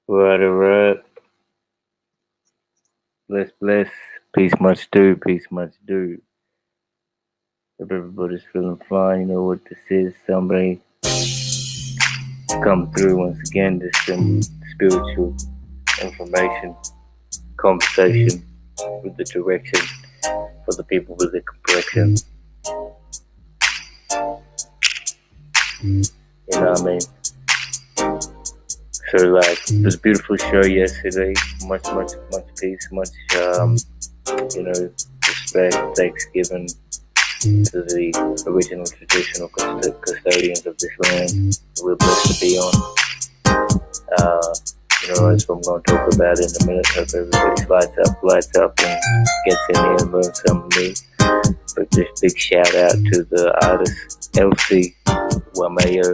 Right. Bless. Peace much do. Peace much do. Hope everybody's feeling fine. You know what this is. Somebody come through once again. Just some spiritual information, conversation with the direction for the people with the complexion. You know what I mean? So like, it was a beautiful show yesterday. Much peace, much respect, thanksgiving to the original traditional custodians of this land. We're blessed to be on. That's what I'm going to talk about in a minute. Hope everybody lights up, and gets in here and learns something new. But just big shout out to the artist Elsie Wamayo.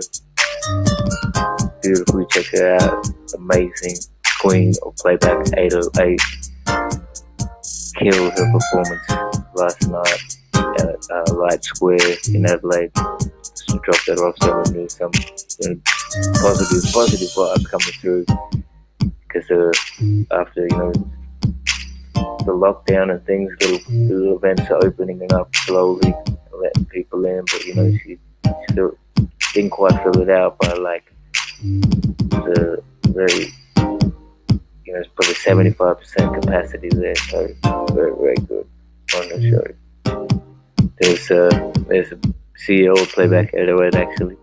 Beautifully, check her out. Amazing queen of playback 808. Killed her performance last night at Light Square in Adelaide. So drop that off something new, some positive vibes coming through. Because after the lockdown and things, little events are opening up slowly, letting people in. But she still didn't quite fill it out by like the very it's probably 75% capacity there. So very good on the show. There's a CEO of Playback 808 actually,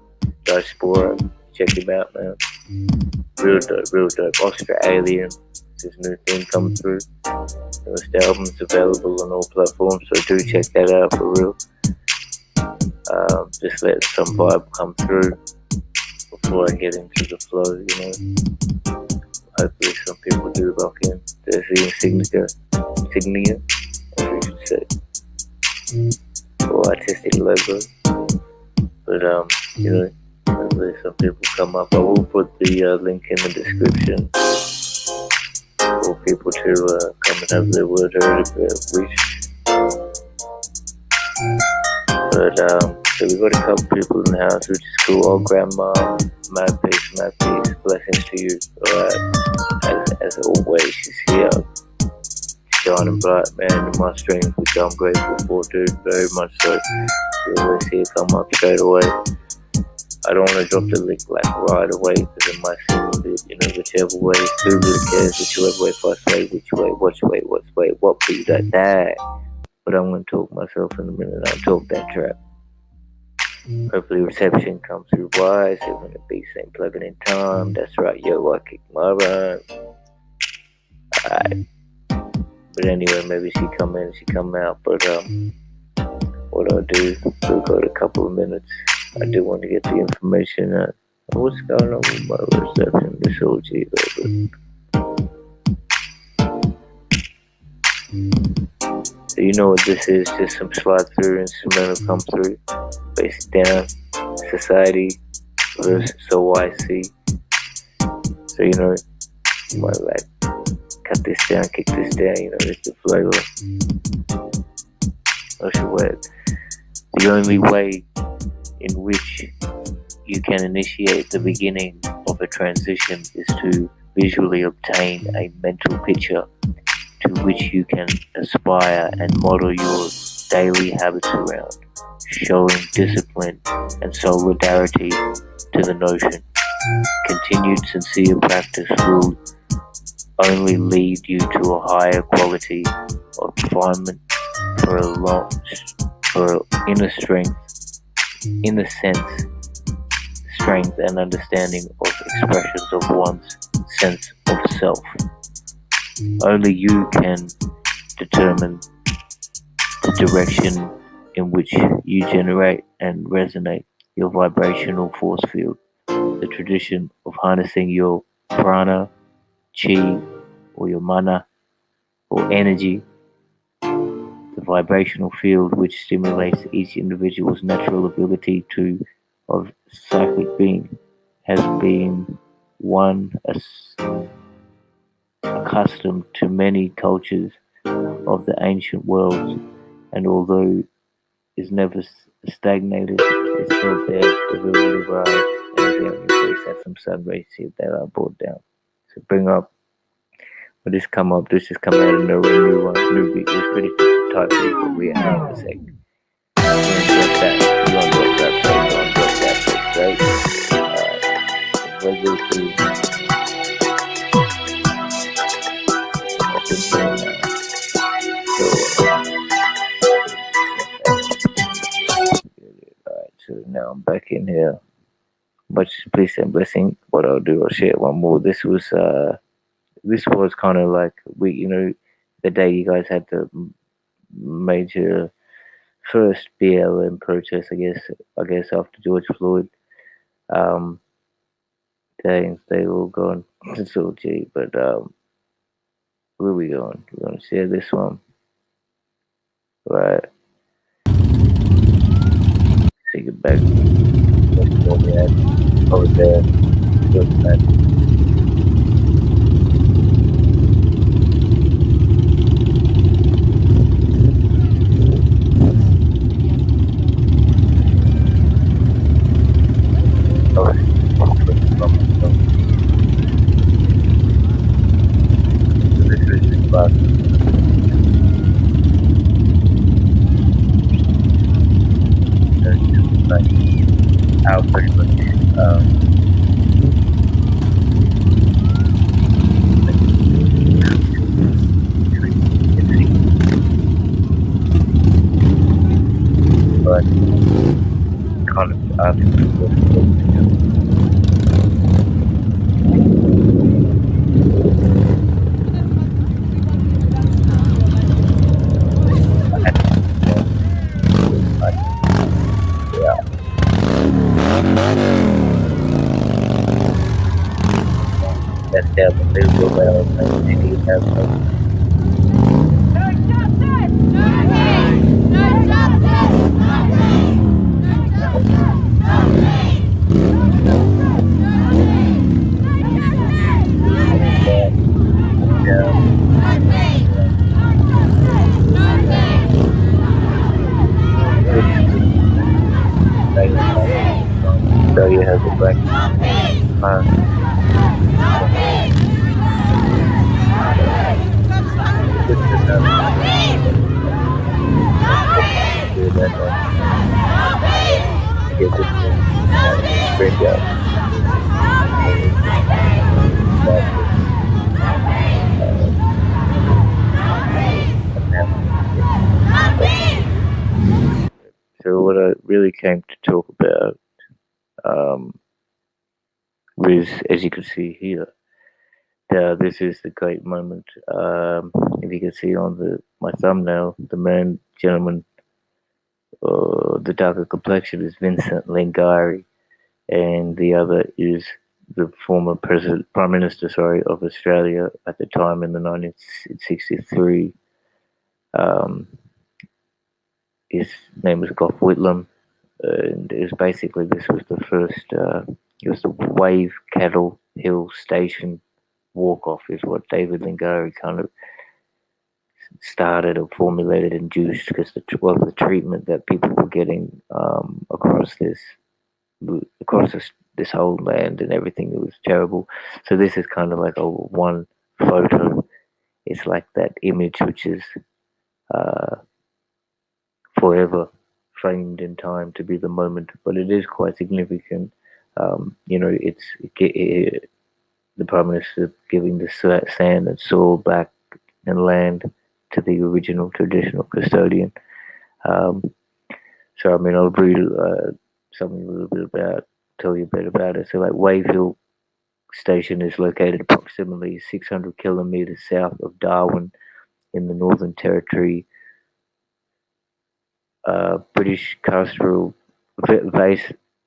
Diaspora. Check him out, man. Real dope. Australian. His new thing coming through. Newest album's available on all platforms, so do check that out for real. Just let some vibe come through before I get into the flow, Hopefully some people do lock in. There's the insignia, as we should say. Or artistic logo. But hopefully some people come up. I will put the link in the description for people to come and have their word heard if they wish. But so we got a couple people in the house, which is cool. Oh, grandma, mad peace, blessings to you. Alright, as always, she's here, shining bright, man, in my streams, which I'm grateful for, dude, very much so. You always see it come up straight away. I don't want to drop the link like right away because it might seem a bit, whichever way. Who really cares? Whichever way, first way, which way, what be that? But I'm going to talk myself in a minute. I'll talk that trap. Hopefully reception comes through wise. Even the beats ain't plugging in time. That's right, yo, I kick my rhyme. Alright. But anyway, maybe she come in, she come out. But what I'll do, we'll go to a couple of minutes. I do want to get the information out. What's going on with my reception? This OG, So you know what this is, just some slide through instrumental come through. Bass it down, society versus OIC. So you might like cut this down, kick this down, it's the flavor. The only way in which you can initiate the beginning of a transition is to visually obtain a mental picture to which you can aspire and model your daily habits around, showing discipline and solidarity to the notion. Continued sincere practice will only lead you to a higher quality of refinement for inner strength and understanding of expressions of one's sense of self. Only you can determine the direction in which you generate and resonate your vibrational force field. The tradition of harnessing your prana, chi, or your mana, or energy, the vibrational field which stimulates each individual's natural ability of cyclic being, has been one accustomed to many cultures of the ancient world, and although is never stagnated, it's still there to really rise and again replace that some sun rays here that are brought down. So bring up. But this come up. This just come out of nowhere. New one. New beat. It's pretty tight beat, but we have a sec. You want to drop that? You want to drop that? So you want to drop that? Right? Regular food. Alright, so now I'm back in here. Much peace and blessing. What I'll do, I'll share one more. This was kind of like the day you guys had the major first BLM protest, I guess after George Floyd. Dang, they all gone. It's all G, but where we going? We're gonna share this one, right? Take it back. Let's go there. Over there. Go back. How pretty much but kind of that's the miserable battle that they need to have. No justice! No peace! No justice! No peace! No justice! No peace! No So you have the black So what I really came to talk about was, as you can see here, this is the great moment. If you can see on my thumbnail, the gentleman, the darker complexion is Vincent Ligiari, and the other is the former Prime Minister, of Australia at the time in the 1963. His name was Gough Whitlam, and it was basically this was the first. It was the Wave Cattle Hill Station walk-off, is what David Ligiari kind of started or formulated, induced, because the treatment that people were getting across this whole land and everything, it was terrible. So this is kind of like a one photo. It's like that image which is forever framed in time to be the moment, but it is quite significant. The Prime Minister giving the sand and soil back and land to the original traditional custodian. So I'll read something a little bit about, tell you a bit about it. So like Wave Hill Station is located approximately 600 kilometers south of Darwin in the Northern Territory. British Pastoral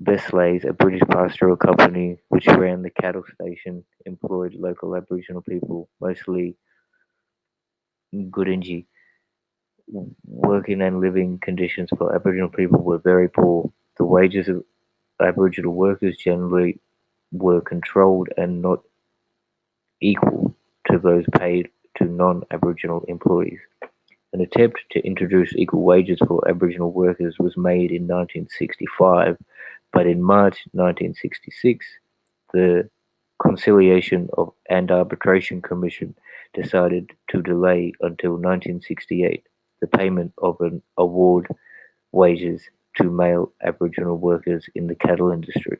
Vestlays, a British pastoral company which ran the cattle station, employed local Aboriginal people, mostly Gurindji. Working and living conditions for Aboriginal people were very poor. The wages of Aboriginal workers generally were controlled and not equal to those paid to non-Aboriginal employees. An attempt to introduce equal wages for Aboriginal workers was made in 1965, but in March 1966, the Conciliation and Arbitration Commission decided to delay until 1968 the payment of an award wages to male Aboriginal workers in the cattle industry.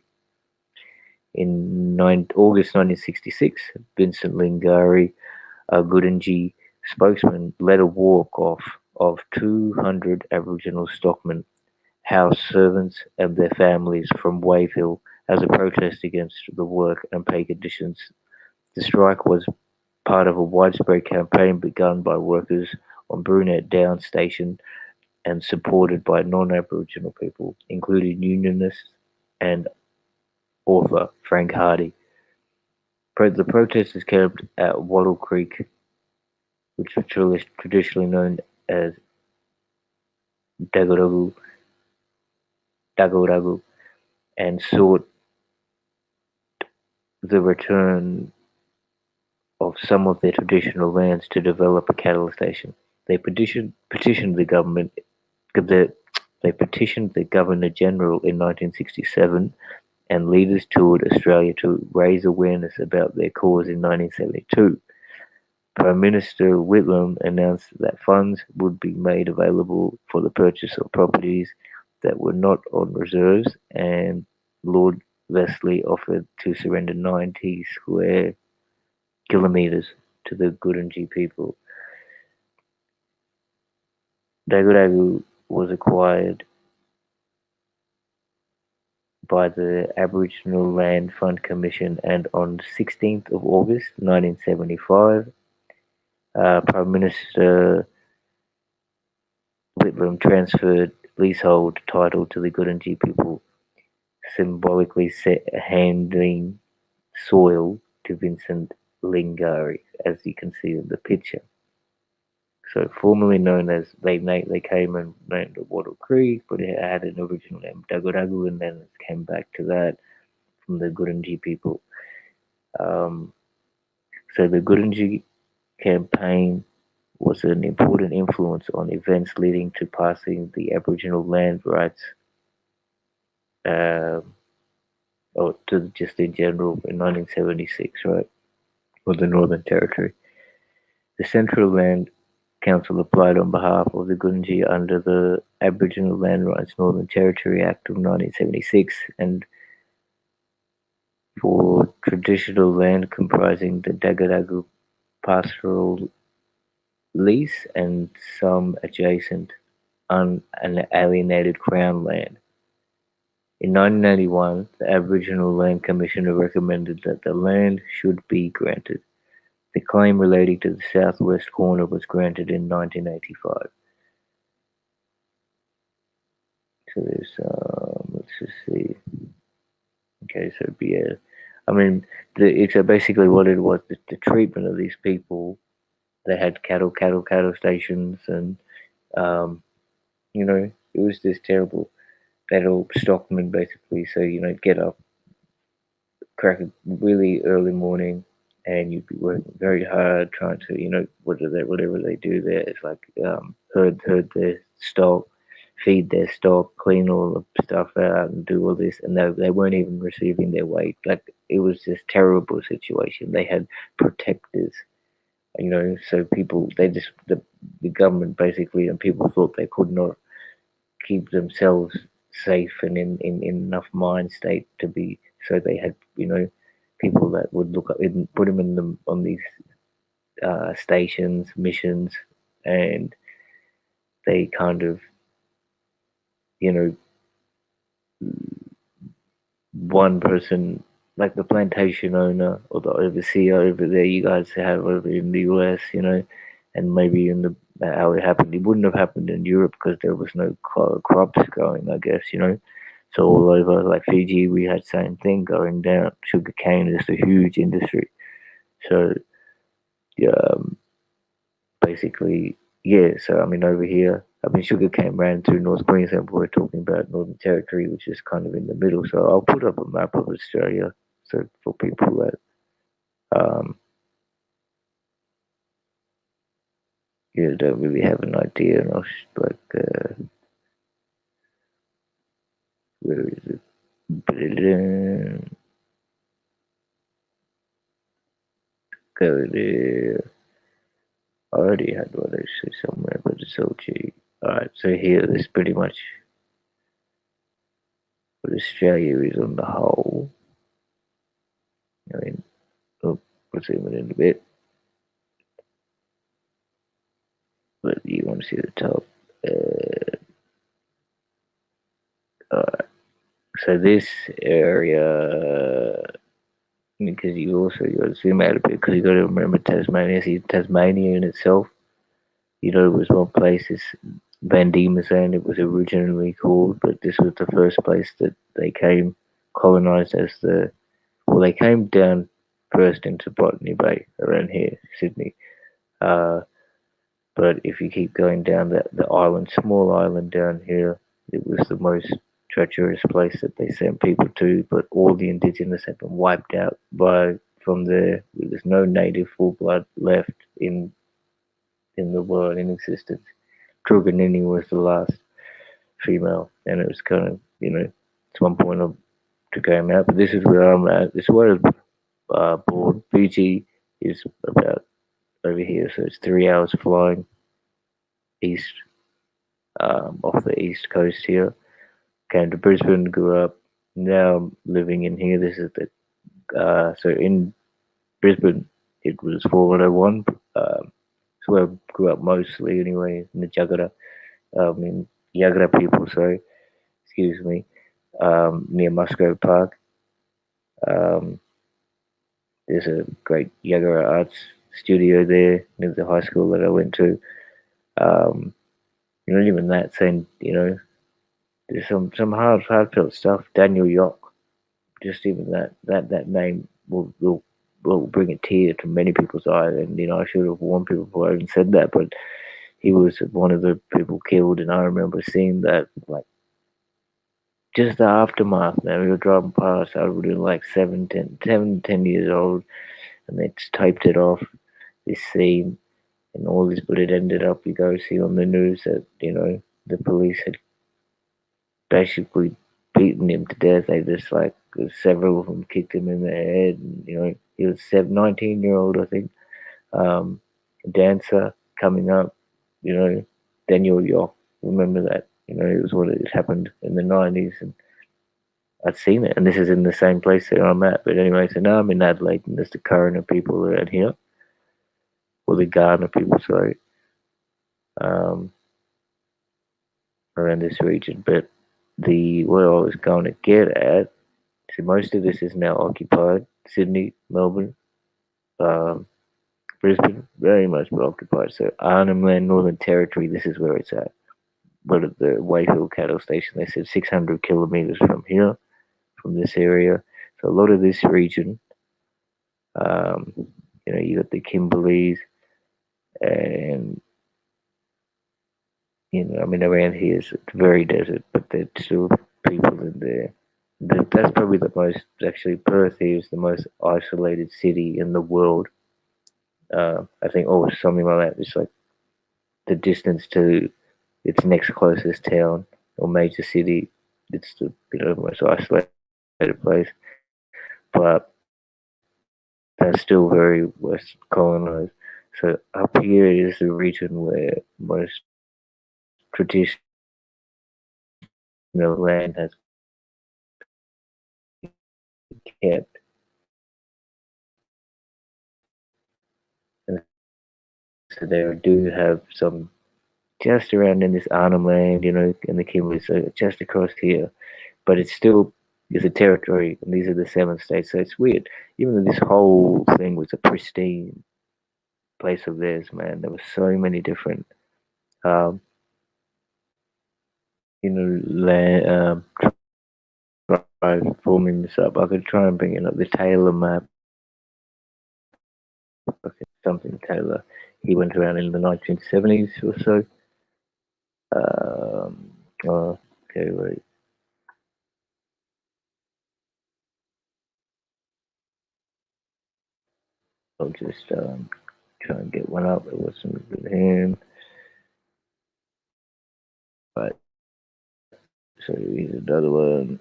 In August 1966, Vincent Ligiari, a Gurindji spokesman, led a walk-off of 200 Aboriginal stockmen, house servants and their families from Wave Hill as a protest against the work and pay conditions. The strike was part of a widespread campaign begun by workers on Brunette Downs Station and supported by non-Aboriginal people, including unionists and author Frank Hardy. The protest is camped at Wattle Creek, which was traditionally known as Dagoragu, and sought the return of some of their traditional lands to develop a cattle station. They petitioned the government. They petitioned the Governor General in 1967, and leaders toured Australia to raise awareness about their cause in 1972. Prime Minister Whitlam announced that funds would be made available for the purchase of properties that were not on reserves, and Lord Leslie offered to surrender 90 square kilometres to the Gurindji people. Dagoragu was acquired by the Aboriginal Land Fund Commission, and on 16th of August 1975, Prime Minister Whitlam transferred leasehold title to the Gurindji people, symbolically handing soil to Vincent Ligiari, as you can see in the picture. So formerly known as, they came and named it Wattle Creek, but it had an original name, Dagoragu, and then it came back to that from the Gurindji people. So the Gurindji campaign was an important influence on events leading to passing the Aboriginal Land Rights, or to just in general, in 1976, right, for the Northern Territory. The Central Land Council applied on behalf of the Gurindji under the Aboriginal Land Rights Northern Territory Act of 1976, and for traditional land comprising the Dagoragu pastoral lease and some adjacent unalienated Crown land. In 1981, the Aboriginal Land Commissioner recommended that the land should be granted. The claim relating to the southwest corner was granted in 1985. So there's, let's just see. Okay, so yeah, I mean, it's basically what it was. The treatment of these people. They had cattle stations, and it was just terrible. They'd all stockmen basically. So get up, crack a really early morning, and you'd be working very hard trying to whatever they do there. It's like herd their stock, feed their stock, clean all the stuff out, and do all this, and they weren't even receiving their wage. Like, it was just terrible situation. They had protectors, so people, the government basically, and people thought they could not keep themselves safe and in enough mind state to be, so they had people that would look up and put them on these stations, missions, and they kind of one person, like the plantation owner or the overseer over there, you guys have over in the US, and maybe in the how it happened. It wouldn't have happened in Europe because there was no crops growing, I guess, So all over, like Fiji, we had same thing going down. Sugar cane is a huge industry. So, yeah, basically, yeah. So I mean, over here, sugar cane ran through North Queensland. But we're talking about Northern Territory, which is kind of in the middle. So I'll put up a map of Australia, so for people that don't really have an idea. And I'll where is it? go there. I already had one actually somewhere, but it's all cheap. Alright, so here, this pretty much what Australia is on the whole. I mean, we'll zoom it in a bit, but you want to see the top. Alright, so this area, because you got to zoom out a bit, because you got to remember Tasmania. See, Tasmania in itself, it was one place. It's Van Diemen's Land. It was originally called, but this was the first place that they came colonized as the. Well, they came down first into Botany Bay around here, Sydney. Uh, but if you keep going down the island, small island down here, it was the most treacherous place that they sent people to. But all the indigenous had been wiped out from there. There's no native full blood left in the world in existence. Truganini was the last female, and it was kind of it's one point to game out. But this is where I'm at. This is where I was born. Fiji is about over here, so it's 3 hours flying east, off the east coast here. Came to Brisbane, grew up. Now I'm living in here. This is so in Brisbane it was 4101. It's where I grew up mostly anyway, in the Jagera, in Jagera People, sorry, excuse me, near Musgrove Park. Um, there's a great Jagera Arts studio there near the high school that I went to. Um, even that saying, there's some heartfelt stuff. Daniel Yock, just even that name will bring a tear to many people's eyes. And I should have warned people before I even said that, but he was one of the people killed, and I remember seeing that, like, just the aftermath. Man, we were driving past. I was like 10 years old, and they just typed it off, this scene and all this. But it ended up, you go see on the news that the police had basically beaten him to death. They just, like, several of them kicked him in the head, and he was 19-year-old, I think, dancer coming up. Daniel York. Remember that? It was what it happened in the 90s, and I'd seen it. And this is in the same place that I'm at. But anyway, so now I'm in Adelaide, and there's the Kaurna people around here, or the Kaurna people, sorry, um, around this region. But where I was going to get at, so most of this is now occupied. Sydney, Melbourne, um, Brisbane, very much occupied. So Arnhem Land, Northern Territory, this is where it's at. But at the Wayfield Cattle Station, they said 600 kilometres from here, from this area. So a lot of this region, um, you got the Kimberleys, and around here it's very desert, but there's still people in there. That's probably the most. Actually, Perth here is the most isolated city in the world. I think, something like that. It's like the distance to its next closest town or major city. It's the most isolated place, but that's still very west colonized. So up here is the region where most traditional land has kept, and so they do have some just around in this Arnhem Land, in the Kimberley, so just across here. But it's still is a territory, and these are the 7 states. So it's weird. Even though this whole thing was a pristine place of theirs, man, there were so many different, um, land, forming this up. I could try and bring it up. The Taylor map. Okay, something Taylor. He went around in the 1970s or so. Okay, wait. I'll just try and get one up. It wasn't with him. But so here's another one.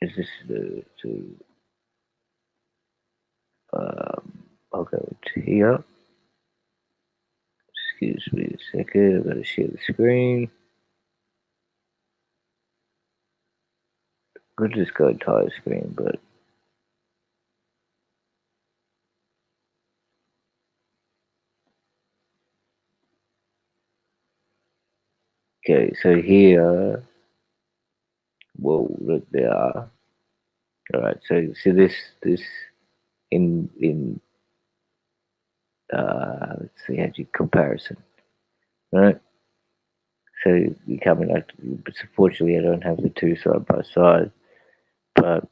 Is this the to? here. Excuse me a second, I've got to share the screen. Could just go entire screen, but okay. So here, well, look, there are. All right. So this in let's see, how do you comparison? All right. So you come in like, unfortunately, I don't have the two side by side, but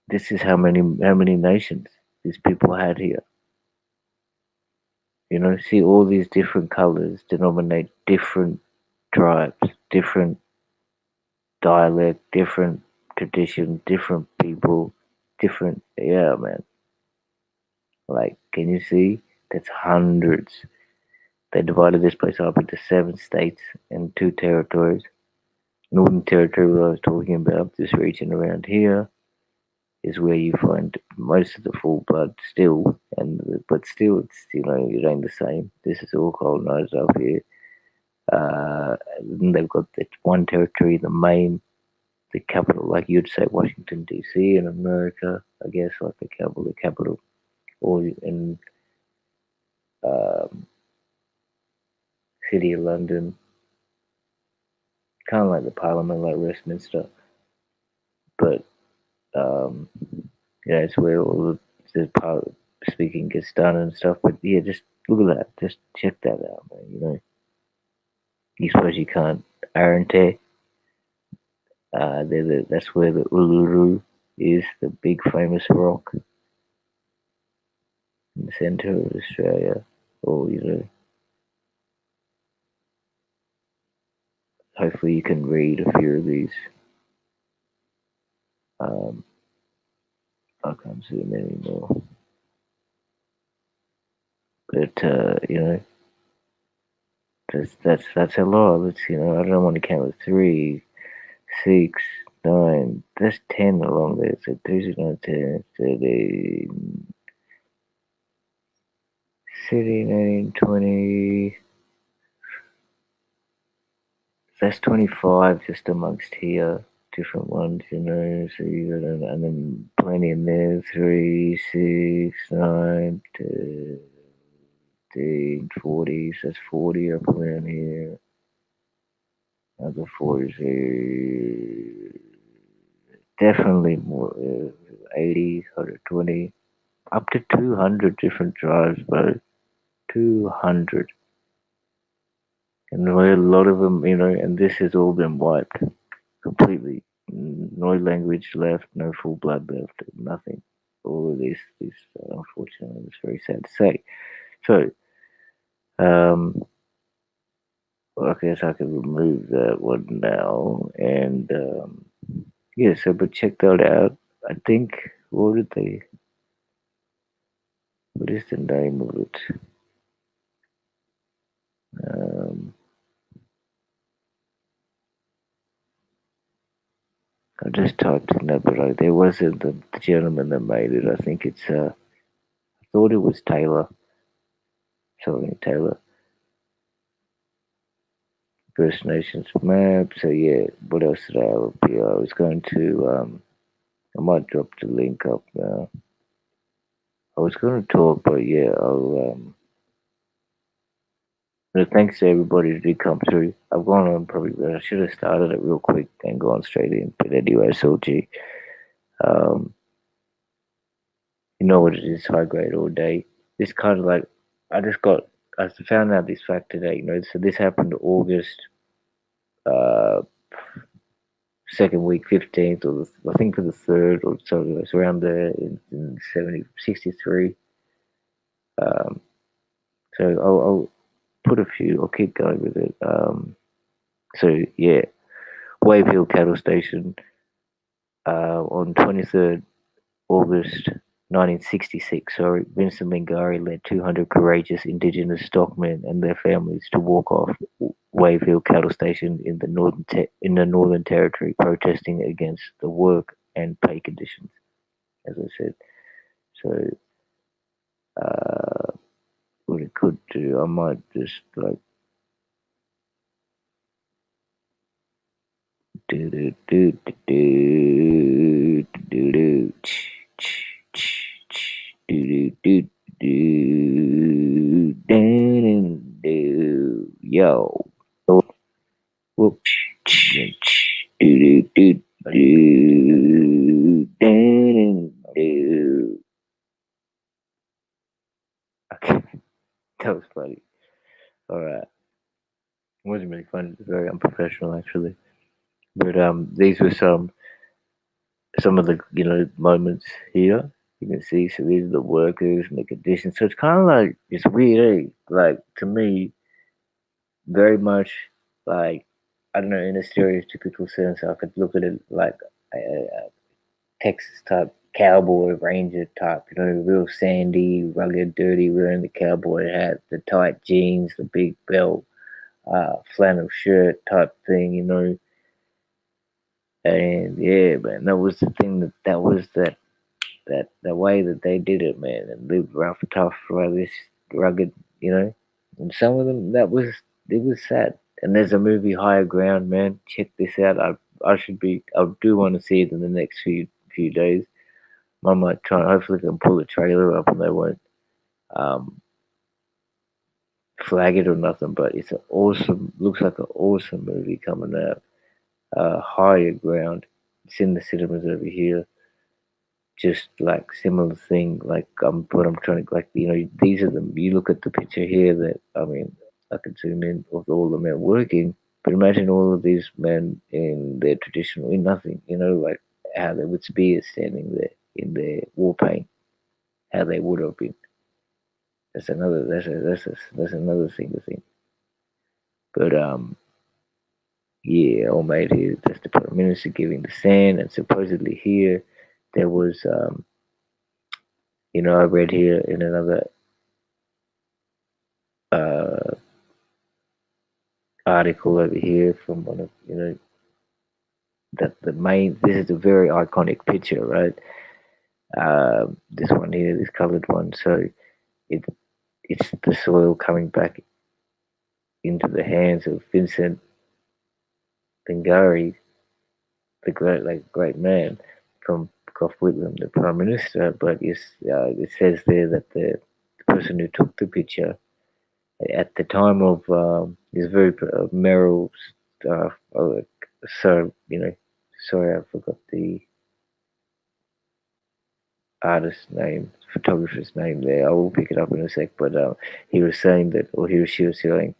this is how many nations these people had here. You know, see all these different colors denominate different tribes, different dialect, different tradition, different people, different. Yeah, man. Like, can you see? That's hundreds. They divided this place up into 7 states and 2 territories. Northern Territory, what I was talking about, this region around here, is where you find most of the full blood still, but still, it's it ain't the same. This is all colonized up here. And they've got that one territory, the capital, like you'd say Washington D.C. in America, I guess, like the capital, or in um, city of London, kind of like the Parliament, like Westminster, but um, it's where all the part speaking gets done and stuff. But yeah, just look at that, just check that out, man. You suppose you can't Arente. That's where the Uluru is, the big famous rock in the centre of Australia. Or hopefully you can read a few of these. Um, I can't see them anymore. But that's a lot. I don't want to count with 3, 6, 9. That's 10 along there. So 39, 10, 13, 17, 18, 20. That's 25 just amongst here. Different ones. So you got, and then plenty in there. 3, 6, 9, 13, 40. So that's 40 up around here. Another 40 here. Definitely more. 80, 120. Up to 200 different tribes, bro. 200. And a lot of them, and this has all been wiped completely. No language left, no full blood left, nothing. All of this, unfortunately, it's very sad to say. So, I guess I can remove that one now. And, yeah, so, but check that out. I think, what is the name of it? Um, I just typed in that, but there wasn't the gentleman that made it. I think I thought it was Taylor. Sorry, Taylor. First Nations map. So yeah, what else did I have up here? I was going to I might drop the link up now. I was going to talk, but yeah, thanks to everybody who did come through. I've gone on probably, I should have started it real quick and gone straight in. But anyway, SLG. Um, you know what it is, high grade all day. This kind of like, I found out this fact today, so this happened August, uh, second week, 15th, or I think the third, or so it was around there in 63. So I'll put a few, I'll keep going with it. So yeah, Wave Hill Cattle Station on 23rd August 1966, sorry, Vincent Ligiari led 200 courageous indigenous stockmen and their families to walk off Wave Hill Cattle Station in the Northern Territory, protesting against the work and pay conditions, as I said. So, what it could do, I might just like do do do do do do do do do do do yo whoop do do do do do. Okay, that was funny. All right, it wasn't really funny. It was very unprofessional actually. But these were some of the moments here. You can see, so these are the workers and the conditions. So it's kind of like it's weird, eh? Like to me, very much like I don't know in a stereotypical sense. I could look at it like a Texas type cowboy ranger type. Real sandy, rugged, dirty, wearing the cowboy hat, the tight jeans, the big belt, flannel shirt type thing. And yeah, man, that was the thing that was that the way that they did it, man, and lived rough, tough, rugged, And some of them, it was sad. And there's a movie, Higher Ground, man. Check this out. I do want to see it in the next few days. I might try. Hopefully, I can pull the trailer up and they won't um, flag it or nothing. But it's an awesome. Looks like an awesome movie coming out. Higher Ground. It's in the cinemas over here. Just like similar thing, like what I'm trying to like. These are the. You look at the picture here. That I mean, I can zoom in of all the men working. But imagine all of these men in their traditional, in nothing. Like how they with spears standing there in their war paint. How they would have been. That's another thing to think. But yeah, all made here. That's the prime minister giving the sand, and supposedly here there was I read here in another uh, article over here from one of that the main. This is a very iconic picture, right? This one here, this coloured one. So it it's the soil coming back into the hands of Vincent Ligiari, the great man from Gough Whitlam, the prime minister. But it says there that the person who took the picture at the time of is very Merrill. Oh, so sorry, I forgot the artist's name, photographer's name. There, I will pick it up in a sec. But he was saying that, or he or she was saying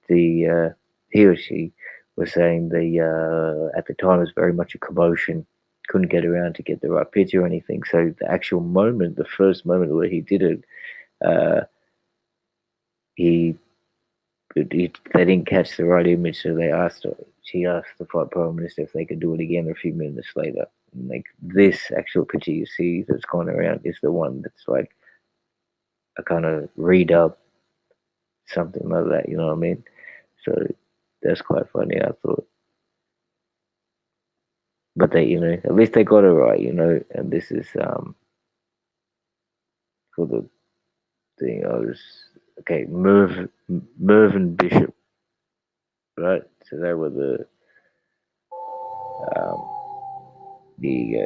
the he or she was saying the at the time it was very much a commotion. Couldn't get around to get the right picture or anything. So the actual moment, the first moment where he did it, uh, he they didn't catch the right image, so she asked the prime minister if they could do it again a few minutes later. And like this actual picture you see that's going around is the one that's like a kind of read up, something like that. You know what I mean? So that's quite funny, I thought. But they, at least they got it right, And this is for the thing. I was okay. Mervyn Bishop, right? So they were um,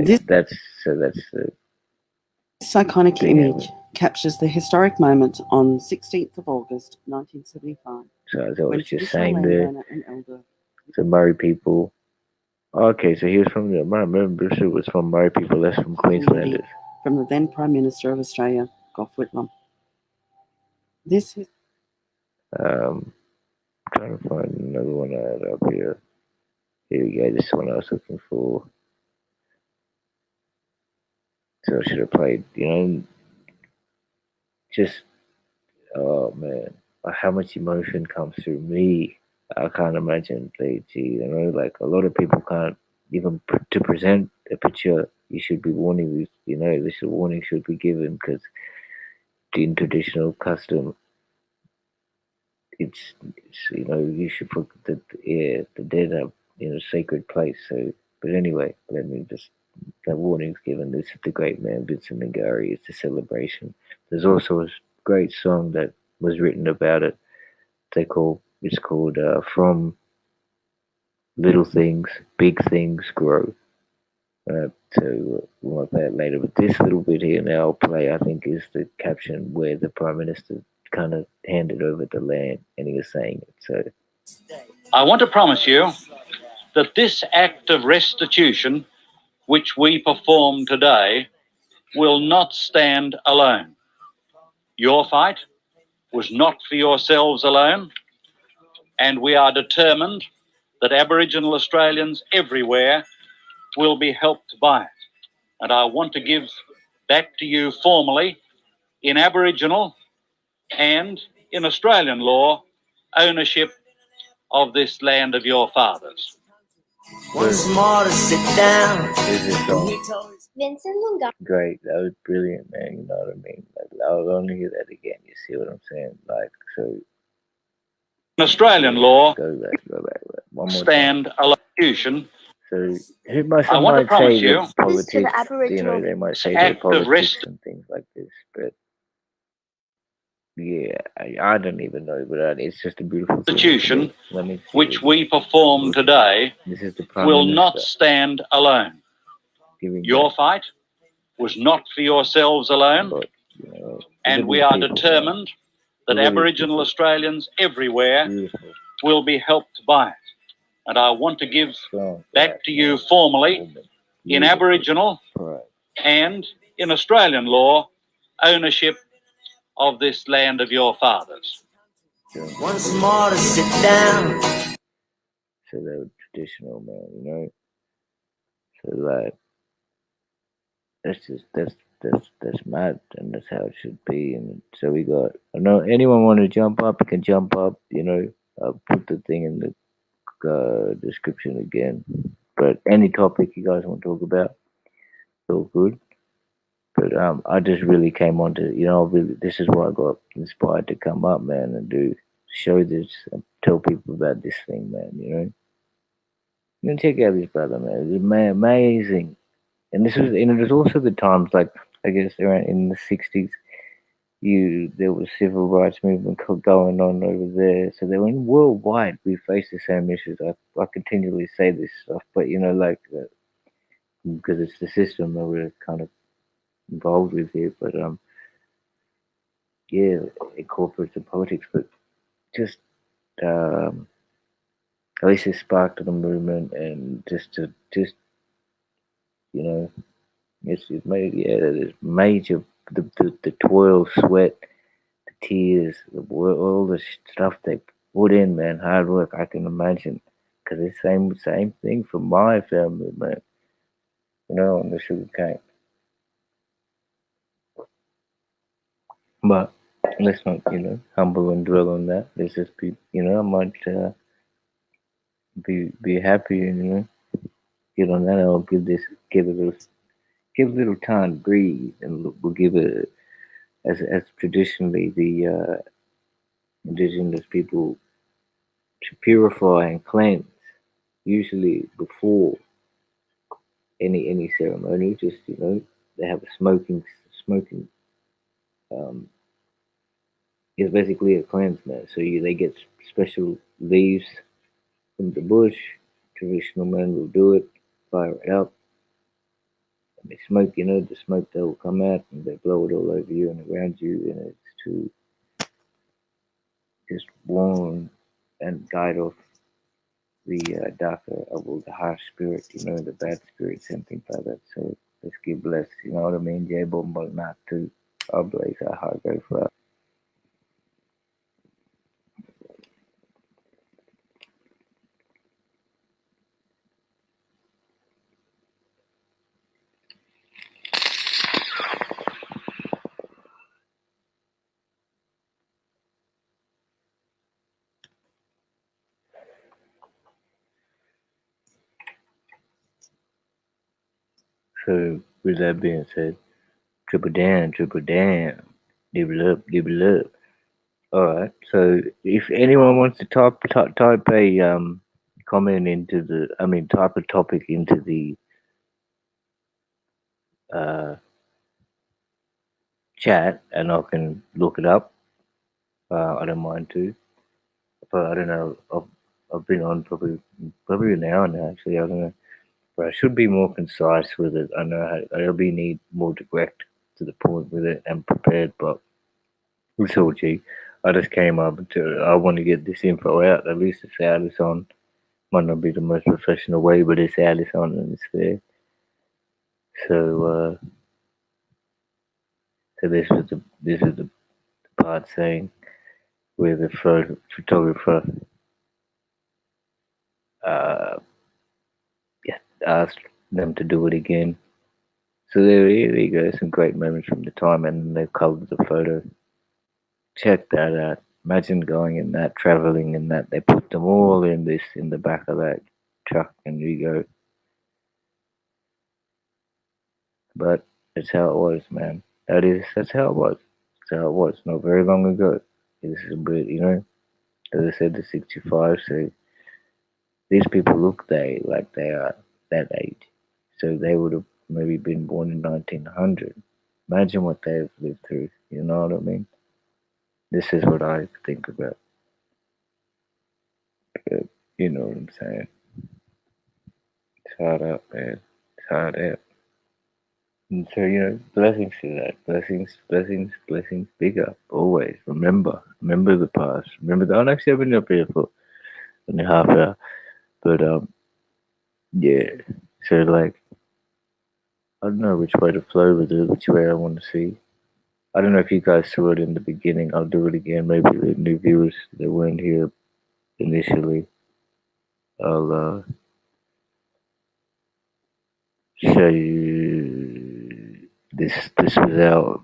This that's the iconic thing. image captures the historic moment on 16th of August 1975, So as I when was just traditional saying there, landowner and elder the Murray people. Okay, so he was from the. My remember Bishop was from Murray people. That's from Queenslanders. from the then Prime Minister of Australia, Gough Whitlam. This is Trying to find another one I had up here. Here we go. This is one I was looking for. So I should have played. Just oh man, how much emotion comes through me. I can't imagine. Like a lot of people can't even to present a picture. You should be warning these. This warning should be given because in traditional custom, it's you should put the dead have sacred place. So, but anyway, let me just the warnings given. This is the great man Vincent Ligiari. It's a celebration. There's also a great song that was written about it. It's called From Little Things, Big Things Grow. So we might play it later, but this little bit here now I'll play, I think, is the caption where the Prime Minister kind of handed over the land and he was saying it. So I want to promise you that this act of restitution, which we perform today, will not stand alone. Your fight was not for yourselves alone, and we are determined that Aboriginal Australians everywhere will be helped by it. And I want to give back to you formally, in Aboriginal and in Australian law, ownership of this land of your fathers. once more to sit down. Vincent Great, that was brilliant, man. You know what I mean? Like, I'll only hear that again. You see what I'm saying? Like, so. In Australian law, Go back. One more stand allocution. So I want to promise you, politics, Aboriginal they might say act they're of politics and things like this, but yeah, I don't even know, but it's just a beautiful Constitution, Let me see which we perform today, This is the Prime will Minister not stand alone. giving Your back, fight was not for yourselves alone, but, you know, and look we at are these people, determined that Look at these Aboriginal people. Australians everywhere Beautiful, will be helped by it. And I want to give strong, back to you formally, woman, in beautiful, Aboriginal pride. and in Australian law, ownership of this land of your fathers. Once more to sit down. So they were traditional, man, you know. So like, that's mad, and that's how it should be. And so we got. I know anyone want to jump up, you can jump up. You know, I'll put the thing in the description again. But any topic you guys want to talk about, it's all good. But I just really came on to, really, this is why I got inspired to come up, man, and show this, and tell people about this thing, man. You can check out this brother, man. It's amazing. And it was also the times, like, I guess around in the '60s. There was civil rights movement going on over there. So they went worldwide. We face the same issues. I continually say this stuff, but because it's the system that we're kind of involved with here. But yeah, corporates and politics. But just at least it sparked the movement, and just you know, it made the toil, sweat, tears, all the stuff they put in, man, hard work. I can imagine, because it's same thing for my family, man. On the sugar cane. But let's not, humble and dwell on that. Let's just be, I might be happy and get on that. And I'll give a little time to breathe, and we'll give it as traditionally the indigenous people to purify and cleanse, usually before any ceremony. Just they have a smoking. Um, it's basically a cleanse, man. So they get special leaves from the bush. Traditional men will do it, fire it up, and they smoke. The smoke that will come out, and they blow it all over you and around you, and it's to just warn and guide off the darker of all the harsh spirits, the bad spirits and things like that. So let's give bless, you know what I mean? Jai Bombal not to our blaze our heart go for. So with that being said, triple down, double up. Alright, so if anyone wants to type a comment into type a topic into the chat, and I can look it up I don't mind too. But I don't know. I've been on probably an hour now. Actually, I don't know. But I should be more concise with it. I know I really need more direct to the point with it and prepared. But it's all G. I just came up to. I want to get this info out. At least it's out. It's on. Might not be the most professional way, but it's out. It's on and it's there. So, so this is the part saying where the photographer uh, yeah, asked them to do it again. So there you go, some great moments from the time, and they've covered the photo. Check that out. Imagine going in that, traveling in that. They put them all in the back of that truck, and you go. But that's how it was, man. That's how it was. That's how it was. Not very long ago. This is a bit, as I said, the 65. So these people look like they are that age. So they would have maybe been born in 1900. Imagine what they've lived through. You know what I mean? This is what I think about. But you know what I'm saying? It's hard up, man. It's hard out. And so, blessings to that. Blessings, blessings, blessings. Big up. Always. Remember the past. Remember that. I'm actually, I've been up here for only half hour. But, yeah. So, like, I don't know which way to flow with it, which way I want to see. I don't know if you guys saw it in the beginning. I'll do it again. Maybe the new viewers that weren't here initially. I'll, show you this was our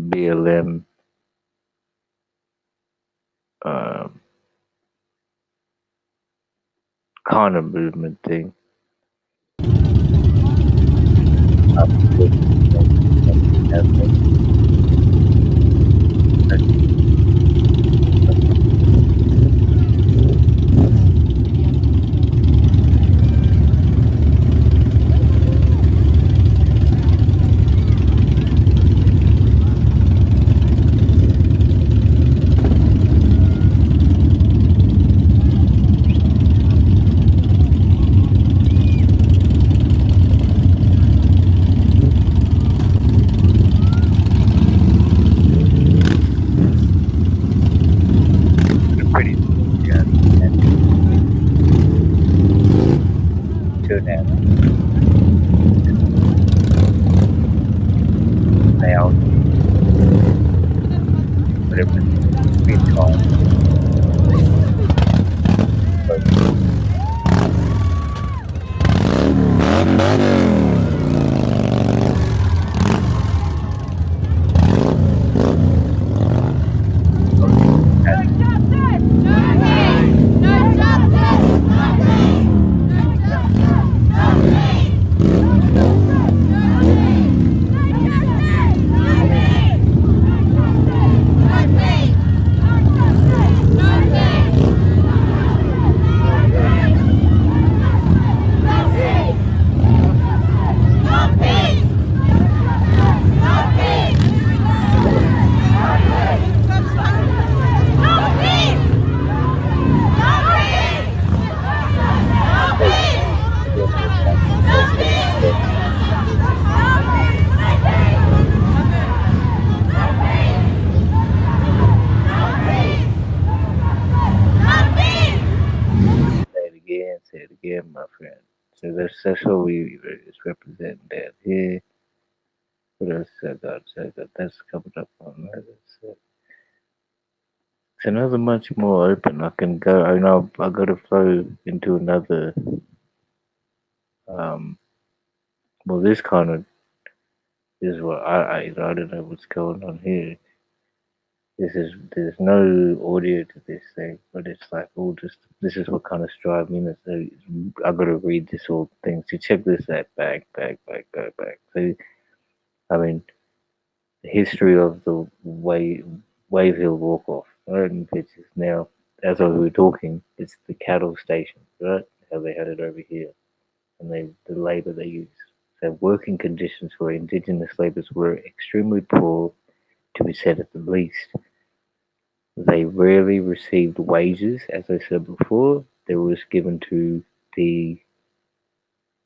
BLM um, kind of movement thing. Pretty yeah, turn out now, but it was been time. Say it again, my friend. So that's what we is representing down here. What else I got? That's coming up on that. It's another much more open. I can go. I know I got to flow into another. Um, well, this kind of is what I don't know what's going on here. There's no audio to this thing, but it's like all just this is what kind of drive me nuts. So I got to read this whole thing. So check this out. Go back. So I mean, the history of the Wave Hill Walk Off. Right in pictures now. As we were talking, it's the cattle station, right? How they had it over here, and the labour they used. So working conditions for Indigenous labourers were extremely poor, to be said at the least. They rarely received wages, as I said before. They was given to the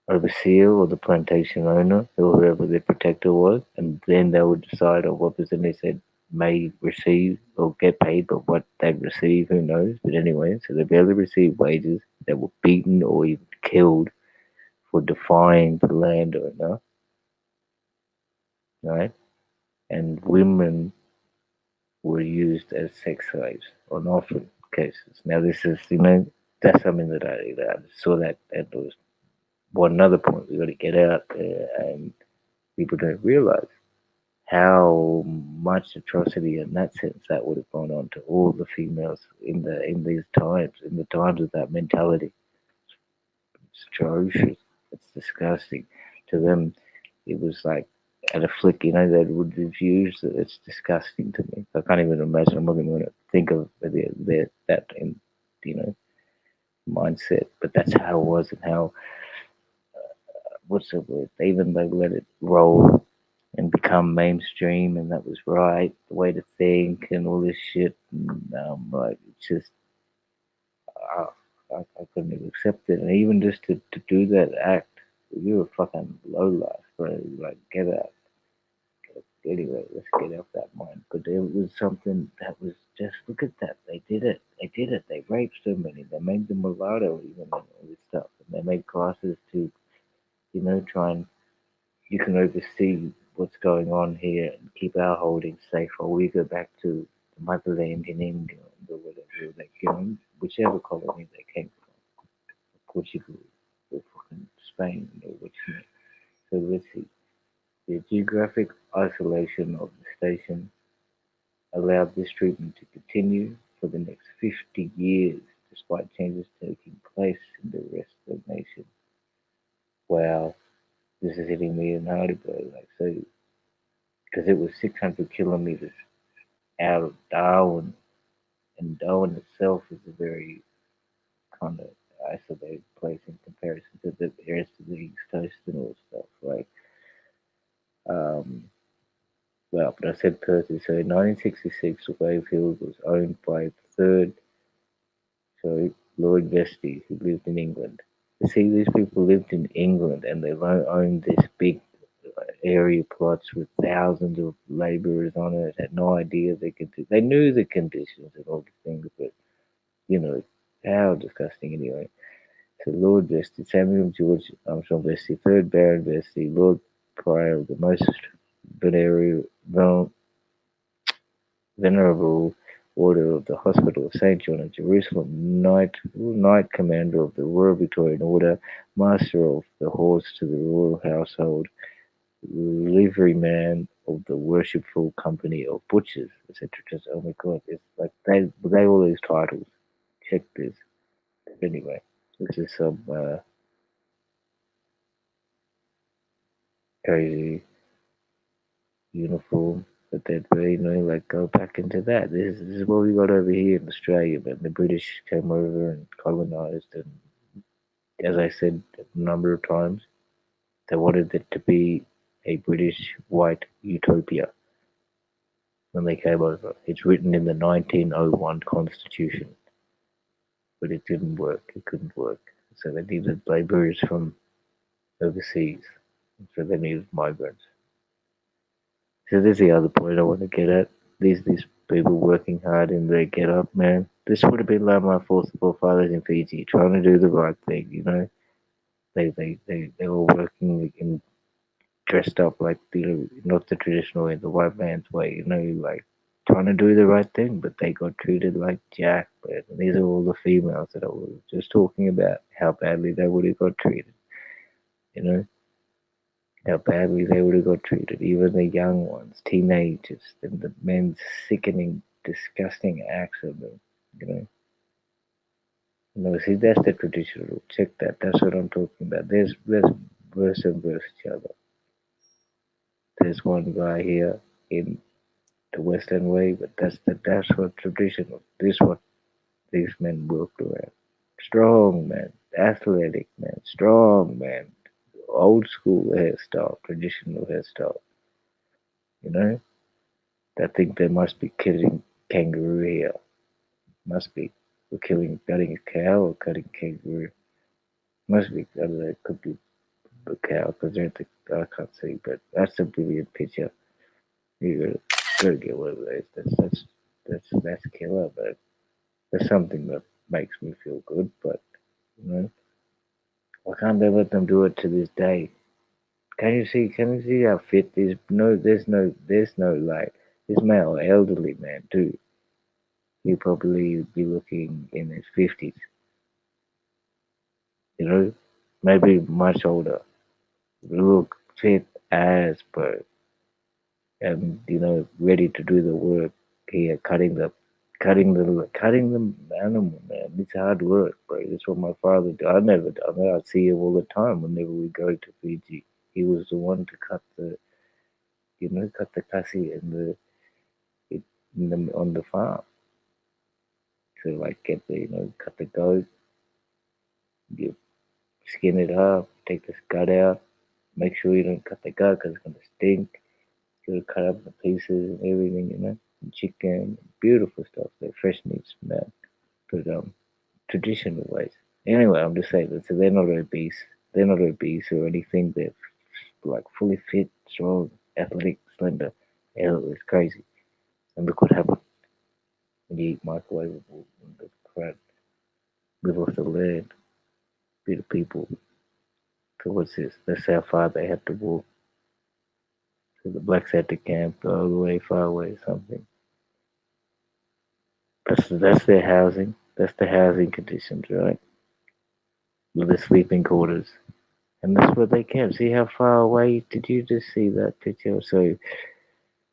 overseer or the plantation owner, or whoever their protector was, and then they would decide on what percentage they may receive or get paid, but what they'd receive, who knows. But anyway, so they barely received wages. They were beaten or even killed for defying the landowner, right? And women were used as sex slaves on often cases. Now, this is, that's something that I saw that, and it was one other point we got to get out there, and people don't realize how much atrocity in that sense that would have gone on to all the females in these times, in the times of that mentality. It's atrocious. It's disgusting. To them, it was like at a flick, they would have used it. It's disgusting to me. I can't even imagine. I'm not even going to think of that in, you know, mindset. But that's how it was, and how, what's the word? Even they let it roll and become mainstream, and that was right, the way to think, and all this shit. And like, it's just, uh, I couldn't even accept it. And even just to do that act, you're a fucking low life, bro. Like, get out. Anyway, let's get off that mind. But it was something that was just, look at that. They did it. They did it. They raped so many. They made them mulatto, even, and all this stuff. And they made classes to, try and, you can oversee what's going on here and keep our holdings safe while we go back to the motherland in England or whatever, like, whichever colony they came from, Portugal or fucking Spain or which. So let's see. The geographic isolation of the station allowed this treatment to continue for the next 50 years, despite changes taking place in the rest of the nation. Wow, this is hitting me in Heidelberg, like, so, because it was 600 kilometers out of Darwin, and Darwin itself is a very kind of isolated place in comparison to the rest of the East Coast and all stuff. Like, um, well, but I said Perth. So in 1966, Wayfield was owned by the third, so Lord Vestey, who lived in England. You see, these people lived in England, and they owned this big area plots with thousands of labourers on it. Had no idea they could do. They knew the conditions and all the things, but how disgusting anyway. So Lord Vestey, Samuel George Armstrong Vestey, third Baron Vestey, Lord Prior of the most venerable Order of the Hospital of St. John of Jerusalem, Knight Commander of the Royal Victorian Order, Master of the Horse to the Royal Household, Liveryman of the Worshipful Company of Butchers, etc. Oh my God, it's like they all these titles. Check this. Anyway, this is some crazy uniform that they'd like, go back into that. This is what we got over here in Australia, but the British came over and colonized, and as I said a number of times, they wanted it to be a British white utopia when they came over. It's written in the 1901 Constitution, but it didn't work. It couldn't work. So they needed laborers from overseas. So they needed migrants. So there's the other point I want to get at. These people working hard in their get up, man. This would have been like my forefathers in Fiji, trying to do the right thing. They were working and dressed up like not the traditional way, the white man's way, like trying to do the right thing, but they got treated like jack. But these are all the females that I was just talking about, how badly they would have got treated. You know, how badly they would have got treated, even the young ones, teenagers, and the men's sickening, disgusting acts of them, you know. See, that's the traditional. Check that. That's what I'm talking about. There's verse and verse each other. There's one guy here in the Western way, but that's what traditional. This is what these men worked around. Strong man, athletic man, strong man, old school hairstyle, traditional hairstyle. You know, I think they must be killing kangaroo here. Must be. We're cutting a cow or cutting kangaroo. Must be. I don't know, it could be a cow because I can't see, but that's a brilliant picture. You gotta get one of those. That's killer, but there's something that makes me feel good. But you know, why can't they let them do it to this day? Can you see? Can you see how fit this? No, there's no like this male elderly man too. He probably be looking in his 50s. You know, maybe much older. Look fit as per, and ready to do the work here, cutting the animal, man. It's hard work, bro. That's what my father did. I never done it. I see him all the time whenever we go to Fiji. He was the one to cut the cassie and it, on the farm. So like get the cut the goat, you skin it up, take the gut out. Make sure you don't cut the gut because it's gonna stink. You cut up the pieces and everything. And chicken, beautiful stuff. They're fresh meats, man. But traditional ways. Anyway, I'm just saying that so they're not obese. They're not obese or anything. They're like fully fit, strong, athletic, slender. It's crazy. And look what happened when you eat microwavable and the crap live off the land, be the people. So what's this? That's how far they had to walk. So the blacks had to camp all the way far away, something. That's their housing. That's the housing conditions, right? With the sleeping quarters. And that's where they camp. See how far away? Did you just see that picture? So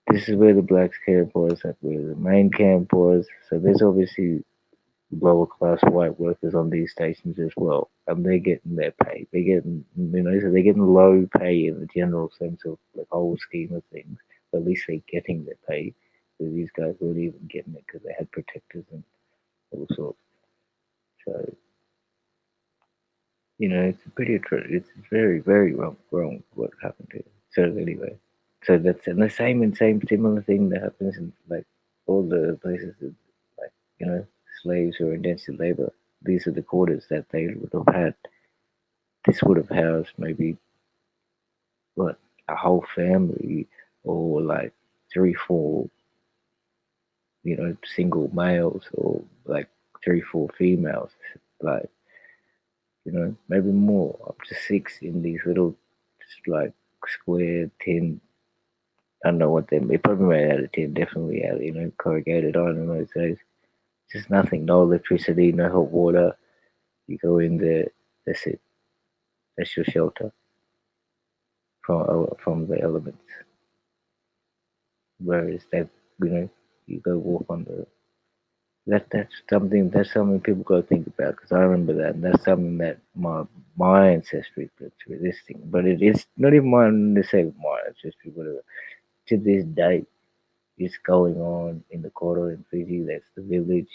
this is where the blacks camp was, that's where the main camp was. So there's obviously lower class white workers on these stations as well. And they're getting their pay. They're getting, so they're getting low pay in the general sense of the whole scheme of things. But at least they're getting their pay. So these guys weren't even getting it because they had protectors and all sorts. So, it's it's very, very wrong what happened here. So anyway, so that's and the same similar thing that happens in like all the places that like slaves or indentured labor. These are the quarters that they would have had. This would have housed maybe what a whole family or like three, four, single males or like three, four females, like maybe more, up to six in these little like square tin. I don't know what they probably made out of tin, definitely out of corrugated iron those days. Just nothing, no electricity, no hot water. You go in there, that's it. That's your shelter from the elements. Whereas you go walk on the that's something people got to think about because I remember that and that's something that my ancestry built through this thing. But it is not even my ancestry, whatever. To this day, it's going on in the quarter in Fiji. That's the village,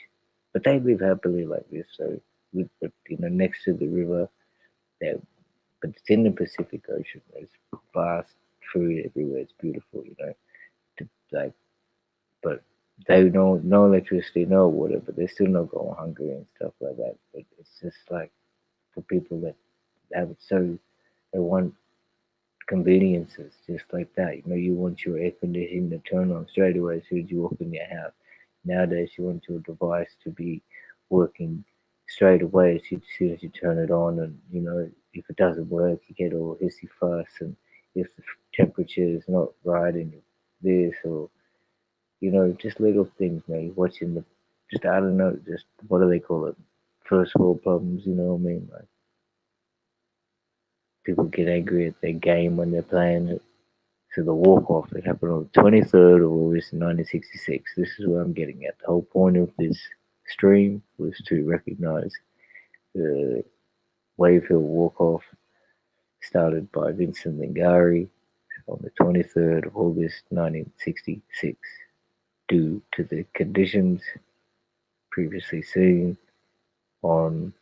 but they live happily like this. So, but next to the river, that but it's in the Pacific Ocean. There's vast food everywhere. It's beautiful, like but they no electricity, no water, but they're still not going hungry and stuff like that. But it's just like for people that have it so they want conveniences just like that. You want your air conditioning to turn on straight away as soon as you open your house. Nowadays, you want your device to be working straight away as soon as you turn it on. And, if it doesn't work, you get all hissy fuss. And if the temperature is not right and this or, just little things, man. Watching just, I don't know, just, what do they call it? First world problems, you know what I mean? Like, people get angry at their game when they're playing it. So the walk-off, it happened on the 23rd of August 1966. This is where I'm getting at. The whole point of this stream was to recognize the Wave Hill walk-off started by Vincent Ligiari on the 23rd of August 1966 due to the conditions previously seen on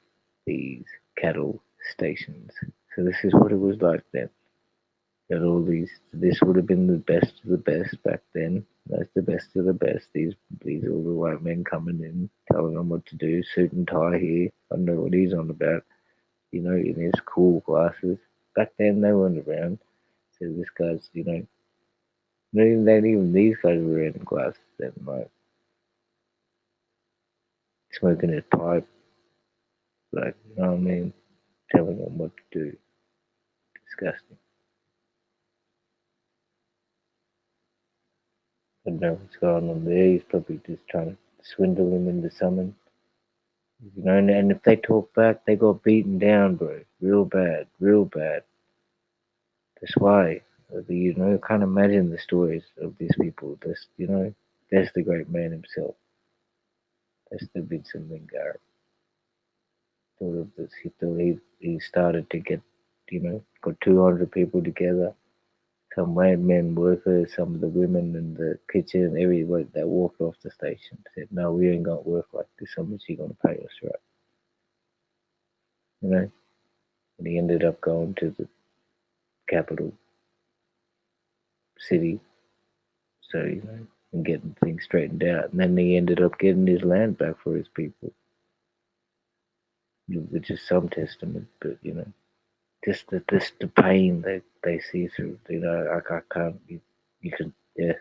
these cattle stations. So this is what it was like then. That all this would have been the best of the best back then. That's the best of the best. These all the white men coming in, telling them what to do, suit and tie here. I don't know what he's on about. In his cool glasses. Back then they weren't around. So this guy's, not even these guys were wearing glasses then, like smoking his pipe, like you know what I mean, telling them what to do. Disgusting. I don't know what's going on there. He's probably just trying to swindle him into something. And if they talk back, they got beaten down, bro. Real bad, real bad. That's why, can't imagine the stories of these people. That's the great man himself. That's the Vincent Lingard. Thought of this. He started to get, got 200 people together. Some landmen workers, some of the women in the kitchen, everyone that walked off the station said, "No, we ain't gonna work like this. How much you gonna pay us, right?" You know. And he ended up going to the capital city, so and getting things straightened out. And then he ended up getting his land back for his people, which is some testament. But just the pain that they see through. I can't. You can, yeah,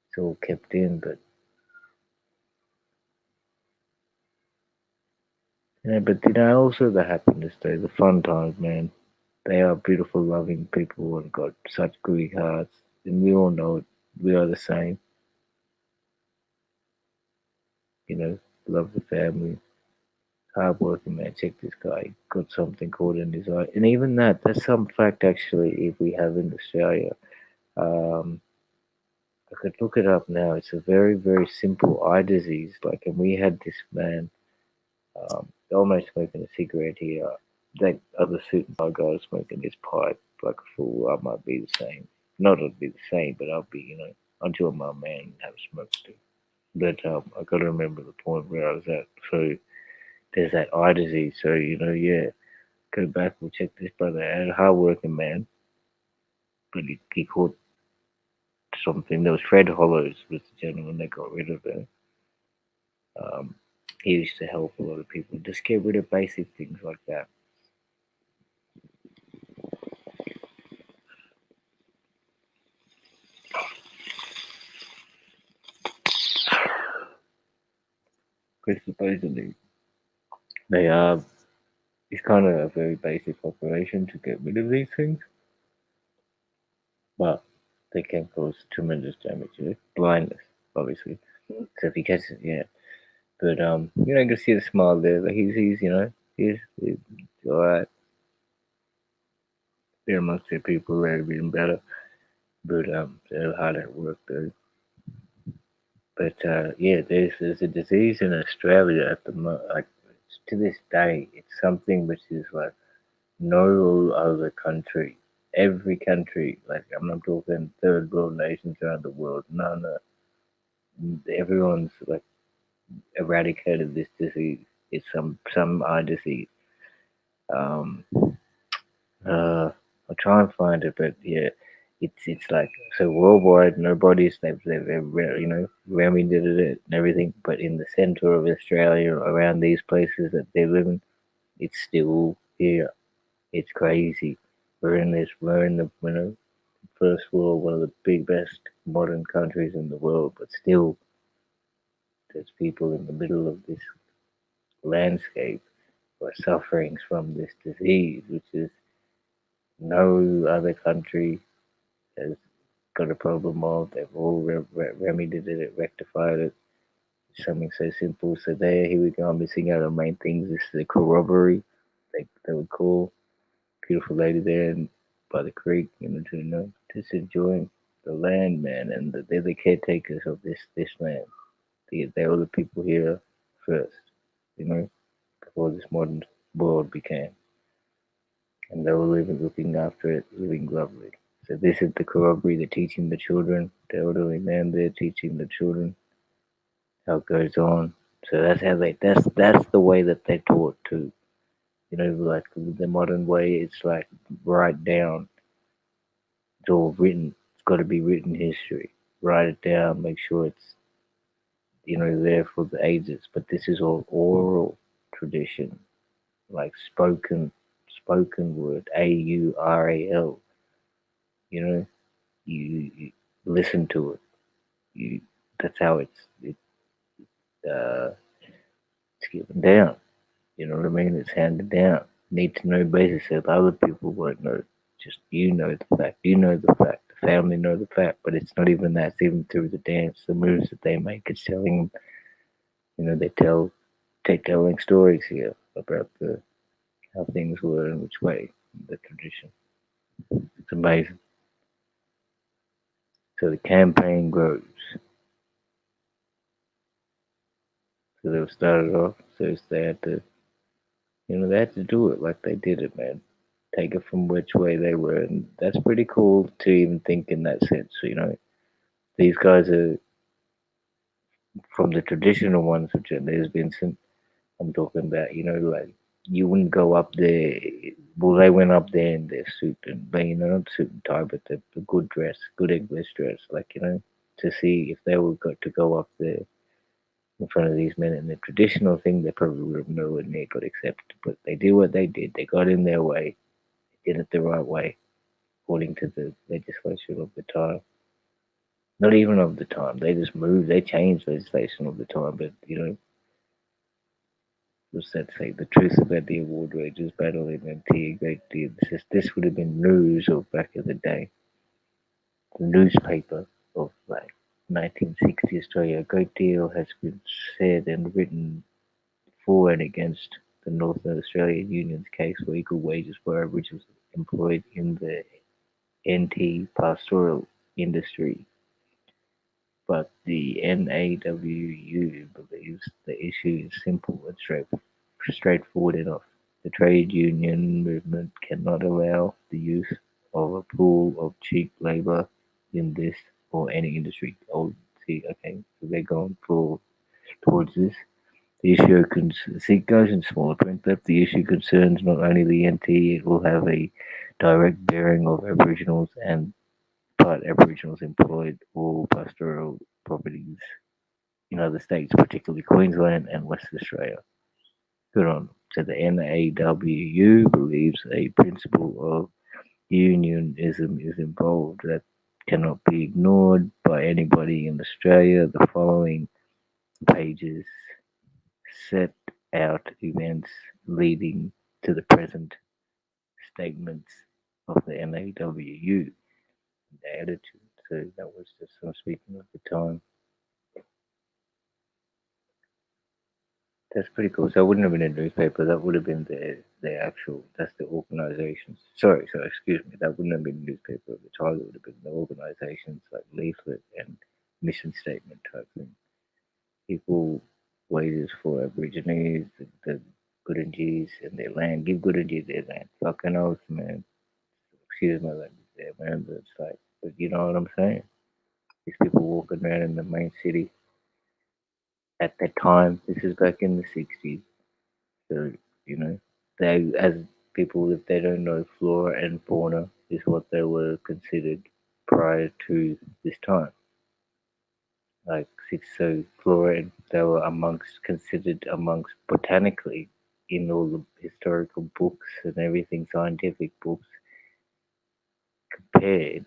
it's all kept in, but also the happiness though, the fun times, man. They are beautiful, loving people and got such good hearts, and we all know it. We are the same, you know. Love the family, hard working man. Check this guy, got something caught in his eye, and even that's some fact actually. If we have in Australia, um, I could look it up now. It's a very very simple eye disease. Like, and we had this man, almost smoking a cigarette here. That other suit and tie guy was smoking his pipe like a fool. I might be the same. Not I'll be the same, but I'll be, until I'm a man and have a smoke too. But I got to remember the point where I was at. So there's that eye disease. So, yeah, go back, we'll check this brother out. Hard working man, but he caught something. There was Fred Hollows, was the gentleman that got rid of it. Um, he used to help a lot of people. Just get rid of basic things like that. Because supposedly they are, it's kind of a very basic operation to get rid of these things, but they can cause tremendous damage, blindness, obviously. So if he catches it, yeah. But you can see the smile there. Like he's all right. They're amongst their people. They're even better, but they're hard at work though. But yeah, there's a disease in Australia at the like to this day. It's something which is like no other country, every country, like I'm not talking third world nations around the world. No, no, everyone's like eradicated this disease. It's some eye disease. Um, I'll try and find it, but yeah, it's like so worldwide. Nobody's they've remedied it and everything, but in the center of Australia, around these places that they live in, it's still here. It's crazy. We're in the first world, one of the big best modern countries in the world, but still there's people in the middle of this landscape who are suffering from this disease, which is no other country has got a problem of. They've all remedied it, rectified it. Something so simple. So here we go. I'm missing out on main things. This is the corroboree, they would call. Beautiful lady there by the creek, just enjoying the land, man, and they're the caretakers of this land. They were the people here first, before this modern world began, and they were looking after it, living lovely. So this is the corroboree. They're teaching the children. The elderly man there teaching the children how it goes on. So that's the way that they're taught too. Like the modern way, it's like right down. It's all written. It's got to be written history. Write it down. Make sure it's there for the ages. But this is all oral tradition, like spoken word. Aural. You know, you listen to it. You That's how uh, it's given down. You know what I mean? It's handed down. Need to know basis that other people won't know. Just you know the fact. You know the fact. The family know the fact. But it's not even that. It's even through the dance, the moves that they make. It's telling them. They telling stories here about the how things were and which way the tradition. It's amazing. So the campaign grows. So they were started off. So they had to, they had to do it like they did it, man. Take it from which way they were, and that's pretty cool to even think in that sense. These guys are from the traditional ones, which are there's Vincent. I'm talking about, like you wouldn't go up there. Well, they went up there in their suit and, not suit and tie, but the good dress, good English dress, like to see if they were got to go up there in front of these men in the traditional thing, they probably would have nowhere near got accepted. But they did what they did. They got in their way, did it the right way, according to the legislation of the time. Not even of the time. They just moved. They changed legislation of the time. But what's that say? The truth about the award wages battling and tea, great deal. This would have been news of back in the day. The newspaper of like 1960 Australia. A great deal has been said and written for and against the Northern Australian Union's case for equal wages for Aboriginals employed in the NT pastoral industry. But the NAWU believes the issue is simple and straightforward enough. The trade union movement cannot allow the use of a pool of cheap labor in this or any industry. Oh, see, okay, so they're going towards this. The issue see, it goes in smaller print that the issue concerns not only the NT, it will have a direct bearing of Aboriginals and part Aboriginals employed all pastoral properties in other states, particularly Queensland and Western Australia. Good on them. So the NAWU believes a principle of unionism is involved that cannot be ignored by anybody in Australia. The following pages set out events leading to the present statements of the NAWU, the attitude. So that was just some speaking of the time. That's pretty cool. So it wouldn't have been a newspaper. That would have been the actual. That's the organizations. Sorry. Excuse me. That wouldn't have been a newspaper at the time. It would have been the organizations like leaflet and mission statement type thing. Equal wages for Aborigines, the Gurindjis and their land. Give Gurindjis their land. Fucking oath, man. Excuse my language there, man. But it's like, but you know what I'm saying? These people walking around in the main city at that time. This is back in the 60s. So, they, as people, if they don't know, flora and fauna is what they were considered prior to this time. Like, so flora and they were considered amongst botanically in all the historical books and everything, scientific books, compared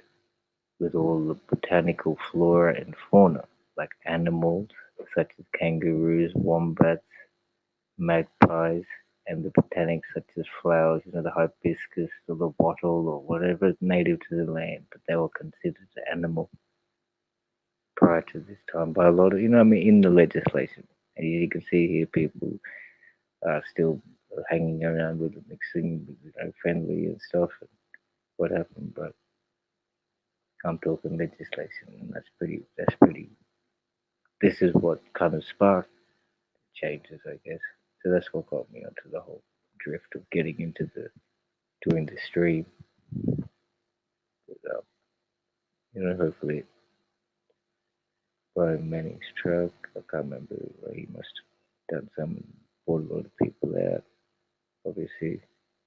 with all the botanical flora and fauna, like animals such as kangaroos, wombats, magpies, and the botanics such as flowers, the hibiscus or the wattle or whatever is native to the land, but they were considered an animal prior to this time by a lot of, in the legislation. And you can see here people are still hanging around with it, mixing, friendly and stuff. And what happened, but I'm talking legislation, and that's pretty. This is what kind of sparked changes, I guess. So that's what got me onto the whole drift of getting into doing the stream. But, hopefully Brian Manning's truck. I can't remember. He must have done some, brought a lot of people out. Obviously,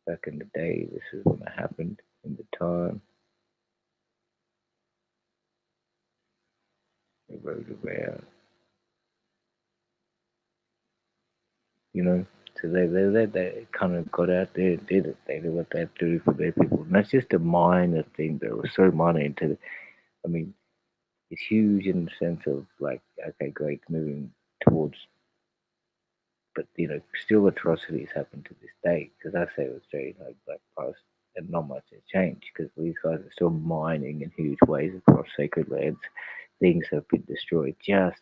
back in the day, this is when it happened in the time. rode around, you know. So they kind of got out there and did it. They did what they had to do for their people. And that's just a minor thing that was so minor into the, I mean, it's huge in the sense of like, okay, great, moving towards, but still atrocities happen to this day. Because I say Australia, Black Past, and not much has changed because these guys are still mining in huge ways across sacred lands. Things have been destroyed just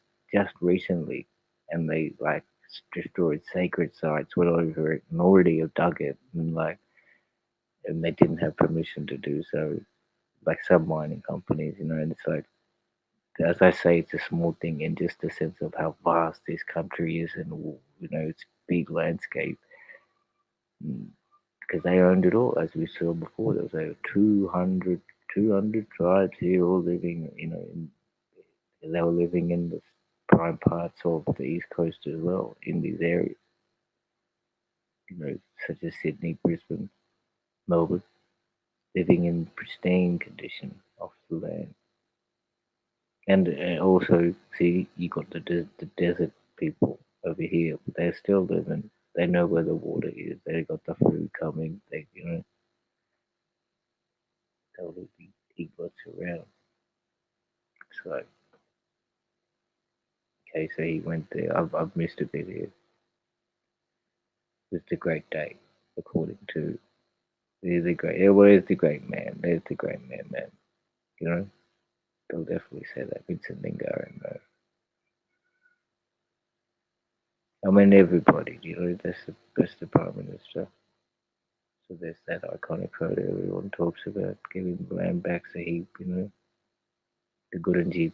recently, and they like destroyed sacred sites went over it and already have dug it and they didn't have permission to do so. Like some mining companies, and it's like, as I say, it's a small thing in just the sense of how vast this country is and its big landscape. Because they owned it all, as we saw before. There was over 200 tribes here, all living, they were living in the prime parts of the east coast as well, in these areas, such as Sydney, Brisbane, Melbourne, living in pristine condition off the land. And also, see, you got the desert people over here. They're still living. They know where the water is. They got the food coming. They'll eat what's around. So, okay, so he went there. I've missed a bit here. It's a great day, according to. There's a great. Where's the great man? There's the great man. They'll definitely say that. Vincent Lingard. I mean, everybody. That's the prime minister. So there's that iconic photo everyone talks about, giving land back to heap, the Gurunji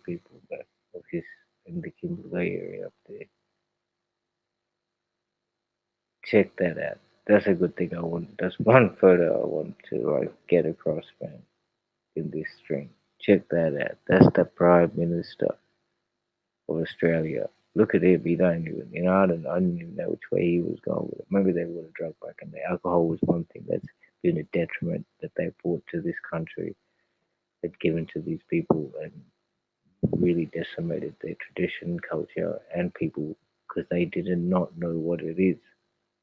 people back of his in the Kimberley area up there. Check that out. That's a good thing I want. That's one photo I want to get across, man, in this string. Check that out. That's the Prime Minister of Australia. Look at him. He don't even, I didn't even know which way he was going with it. Maybe they would have drug back, and the alcohol was one thing that's been a detriment that they brought to this country, had given to these people, and really decimated their tradition, culture, and people because they did not know what it is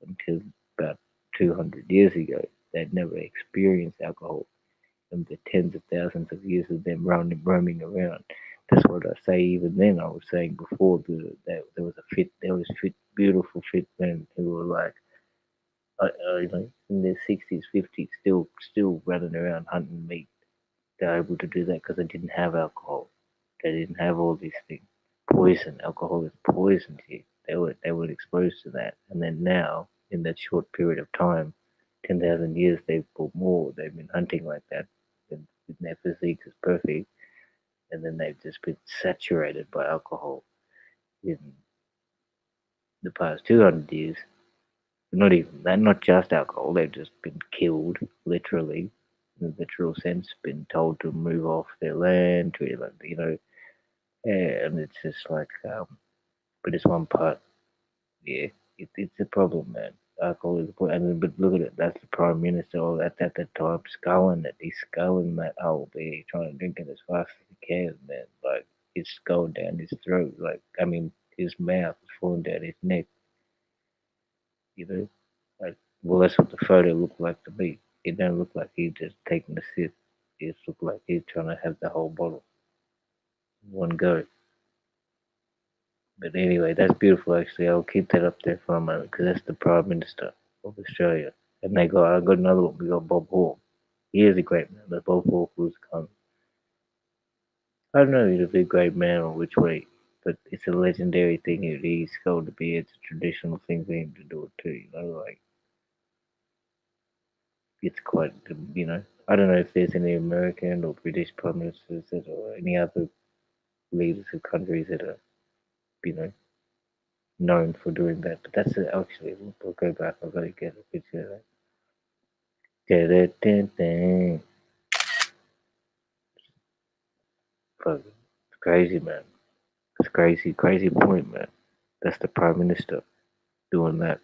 until about 200 years ago. They'd never experienced alcohol in the tens of thousands of years of them roaming around. That's what I say. Even then, I was saying before that there was beautiful fit men who were like, in their 60s, 50s, still running around hunting meat. They're able to do that because they didn't have alcohol. They didn't have all these things. Poison, alcohol is poison here. They were exposed to that, and then now in that short period of time, 10,000 years, they've put more. They've been hunting like that, and their physique is perfect, and then they've just been saturated by alcohol in the past 200 years. Not even that, not just alcohol. They've just been killed, literally, in the literal sense, been told to move off their land, and it's just like, but it's one part. Yeah, it's a problem, man. Alcohol is a problem. I mean, but look at it. That's the prime minister. All that at that time, sculling it. He's sculling that whole beer, trying to drink it as fast as he can, man. Like it's going down his throat. Like I mean, his mouth is falling down his neck. You know, like well, that's what the photo looked like to me. It don't look like he's just taking a sip. It looked like he's trying to have the whole bottle in one go. But anyway, that's beautiful. Actually, I'll keep that up there for a moment because that's the Prime Minister of Australia. And I got another one. We got Bob Hawke. He is a great man, but Bob Hawke was kind. I don't know. He's a big great man or which way, but it's a legendary thing. He's going to be. It's a traditional thing for him to do it too. Like it's quite. I don't know if there's any American or British prime ministers or any other leaders of countries that are, you know, known for doing that. But that's it. Actually, we'll go back. I've got to get a picture of that. Da-da-da-da. Fuck, it's crazy, man. It's crazy, crazy point, man. That's the prime minister doing that.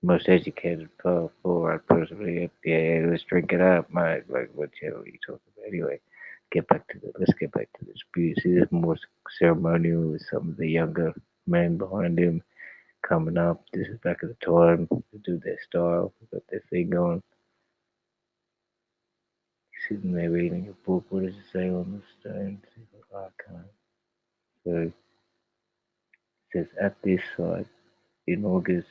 Most educated, powerful, right person. Yeah, let's drink it up, mate. Like, what the hell are you talking about? Anyway, let's get back to this beauty. See, there's more ceremonial with some of the younger men behind him coming up. This is back at the time. They do their style, got their thing going. Sitting there reading a book. What does it say on the stone? I can't. So it says at this site in August.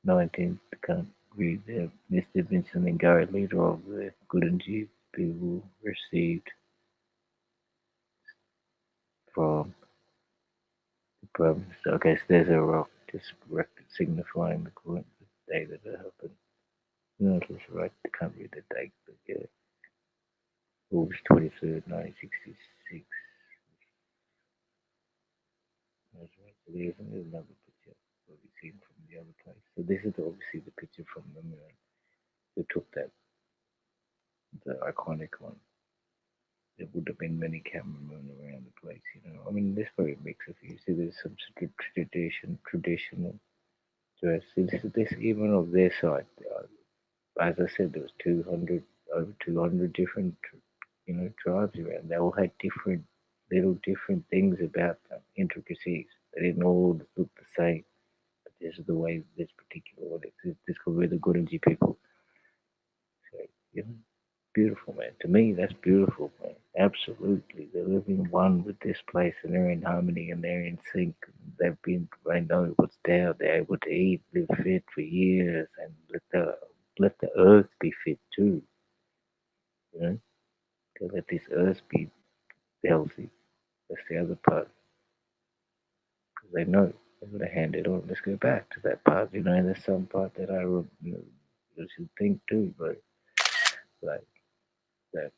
19th, can't read there. Mr. Vincent and Gary, leader of the Gurunji people, received from the province. Okay, so there's a rock just signifying the day that it happened. No, it was right. I can't read the date, but yeah. August 23rd, 1966. That's right. So there's another picture what we've seen from the other place. So this is obviously the picture from the moon. Who took that, the iconic one. There would have been many cameramen around the place, you know. I mean, this very mix of you. See, there's some traditional dress. This even of their side. As I said, there was over 200 different, tribes around. They all had different things about them, intricacies. They didn't all look the same. But this is the way this particular one exists. This could be the Gurunji people. So, you know. Beautiful, man. To me, that's beautiful, man. Absolutely. They're living one with this place and they're in harmony and they're in sync. They know what's down. They're able to eat, live fit for years and let the earth be fit too. You know, to let this earth be healthy. That's the other part. Because they know they're going to hand it on. Let's go back to that part. You know, there's some part that I should think too, but like that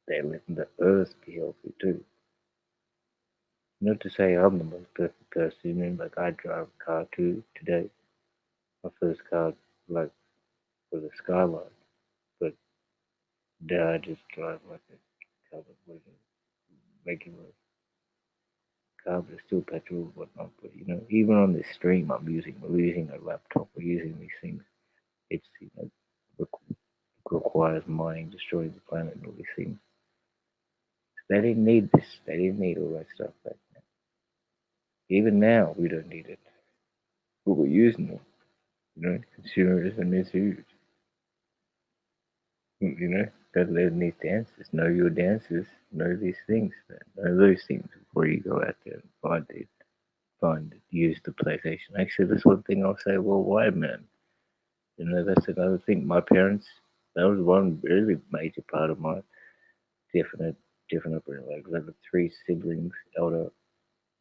they're letting the earth be healthy too. Not to say I'm the most perfect person, like I drive a car too today. My first car, like, was a Skyline, but now I just drive like a covered with a regular car, but it's still petrol and whatnot. But even on this stream, we're using a laptop, we're using these things. It's requires mining, destroying the planet, and all these things. They didn't need this. They didn't need all that stuff back then. Even now, we don't need it, but we're using it. Consumerism is huge. Gotta learn these dances, know your dances, know these things, know those things before you go out there and use the PlayStation. Actually, that's one thing I'll say worldwide, man. That's another thing. My parents, that was one really major part of my definite, definite upbringing. Like, I have 3 siblings, elder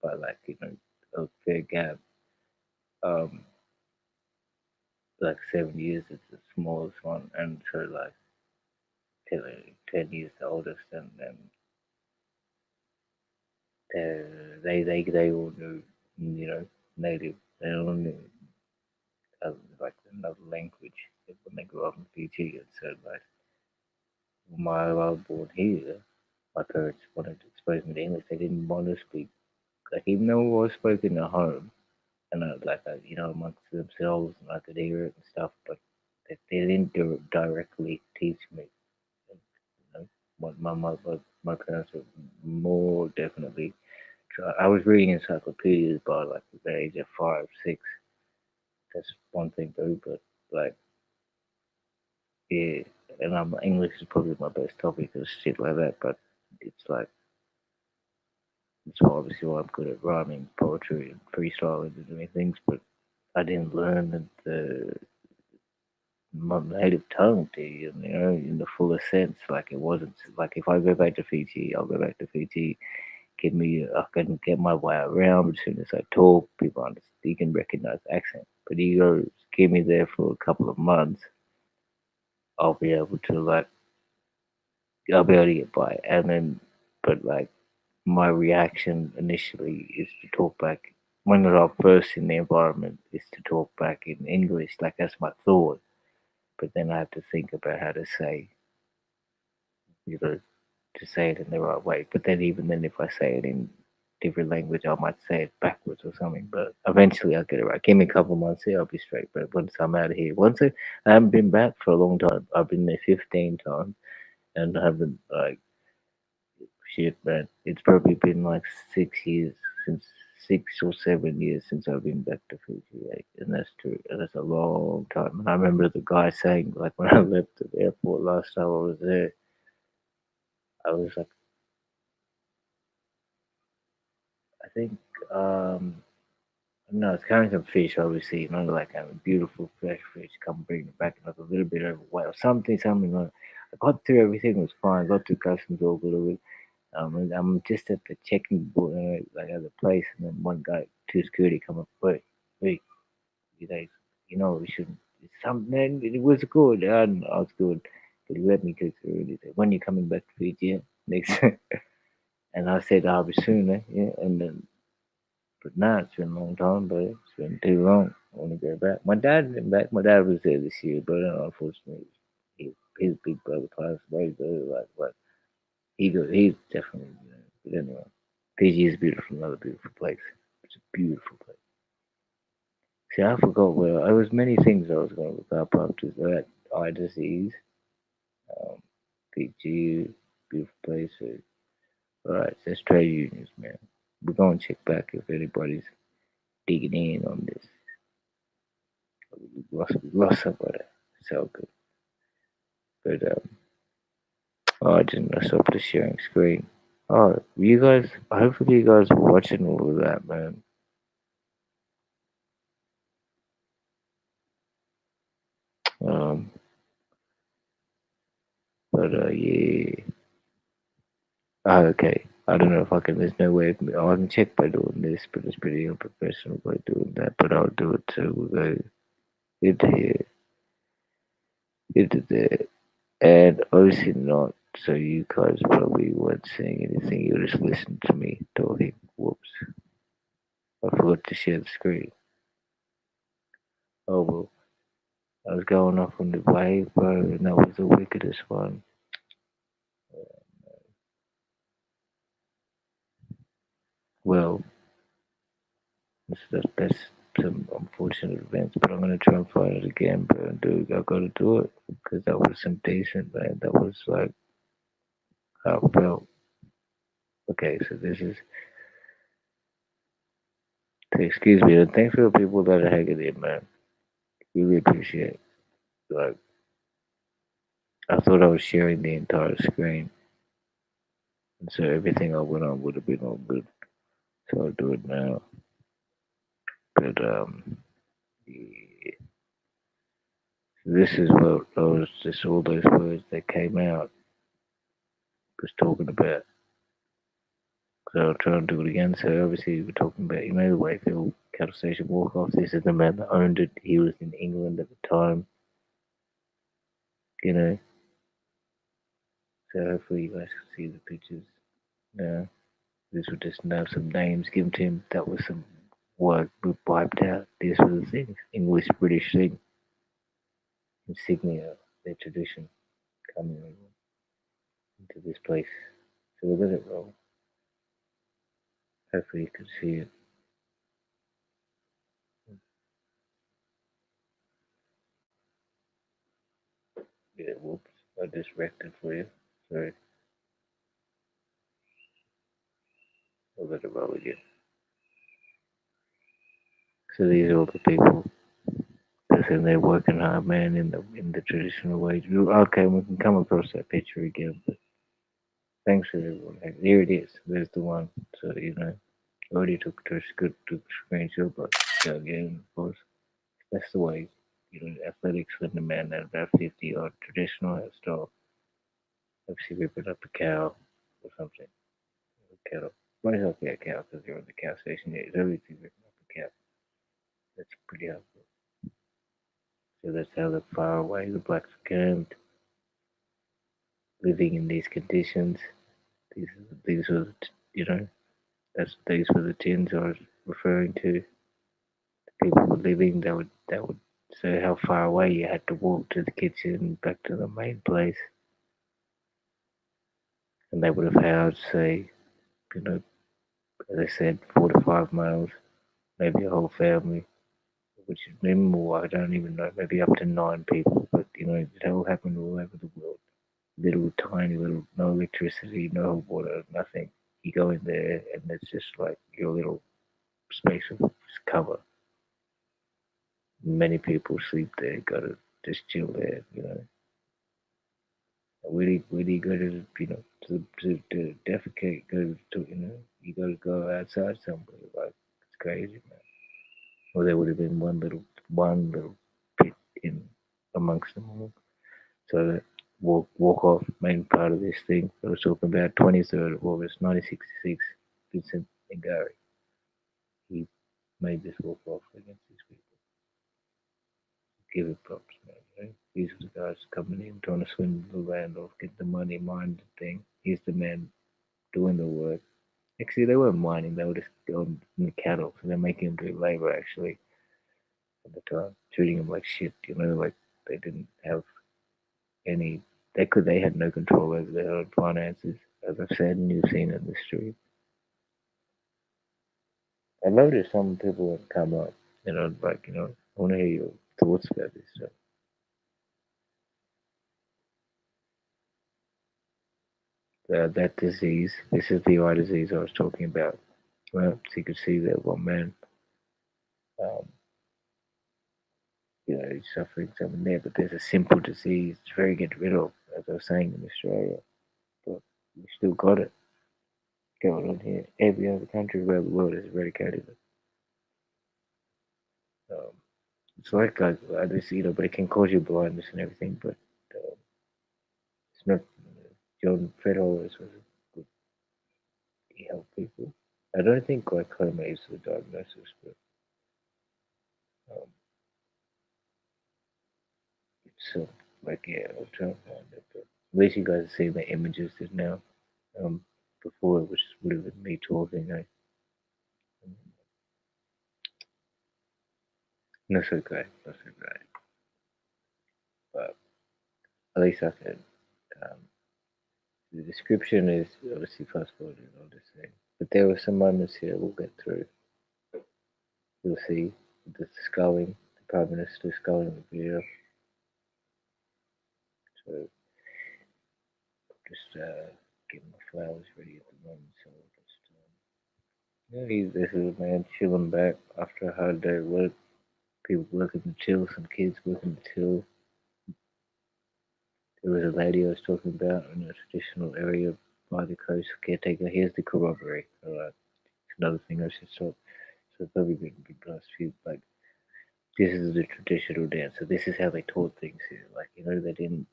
by a fair gap. Um, like 7 years, it's the smallest one, and so like 10 years the oldest, and then they all knew, native. They all knew like another language when they grew up in Fiji, and so like I was born here, my parents wanted to expose me to English. They didn't want to speak, like, even though it was spoken at home, and amongst themselves, and I could hear it and stuff, but they didn't directly teach me. And, my parents were more definitely. I was reading encyclopedias by like the age of 5, 6. That's one thing too, but like, yeah, and English is probably my best topic or shit like that. But it's like it's obviously why I'm good at rhyming, poetry, and freestyling and doing things. But I didn't learn my native tongue to in the fullest sense. Like, it wasn't like, if I go back to Fiji, I'll go back to Fiji. I can get my way around. As soon as I talk, people understand. You can recognize the accent. But you go give me there for a couple of months, I'll be able to get by. And then, but like, my reaction initially is to talk back when I'm first in the environment, is to talk back in English. Like, that's my thought. But then I have to think about how to say, to say it in the right way. But then, even then, if I say it in different language, I might say it backwards or something. But eventually I'll get it right. Give me a couple months here, I'll be straight. But once I'm out of here, I haven't been back for a long time. I've been there 15 times and I haven't like shit, man. It's probably been like 6 years since 6 or 7 years since I've been back to Fiji, like, and that's true. And that's a long time. And I remember the guy saying, like, when I left the airport last time I was there, I was like, I think, no, it's carrying some fish, obviously, like beautiful fresh fish. Come bring it back, like a little bit overweight or something. Like, I got through everything, was fine. Got through customs all good. And I'm just at the checking board, like at the place, and then one guy, two security, come up, wait, you guys, we shouldn't. It's something. It was good. I was good, but he let me go through it. He said, when you coming back to Fiji? Next, and I said, I'll be soon, yeah. And then, but now it's been a long time, but it's been too long. I want to go back. My dad's been back. My dad was there this year, but unfortunately, his big brother passed away. But he's definitely, but anyway, Fiji is beautiful, another beautiful place. It's a beautiful place. See, I forgot where. There was many things I was going to look up after that. Eye disease, um, Fiji, beautiful place. Alright, it says trade unions, man. We're going to check back if anybody's digging in on this. We lost somebody. So good. But, I didn't stop the sharing screen. Oh, you guys, hopefully you guys were watching all of that, man. Um, but yeah. Okay. I don't know if I can. There's no way. I can check by doing this, but it's pretty unprofessional by doing that. But I'll do it. So we'll go into here, into there, and obviously not. So you guys probably weren't saying anything. You just listened to me talking. Whoops. I forgot to share the screen. Oh well. I was going off on the wave, bro, and that was the wickedest one. Well, that's some unfortunate events, but I'm gonna try and find it again, bro. And dude, I gotta do it because that was some decent, man. That was like how I felt. Okay, so this is. Excuse me, and thanks for the people that are hanging in, man. Really appreciate it. Like, I thought I was sharing the entire screen, and so everything I went on would have been all good. So I'll do it now. But yeah. This is what all those words that came out was talking about. So I'll try and do it again. So obviously we're talking about, the Wayfield cattle station walk off. This is the man that owned it. He was in England at the time, you know. So hopefully you guys can see the pictures. Now, this would just now some names given to him. That was some work we wiped out. These were the things. English, British thing. Insignia, their tradition coming into this place. So we'll let it roll. Hopefully you can see it. Yeah, whoops. I just wrecked it for you. Sorry. I'll let it roll again. So these are all the people. Listen, they're working hard, man, in the traditional way. Okay, we can come across that picture again. But thanks for everyone. Here it is. There's the one. So already took screenshot, but again, of course, that's the way. Athletics for the man at about 50 or traditional hairstyle. Obviously, ripping up a cow or something. Cattle. Might as well be a cow because they're on the cow station. Yeah, it's everything ripping up a cow. That's pretty helpful. So that's how far away the blacks came, living in these conditions. These were, these were the tins I was referring to. The people were living. That would say how far away you had to walk to the kitchen, back to the main place, and they would have housed, say, As I said, 4 to 5 miles, maybe a whole family, which is maybe more. I don't even know. Maybe up to 9 people. But it all happened all over the world. Little tiny little, no electricity, no water, nothing. You go in there and it's just like your little space of cover. Many people sleep there. Gotta just chill there. Where do you go to defecate? Go to you got to go outside somewhere. Like it's crazy, man. Or there would have been one little pit in amongst them all. So that walk off main part of this thing. I was talking about 23rd of August 1966. Vincent and Gary. He made this walk off against these people. Give it props, man. These are the guys coming in trying to swindle the land off, get the money, mine the thing. He's the man doing the work. Actually, they weren't mining; they were just going in the cattle. So they're making them do labor actually at the time, treating them like shit. Like they didn't have any. They had no control over their own finances, as I've said, and you've seen in the street. I noticed some people would come up, I want to hear your thoughts about this stuff. That disease, this is the eye disease I was talking about. Well, so you could see that one man, um, he's suffering something there, but there's a simple disease. It's very get rid of, as I was saying in Australia, but we still got it going on here. Every other country around the world has eradicated it. Um, it's like I just, but it can cause you blindness and everything, but it's not. John Fred Hollis was a good, he helped people. I don't think glaucoma is the diagnosis, but um, it's yeah, I'll try and find it. But at least you guys are seeing the images now. Um, Before it would have been me talking. Not so great, not so great. But at least I can. Um, the description is obviously fast forwarded. I'll just say, but there were some moments here we'll get through. You'll see the sculling, the Prime Minister sculling the video. So just getting my flowers ready at the moment. So just this is a man chilling back after a hard day of work. People working the till, some kids working the till. There was a lady I was talking about in a traditional area by the coast caretaker. Here's the corroboree. Alright. It's another thing I should stop. So probably been last few like this is the traditional dance. So this is how they taught things here. Like, they didn't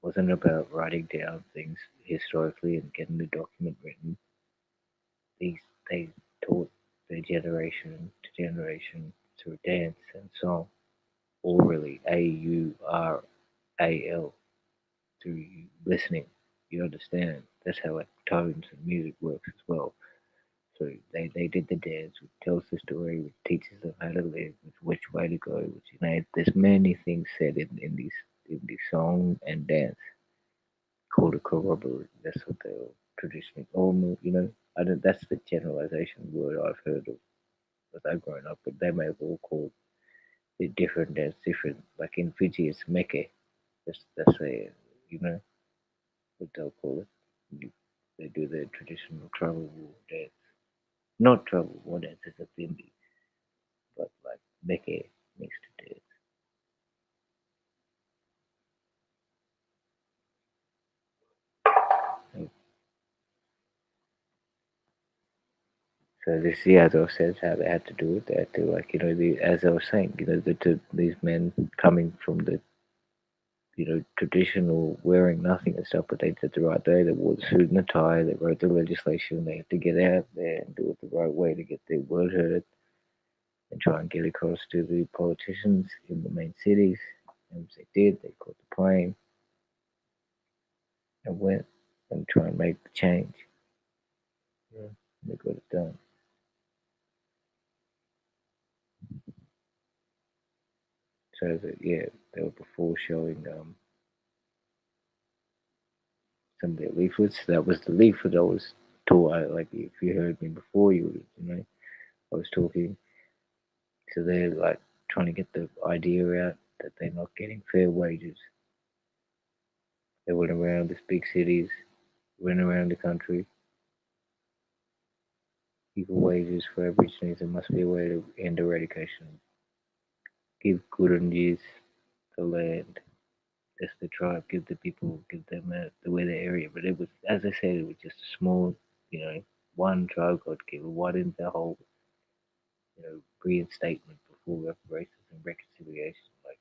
wasn't about writing down things historically and getting the document written. They taught their generation to generation through dance and song, orally, AURAL, through you listening. You understand. That's how tones and music works as well. So they did the dance, which tells the story, which teaches them how to live, which way to go, which there's many things said in this song and dance called a corroboree. That's what they'll traditionally almost I don't that's the generalization word I've heard of as I've grown up, but they may have all called it different dance different. Like in Fiji it's Meke. That's a what they'll call it. You, they do their traditional travel war dance. Not travel war dance, it's a Bimbi, but like Meke next to dance. So this, yeah, as I said, how they had to do it. They had to, like, as I was saying, these men coming from the, traditional wearing nothing and stuff, but they did the right day. They wore the suit and the tie. They wrote the legislation. They had to get out there and do it the right way to get their word heard and try and get across to the politicians in the main cities. And they did. They caught the plane and went and try and make the change. Yeah, they got it done. So that, yeah, they were before showing some of their leaflets. That was the leaflet I was like if you heard me before, I was talking. So they're like trying to get the idea out that they're not getting fair wages. They went around these big cities, went around the country, equal wages for Aborigines. There must be a way to end eradication. Give good and use the land. That's the tribe. Give the people, give them the weather area. But it was, as I said, it was just a small, one tribe got killed. What in the whole, reinstatement before reparations and reconciliation? Like,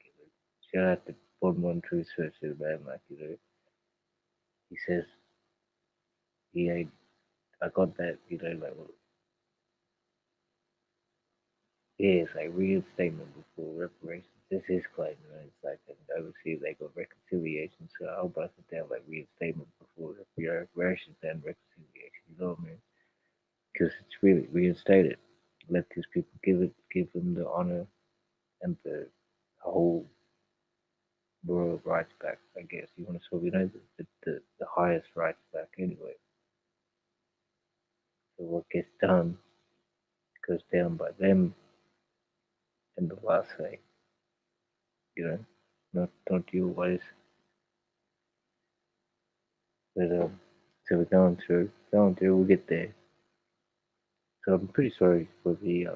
shout out to Bond One True Search to the man. Like, he says he ain't. I got that. Like, well, yeah, it's like reinstatement before reparations. This is claim. It's like, and obviously they got reconciliation. So I'll bust it down like reinstatement before reparations and reconciliation. You know what I mean? Because it's really reinstated. Let these people give them the honor and the whole world rights back. I guess you want to talk, the highest rights back anyway. So what gets done goes down by them in the last say. Not you always. But so we're going through. We'll get there. So I'm pretty sorry for the.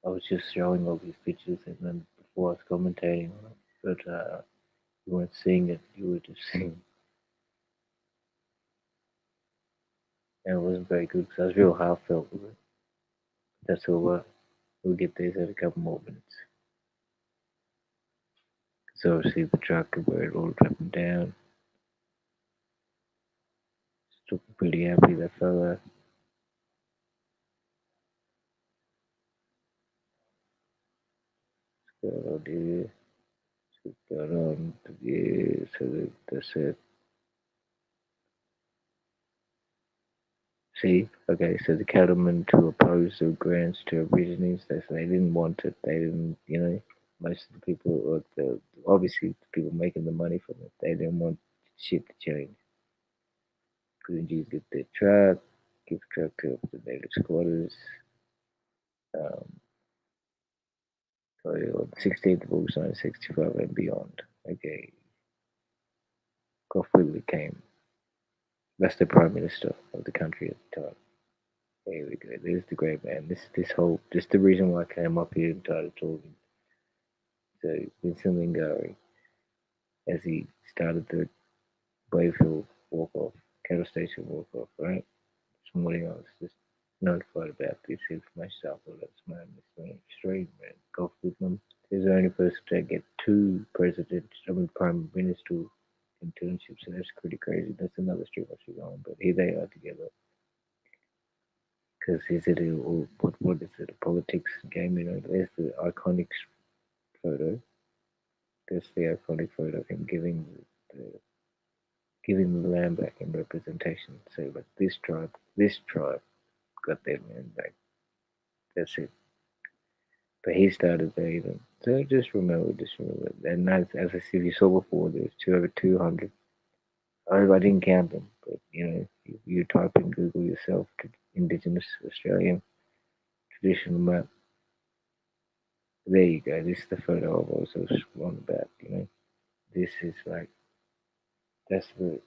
I was just showing all these pictures, and then before I was commentating on it, but you weren't seeing it. You were just seeing, and it wasn't very good because I was real heartfelt with it. That's all. We'll get there in a couple more minutes. So obviously the truck where it all up and down. Still pretty happy that fella. What's going on here? What's going on? Yeah, so that's it. See, okay, so the cattlemen to oppose the grants to Aborigines, they didn't want it. They didn't, most of the people, or obviously the people making the money from it, they didn't want shit to change. Couldn't just get their truck, give truck to the native squatters. Um, so on 16th of August 1965 and beyond. Okay, Gough Whitlam came. That's the Prime Minister of the country at the time. Here we go. There's the great man. This the reason why I came up here and started talking. So Vincent Ligiari, as he started the Wave walk off, cattle station walk off, right? This morning I was just notified about this information. So I thought that's man, this extreme man. Gough Whitlam is the only person to get two prime minister internships, so that's pretty crazy. That's another stream I should go on, but here they are together. Because is it what is it, a politics game? There's the iconic photo. There's the iconic photo of him giving the land back in representation. So like this tribe got their land back. That's it. But he started there even. So just remember. And as I said, you saw before, there's over 200. I didn't count them, but you type in Google yourself, Indigenous Australian traditional map. There you go. This is the photo I've also on about. This is like that's the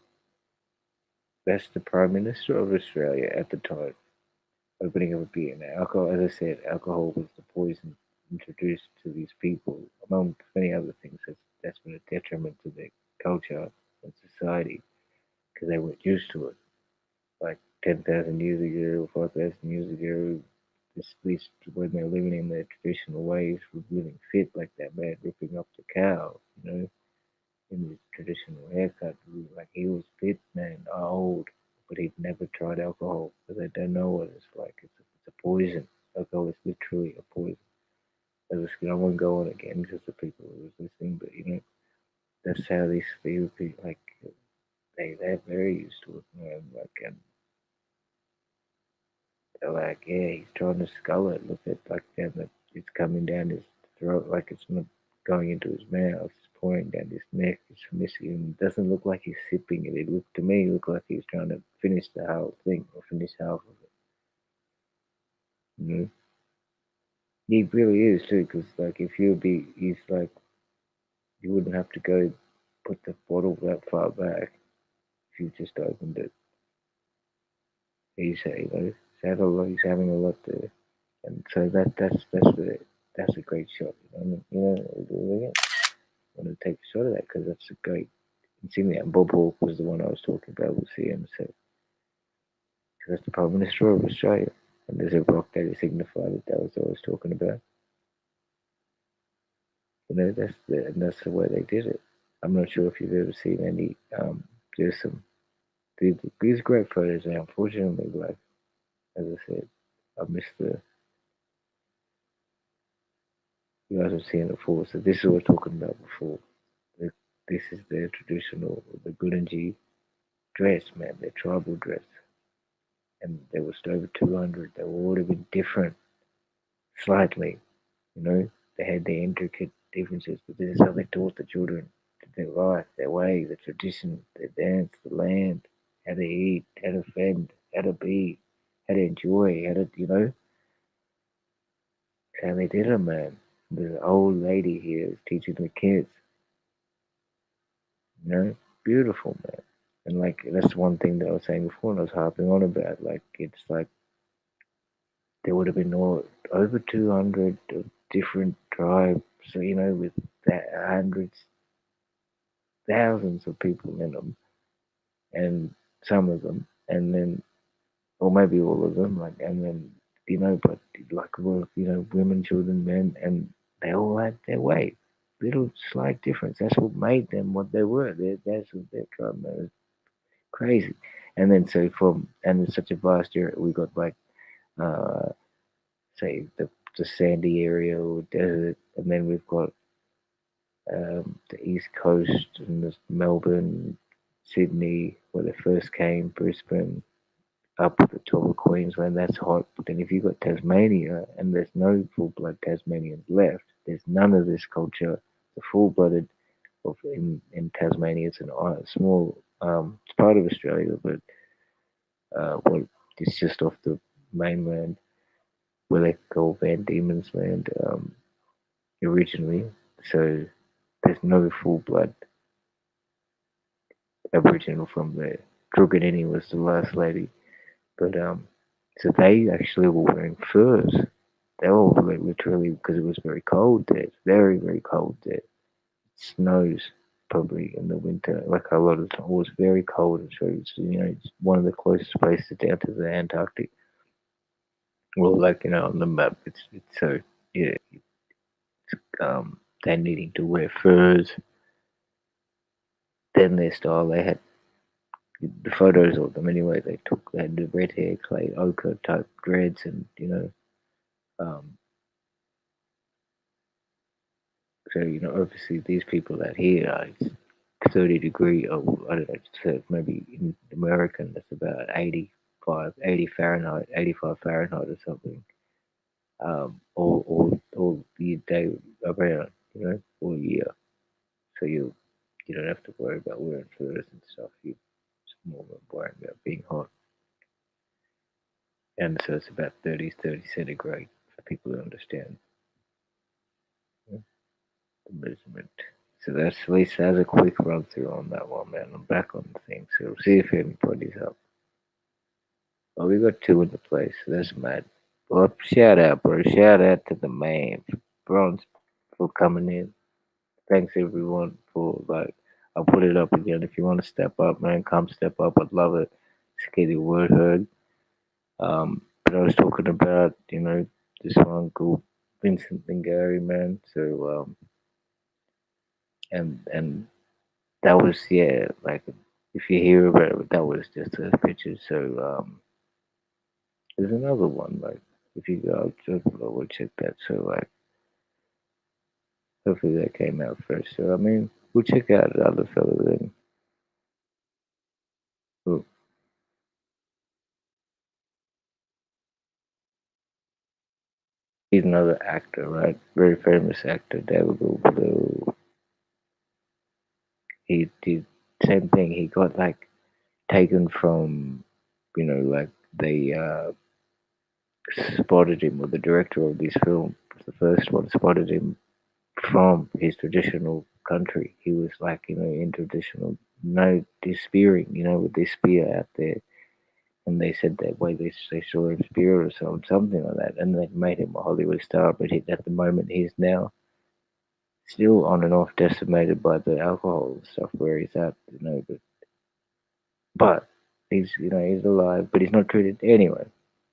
that's the Prime Minister of Australia at the time opening up a beer. Now, alcohol, as I said, alcohol was the poison introduced to these people, among many other things. That's been a detriment to their culture and society because they weren't used to it. Like 10,000 years ago, 5,000 years ago, this when they're living in their traditional ways would really fit like that man ripping up the cow, in his traditional haircut. Like he was fit, man, old, but he'd never tried alcohol because they don't know what it's like. It's a poison. Alcohol is literally a poison. I won't go on again because the people who was listening, but that's how these people like they're very used to it, man. Like and they're like, yeah, he's trying to skull it. Look at like that, it's coming down his throat like it's not. going into his mouth, it's pouring down his neck, it's missing. It doesn't look like he's sipping it. It looked to me, it looked like he was trying to finish the whole thing or finish half of it. You know? He really is too, because like if you'd be, he's like you wouldn't have to go put the bottle that far back if you just opened it. He's he's having a lot there, and so that's a great shot. I want to take a shot of that because that's a great insignia. And Bob Hawke was the one I was talking about. We'll see in a sec. That's the Prime Minister of Australia, and there's a rock that is signified that was what I was talking about. That's the way they did it. I'm not sure if you've ever seen any. There's some these great photos. And unfortunately, like as I said, I missed the. You guys have seen it before, so this is what I was talking about before. This is their traditional, the Gurindji dress, man, their tribal dress. And there was over 200. They all would have been different, slightly, you know. They had their intricate differences, but this is how they taught the children their life, their way, the tradition, their dance, the land, how to eat, how to fend, how to be, how to enjoy, how to, how they did it, man. The old lady here is teaching the kids, beautiful, man. And like that's one thing that I was saying before, and I was harping on about. Like it's like there would have been over 200 different tribes, so, with hundreds, thousands of people in them, and some of them, and then, or maybe all of them, like, and then, but like, well, women, children, men, and they all had their way. Little slight difference. That's what made them what they were. That's what their tribe was crazy. And then and it's such a vast area. We got like, uh, say the sandy area or desert, and then we've got the East Coast and there's Melbourne, Sydney, where they first came, Brisbane, up at the top of Queensland. That's hot. But then if you got Tasmania, and there's no full-blood Tasmanians left, there's none of this culture. The full-blooded in Tasmania, it's a small, it's part of Australia, but it's just off the mainland where they call Van Diemen's Land originally. So there's no full-blood Aboriginal from there. Truganini was the last lady, but so they actually were wearing furs. They were like, literally because it was very cold there. It's very very cold there. It snows probably in the winter, like a lot of the time. It was very cold. So it's one of the closest places down to the Antarctic. Well, like on the map, it's so yeah. They needing to wear furs. Then their style, they had the photos of them anyway. They had the red hair, clay ochre type dreads, and um, so obviously these people out here are 30 degree, or I don't know, so maybe in American that's about 80 Fahrenheit, 85 Fahrenheit or something, all the day around, all year. So you don't have to worry about wearing furs and stuff. You just more worrying about being hot. And so it's about 30 centigrade for people to understand the measurement. So that's at least that's a quick run through on that one, man. I'm back on the thing, so we'll see if anybody's up. Oh, we got two in the place, so that's mad. Well, shout out, bro. Shout out to the man, Bronze, for coming in. Thanks everyone for I'll put it up again. If you want to step up, man, come step up. I'd love it to get your word heard. But I was talking about, this one called Vincent Ligiari, man. So, and that was, yeah, like, if you hear about it, that was just a picture. So, there's another one, like, if you go, we'll check that. So, like, hopefully that came out first. So, I mean, we'll check out the other fellow then. Oh, He's another actor, right? Very famous actor, David Blue. He did same thing. He got like taken from, like they spotted him, or the director of this film, the first one, spotted him from his traditional country. He was like, in traditional, spearing, with this spear out there. And they said that way they saw him spear or something like that. And they made him a Hollywood star. But at the moment, he's now still on and off decimated by the alcohol and stuff where he's at, but he's alive, but he's not treated anyway.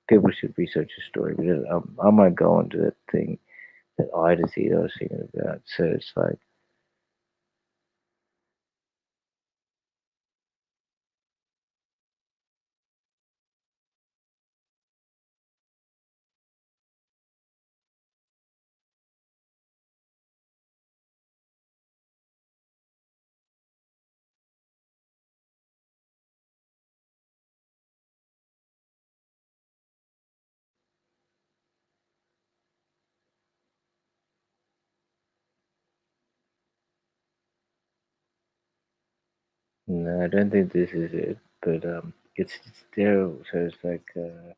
People should research his story because I might go on to that thing, that eye disease I was thinking about. So it's like, no, I don't think this is it, but it's terrible. So it's like, uh,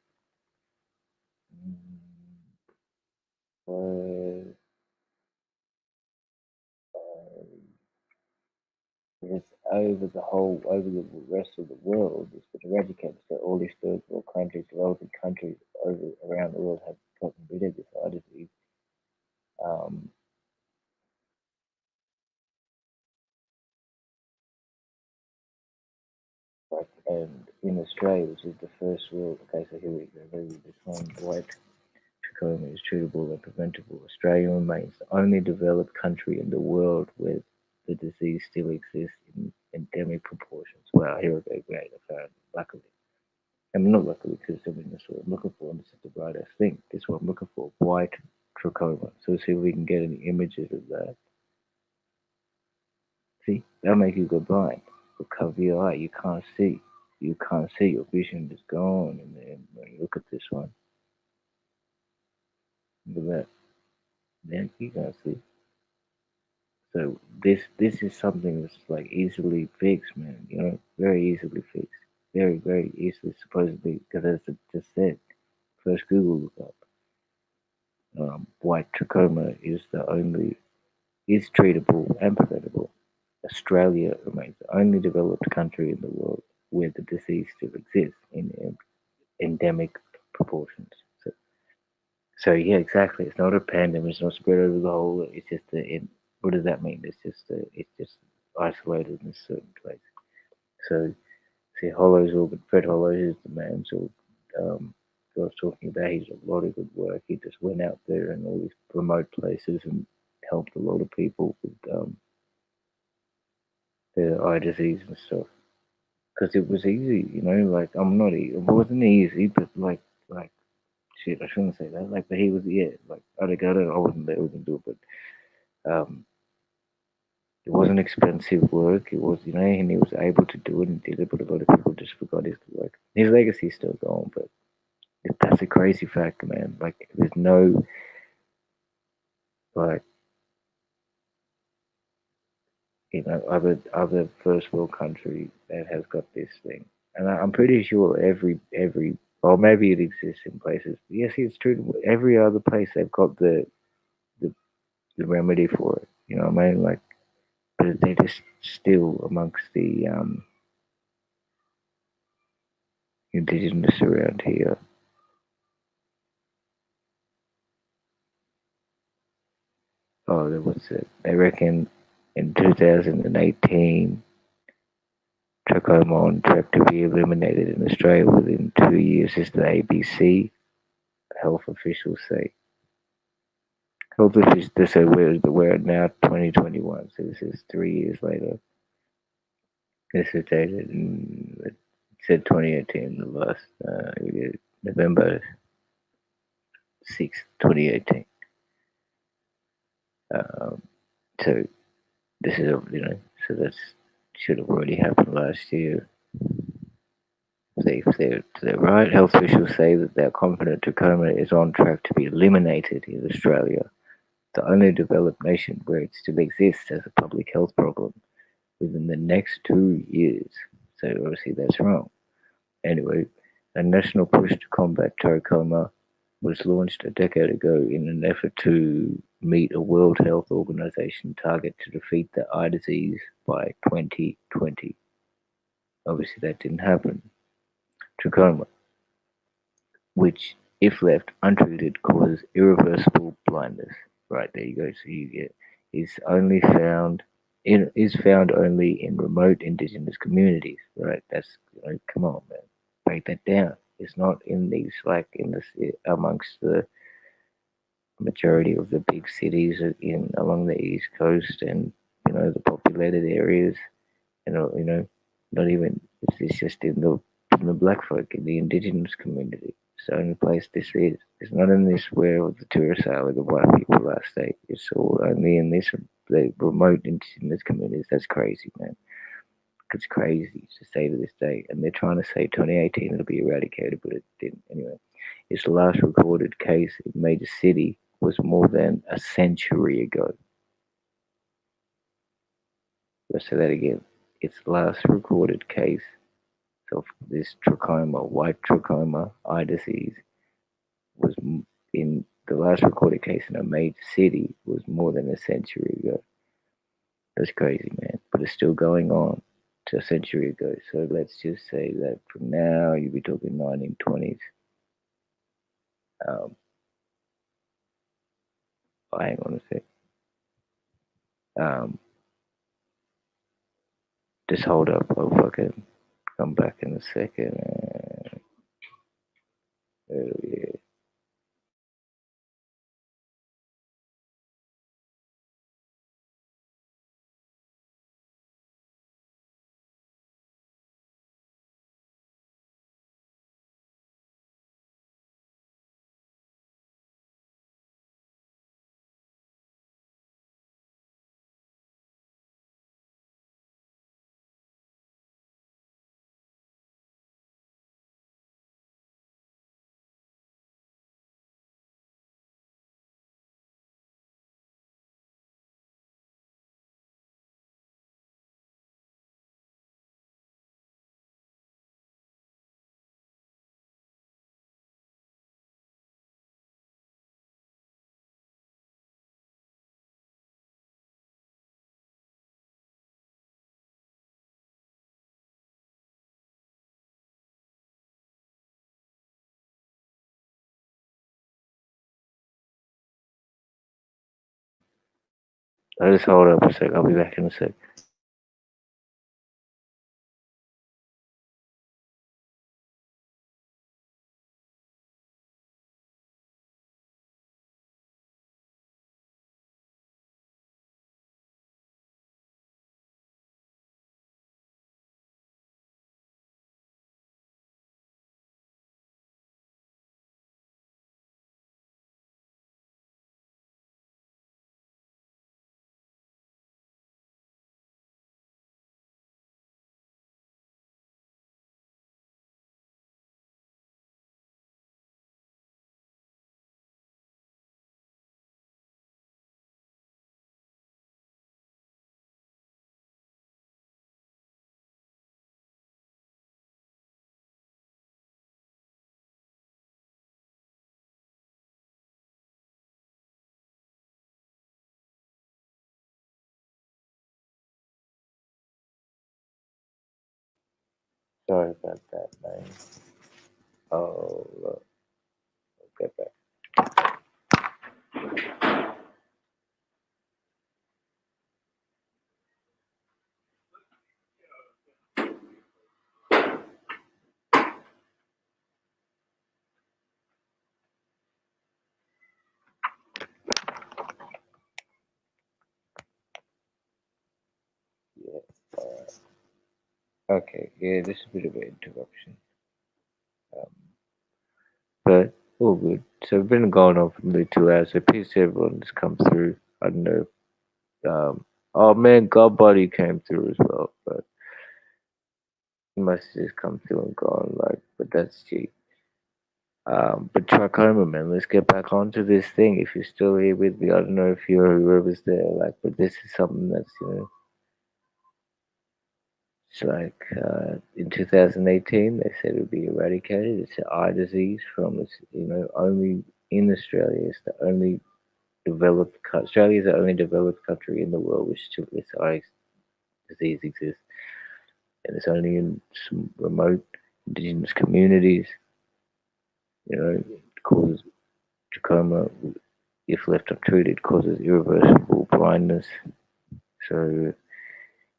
it's over the rest of the world. It's been eradicated. So all these third world countries, developing countries around the world have gotten rid of this eye disease. Um, and in Australia, which is the first world, okay, so here we go, this one, white trachoma is treatable and preventable. Australia remains the only developed country in the world where the disease still exists in endemic proportions. Wow, here we go, great, I found it, luckily. I mean, not luckily, because I mean, that's what I'm looking for, and this is the brightest thing. This is what I'm looking for, white trachoma. So let's see if we can get any images of that. See, that'll make you go blind. It'll cover your eye, you can't see. You can't see, your vision is gone. And then when you look at this one, look at that. Then you can't see. So this is something that's like easily fixed, man. Very easily fixed. Very, very easily, supposedly, because as I just said, first Google look up. White trachoma is treatable and preventable. Australia remains the only developed country in the world where the disease still exists in endemic proportions. So yeah, exactly. It's not a pandemic. It's not spread over the whole. It's just what does that mean? It's just isolated in a certain place. So see, Fred Hollows is the man. So I was talking about, he's a lot of good work. He just went out there in all these remote places and helped a lot of people with their eye disease and stuff. Because it was easy, like I'm not easy. It wasn't easy, but like shit, I shouldn't say that. Like, but he was, yeah, like I wasn't there, we can do it, but it wasn't expensive work. It was, and he was able to do it and did it, but a lot of people just forgot his work. His legacy's still going, but that's a crazy fact, man. Like, there's no, like, other first world country that has got this thing. And I'm pretty sure or maybe it exists in places. Yes, it's true. Every other place they've got the, the remedy for it. You know what I mean? Like, but they're just still amongst the indigenous around here. Oh, what's it? They reckon in 2018, trachoma on track to be eliminated in Australia within 2 years, as the ABC health officials say. Health officials, they say we're now 2021, so this is 3 years later. This is dated in, it said 2018, the last, November 6th, 2018. Um, so this is, so that's should have already happened last year. they're right. Health officials say that they're confident trachoma is on track to be eliminated in Australia, the only developed nation where it still exists as a public health problem within the next 2 years. So obviously that's wrong. Anyway, a national push to combat trachoma was launched a decade ago in an effort to meet a World Health Organization target to defeat the eye disease by 2020. Obviously, that didn't happen. Trachoma, which, if left untreated, causes irreversible blindness. Right, there you go. So you get is found only in remote indigenous communities. Right, that's come on, man, break that down. It's not in these amongst the majority of the big cities in along the east coast and the populated areas. Not even it's just in the black folk in the indigenous community. It's the only place this is. It's not in this where the tourists are, where the white people are staying. It's all only in this the remote indigenous communities. That's crazy, man. It's crazy to say to this day, and they're trying to say 2018 it'll be eradicated, but it didn't. Anyway, its last recorded case in a major city was more than a century ago. Let's say that again. Its last recorded case of this trachoma, white trachoma eye disease, was in the last recorded case in a major city was more than a century ago. That's crazy, man. But it's still going on to a century ago. So let's just say that from now you'll be talking 1920s. Hang on a sec. Just hold up. I'll fucking come back in a second. Oh, yeah. I'll just hold up a sec. I'll be back in a sec. Sorry about that, man. Oh, look. I'll get back. Yeah. Okay. Yeah, this is a bit of an interruption. Um, but all good. So we've been going on for nearly 2 hours. So peace to everyone that's come through. I don't know. Oh man, God Buddy came through as well. But He must have just come through and gone, like, but that's cheap. But trachoma, man, let's get back onto this thing. If you're still here with me, I don't know if you're whoever's there, like, but this is something that's, it's like in 2018, they said it would be eradicated. It's an eye disease from, it's, only in Australia. It's the only Australia is the only developed country in the world which still this eye disease exists. And it's only in some remote indigenous communities, it causes trachoma. If left untreated, causes irreversible blindness. So,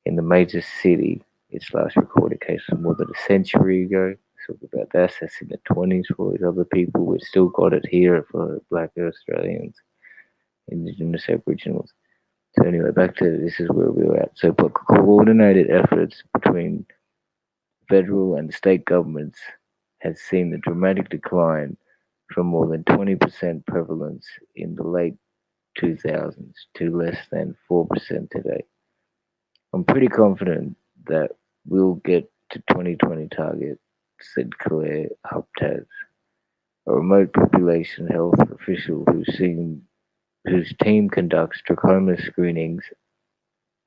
in the major city, its last recorded case was more than a century ago. Talk about that. That's in the 20s for these other people. We've still got it here for Black Australians, Indigenous Aboriginals. So anyway, back to this is where we were at. So, but coordinated efforts between federal and state governments has seen a dramatic decline from more than 20% prevalence in the late 2000s to less than 4% today. I'm pretty confident that we'll get to 2020 target, said Claire Huptaz, a remote population health official whose team conducts trachoma screenings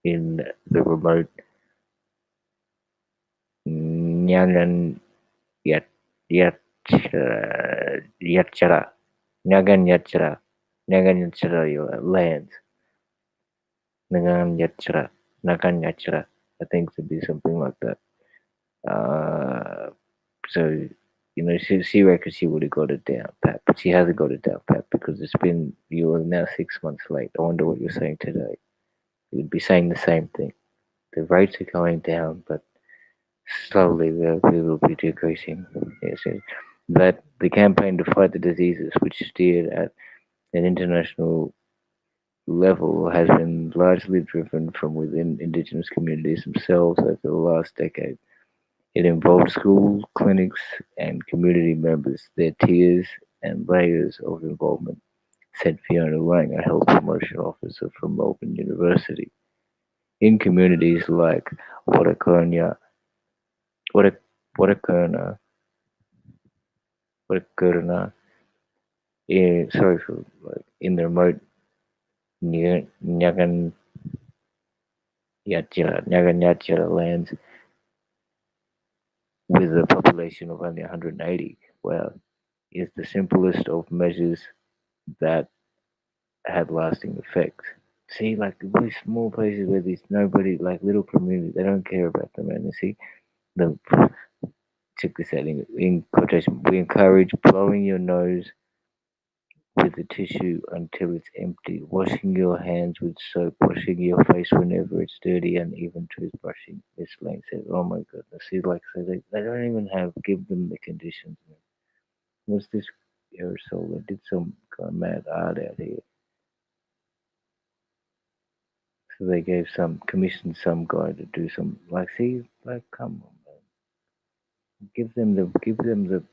in the remote Nyagan Yat Yat Yatchara Nagan Yatchara lands. Nagan Yatchara. I think to be something like that. Uh, so she reckons she would have got it down pat, but she hasn't got it down pat because you are now 6 months late. I wonder what you're saying today. You'd be saying the same thing. The rates are going down, but slowly they will be decreasing. Yes, that the campaign to fight the diseases, which steered at an international level, has been largely driven from within Indigenous communities themselves over the last decade. It involved schools, clinics, and community members, their tiers and layers of involvement, said Fiona Lang, a health promotion officer from Melbourne University. In communities like Watakurna, Wata- Watakurna, Watakurna, in the remote Nyagan Yatchara lands with a population of only 180, well, is the simplest of measures that had lasting effects. See, like these small places where there's nobody, like little communities, they don't care about them. And you see, the check this out in quotation. We encourage blowing your nose with the tissue until it's empty, washing your hands with soap, washing your face whenever it's dirty, and even toothbrushing. Miss Lane said, "Oh my goodness!" See, like so they don't even give them the conditions. What's this aerosol? They did some kind of mad art out here. So they commissioned some guy to do some, like, see, like, come on, man. Give them the,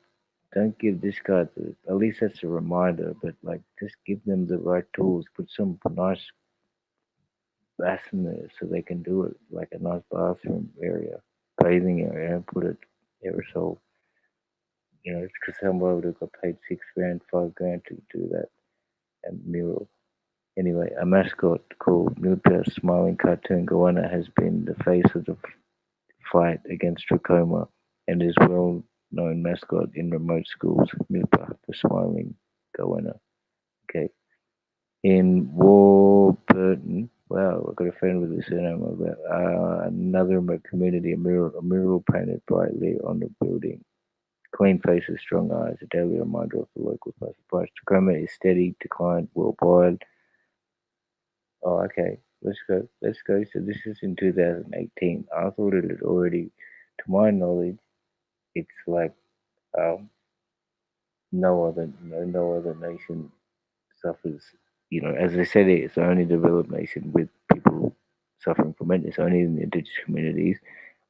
don't give this guy at least that's a reminder, but, like, just give them the right tools. Put some nice bath in there so they can do it, like a nice bathroom area, bathing area, and put it aerosol. It's because somebody would have got paid 6 grand, 5 grand to do that and mural. Anyway, a mascot called Milpa's smiling cartoon goanna has been the face of the fight against trachoma and is well-known mascot in remote schools. Milpa, the smiling goanna. Okay. In Warburton, wow, I got a friend with a surname of that. Another remote community, a mural painted brightly on the building. Clean faces, strong eyes, a daily reminder of the local surprise. Trachoma is steady decline worldwide. Oh, okay. Let's go. Let's go. So this is in 2018. I thought it had already, to my knowledge, it's like um, no other nation suffers. As I said, it's the only developed nation with people suffering from it. It's only in the indigenous communities.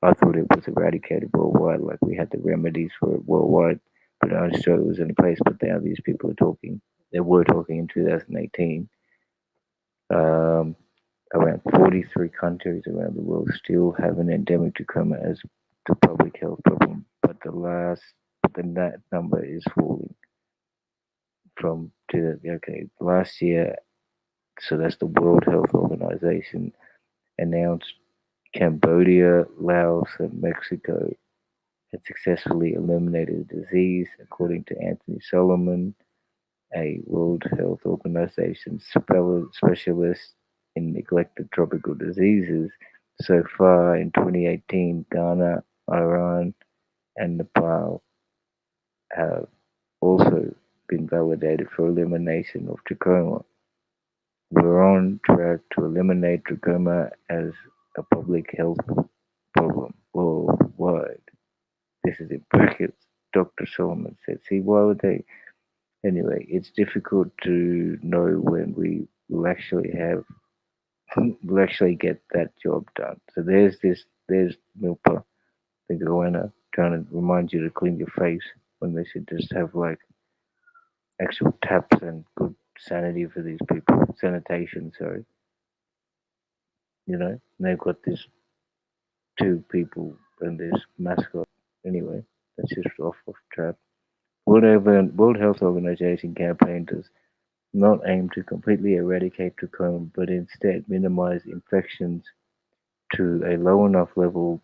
I thought it was eradicated worldwide, like we had the remedies for it worldwide, but Australia was in place. But now these people are talking. They were talking in 2018. Um, Around 43 countries around the world still have an endemic trachoma as to public health problem, but then that number is falling from to okay last year. So that's the World Health Organization announced Cambodia, Laos, and Mexico had successfully eliminated the disease, according to Anthony Solomon, a World Health Organization specialist in neglected tropical diseases. So far in 2018, Ghana, Iran, and Nepal have also been validated for elimination of trachoma. We're on track to eliminate trachoma as a public health problem worldwide. This is in brackets, Dr. Solomon said. See, why would they? Anyway, it's difficult to know when we will actually will actually get that job done. So there's Milpa, the goanna, trying to remind you to clean your face when they should just have like actual taps and good sanity for these people. Sanitation, sorry. And they've got this two people and this mascot. Anyway, that's just off track. World Health Organization campaign does not aim to completely eradicate trachoma, but instead minimize infections to a low enough level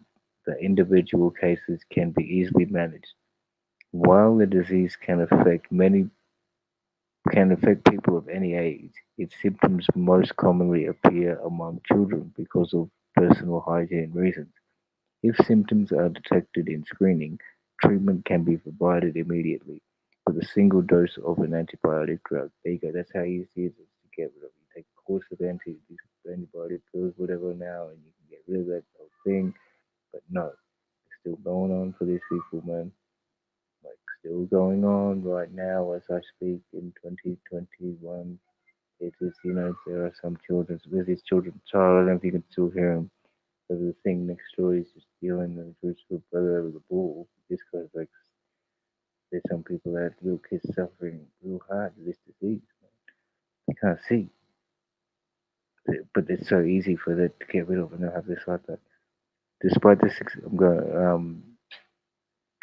that individual cases can be easily managed. While the disease can affect people of any age, its symptoms most commonly appear among children because of personal hygiene reasons. If symptoms are detected in screening, treatment can be provided immediately with a single dose of an antibiotic drug. There you go. That's how easy it is to get rid of. You take a course of antibiotic pills, whatever now, and you can get rid of that whole thing. But no, it's still going on for these people, man. Like, still going on right now as I speak in 2021. It is, there are some children, with these children, child, I don't know if you can still hear them. So the thing next door is just yelling at his little brother over the ball. This guy's like, there's some people that little kids suffering real hard with this disease. They can't see, but it's so easy for them to get rid of and not have this like that. Despite this, I'm going.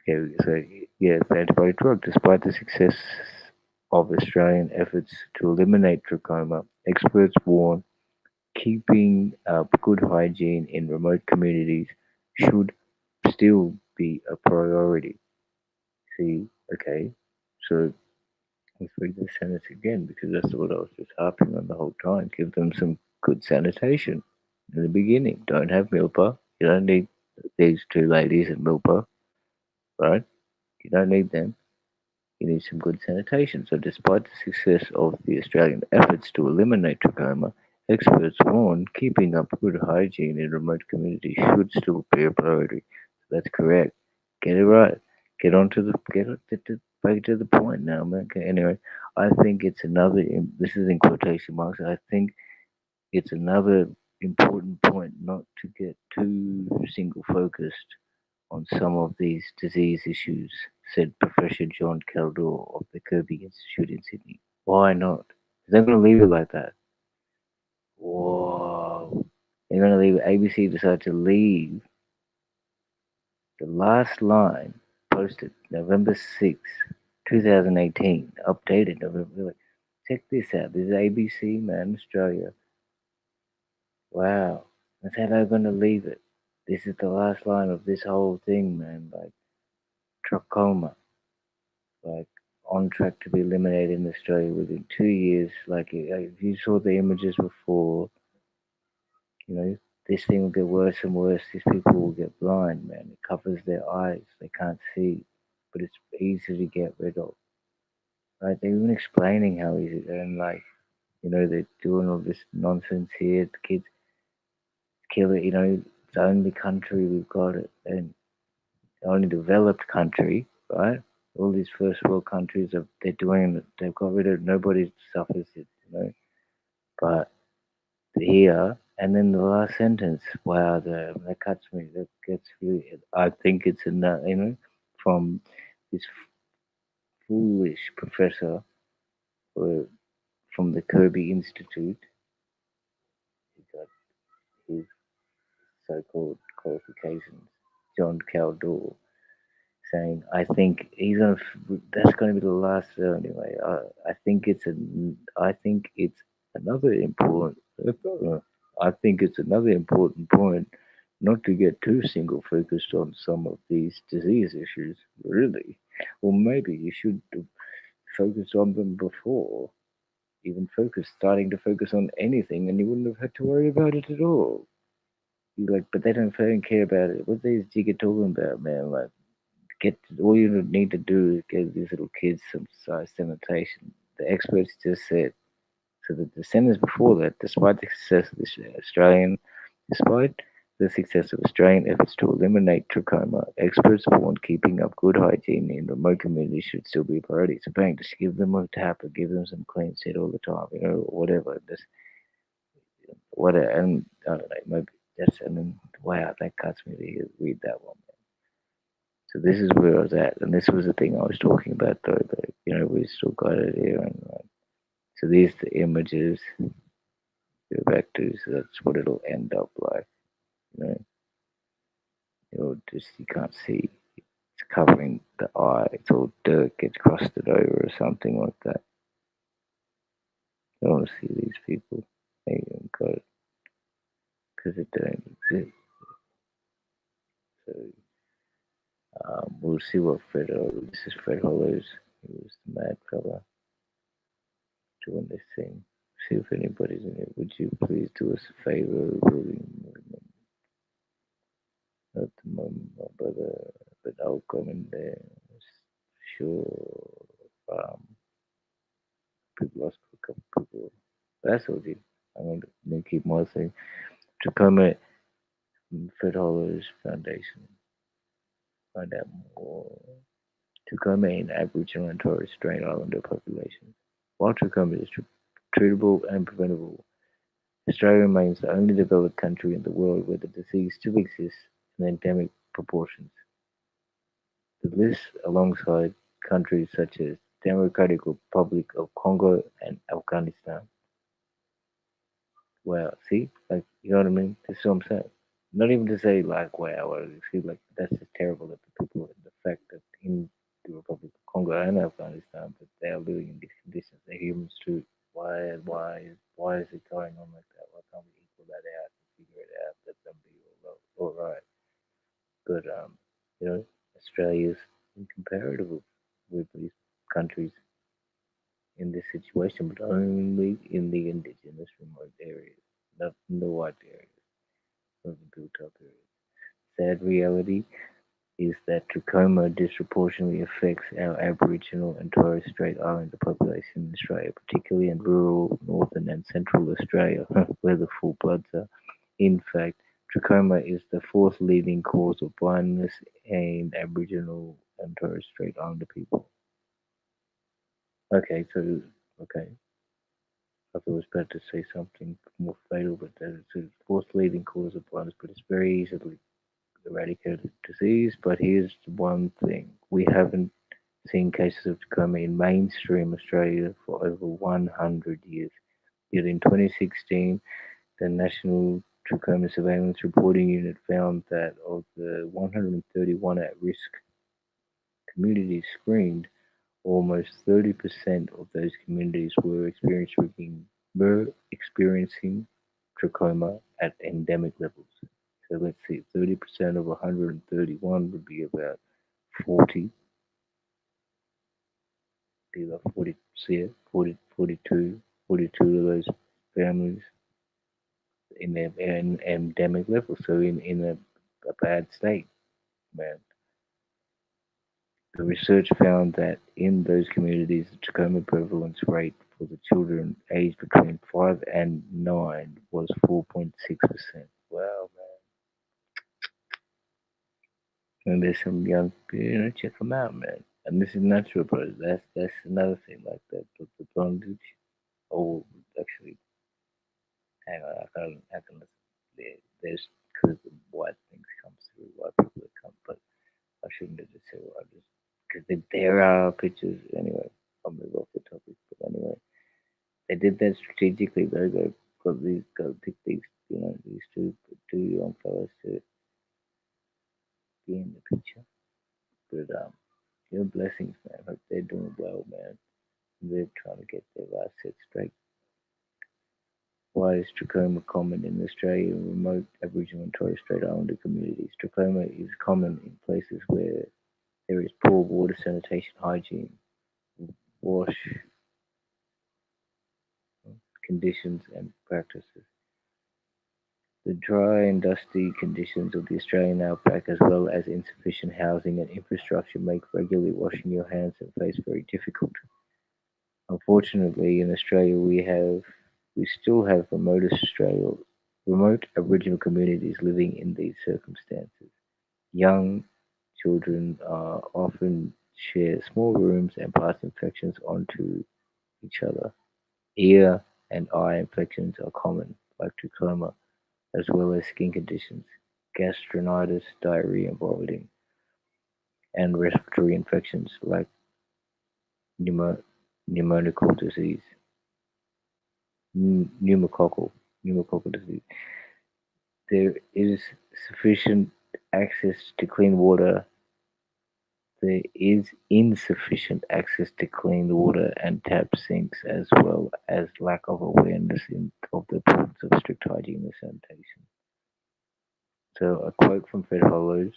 Okay, so yeah, the antibiotic drug. Despite the success of Australian efforts to eliminate trachoma, experts warn keeping up good hygiene in remote communities should still be a priority. See, okay, so let's read the sentence again because that's what I was just harping on the whole time. Give them some good sanitation in the beginning. Don't have milpa. You don't need these two ladies in milpa, right? You don't need them. You need some good sanitation. So, despite the success of the Australian efforts to eliminate trachoma, experts warn keeping up good hygiene in remote communities should still be a priority. So that's correct. Get it right. Back to the point now, man. Okay, anyway, I think it's another. This is in quotation marks. I think it's another important point not to get too single focused on some of these disease issues, said Professor John Caldor of the Kirby Institute in Sydney. Why not? They're going to leave it like that. Whoa. They're going to leave it. ABC decided to leave the last line posted November 6th, 2018, updated November. Like, check this out. This is ABC, man, Australia. Wow. That's how they're going to leave it. This is the last line of this whole thing, man. Like, trachoma. Like, on track to be eliminated in Australia within 2 years. Like, if you saw the images before, this thing will get worse and worse. These people will get blind, man. It covers their eyes. They can't see. But it's easy to get rid of. Right? They're even explaining how easy, and like, they're doing all this nonsense here. The kids kill it, it's the only country we've got it, and the only developed country, right? All these first world countries, they're doing it. They've got rid of, nobody suffers it. But here, and then the last sentence, wow, that cuts me. That gets really. I think it's enough, from this foolish professor from the Kirby Institute. He got his so-called qualifications. John Caldor, saying, "I think that's going to be the last anyway. I think it's another important. I think it's another important point not to get too single focused on some of these disease issues, really. Or maybe you should have focused on them before. Even starting to focus on anything, and you wouldn't have had to worry about it at all. You like, but they don't fucking care about it. What these jigger talking about, man? Like, all you need to do is get these little kids some sanitation. The experts just said. So that the centers before that, despite the success of Australian efforts to eliminate trachoma, experts warned keeping up good hygiene in remote communities should still be a priority. So bang, just give them a tap or give them some clean shit all the time, whatever. Just whatever, and I don't know, maybe that's and then wow, that cuts me to read that one. So this is where I was at, and this was the thing I was talking about, though. That we still got it here, and so these the images go back to. So that's what it'll end up like. You know, just you can't see. It's covering the eye. It's all dirt gets crusted over or something like that. I don't want to see these people. They ain't got it because it don't exist. So we'll see what Fred. This is Fred Hollows. He was the mad fella doing this thing. See if anybody's in it. Would you please do us a favor, ruling movement? At the moment, my brother, but I'll come in there. Sure. Um, people lost a couple people. That's all, dude. I'm going to keep my thing. Tacoma Fred Hollows Foundation. Find out more. Tacoma in Aboriginal and Torres Strait Islander populations. While trachoma is treatable and preventable, Australia remains the only developed country in the world where the disease still exists in endemic proportions. The list, alongside countries such as Democratic Republic of Congo and Afghanistan. Wow, see, like you know what I mean? That's what I'm saying. Not even to say like wow, or see like that's just terrible that the people, the fact that in the Republic of Congo and Afghanistan, that they are living in these conditions. They're humans too. Why is it going on like that? Why can't we equal that out and figure it out? Let them be all right. But Australia's incomparable with these countries in this situation, but only in the indigenous remote areas, not in the white areas, not the built up areas. Sad reality is that trachoma disproportionately affects our Aboriginal and Torres Strait Islander population in Australia, particularly in rural, northern, and central Australia, where the full bloods are. In fact, trachoma is the fourth leading cause of blindness in Aboriginal and Torres Strait Islander people. Okay, so okay, I thought I was about to say something more fatal, but it's the fourth leading cause of blindness, but it's very easily eradicated disease. But here's the one thing: we haven't seen cases of trachoma in mainstream Australia for over 100 years. Yet in 2016, the National Trachoma Surveillance Reporting Unit found that of the 131 at-risk communities screened, almost 30% of those communities were experiencing trachoma at endemic levels. So let's see, 30% of 131 would be about 40, be about 40, see it, 40, 42 of those families in an endemic level, so in a bad state, man. The research found that in those communities, the trachoma prevalence rate for the children aged between 5 and 9 was 4.6%. Wow, man. And there's some young people, check them out, man. And this is natural, bro. That's another thing, like that. The bondage. Oh, actually, hang on. I can listen. There's because the white things come through, white people that come, but I shouldn't have just said what I just because there are pictures anyway. I'll move off the topic, but anyway, they did that strategically. They go pick these, these two young fellas to But blessings, man. Hope they're doing well, man. They're trying to get their lives set straight. Why is trachoma common in Australia and remote Aboriginal and Torres Strait Islander communities? Trachoma is common in places where there is poor water, sanitation, hygiene, wash conditions, and practices. The dry and dusty conditions of the Australian outback, as well as insufficient housing and infrastructure, make regularly washing your hands and face very difficult. Unfortunately, in Australia, we still have remote Aboriginal communities living in these circumstances. Young children often share small rooms and pass infections onto each other. Ear and eye infections are common, like trachoma, as well as skin conditions, gastritis, diarrhea and vomiting, and respiratory infections like pneumo- pneumococcal disease, pneumococcal, pneumococcal disease. There is sufficient access to clean water. There is insufficient access to clean water and tap sinks, as well as lack of awareness of the importance of strict hygiene and sanitation. So a quote from Fred Hollows,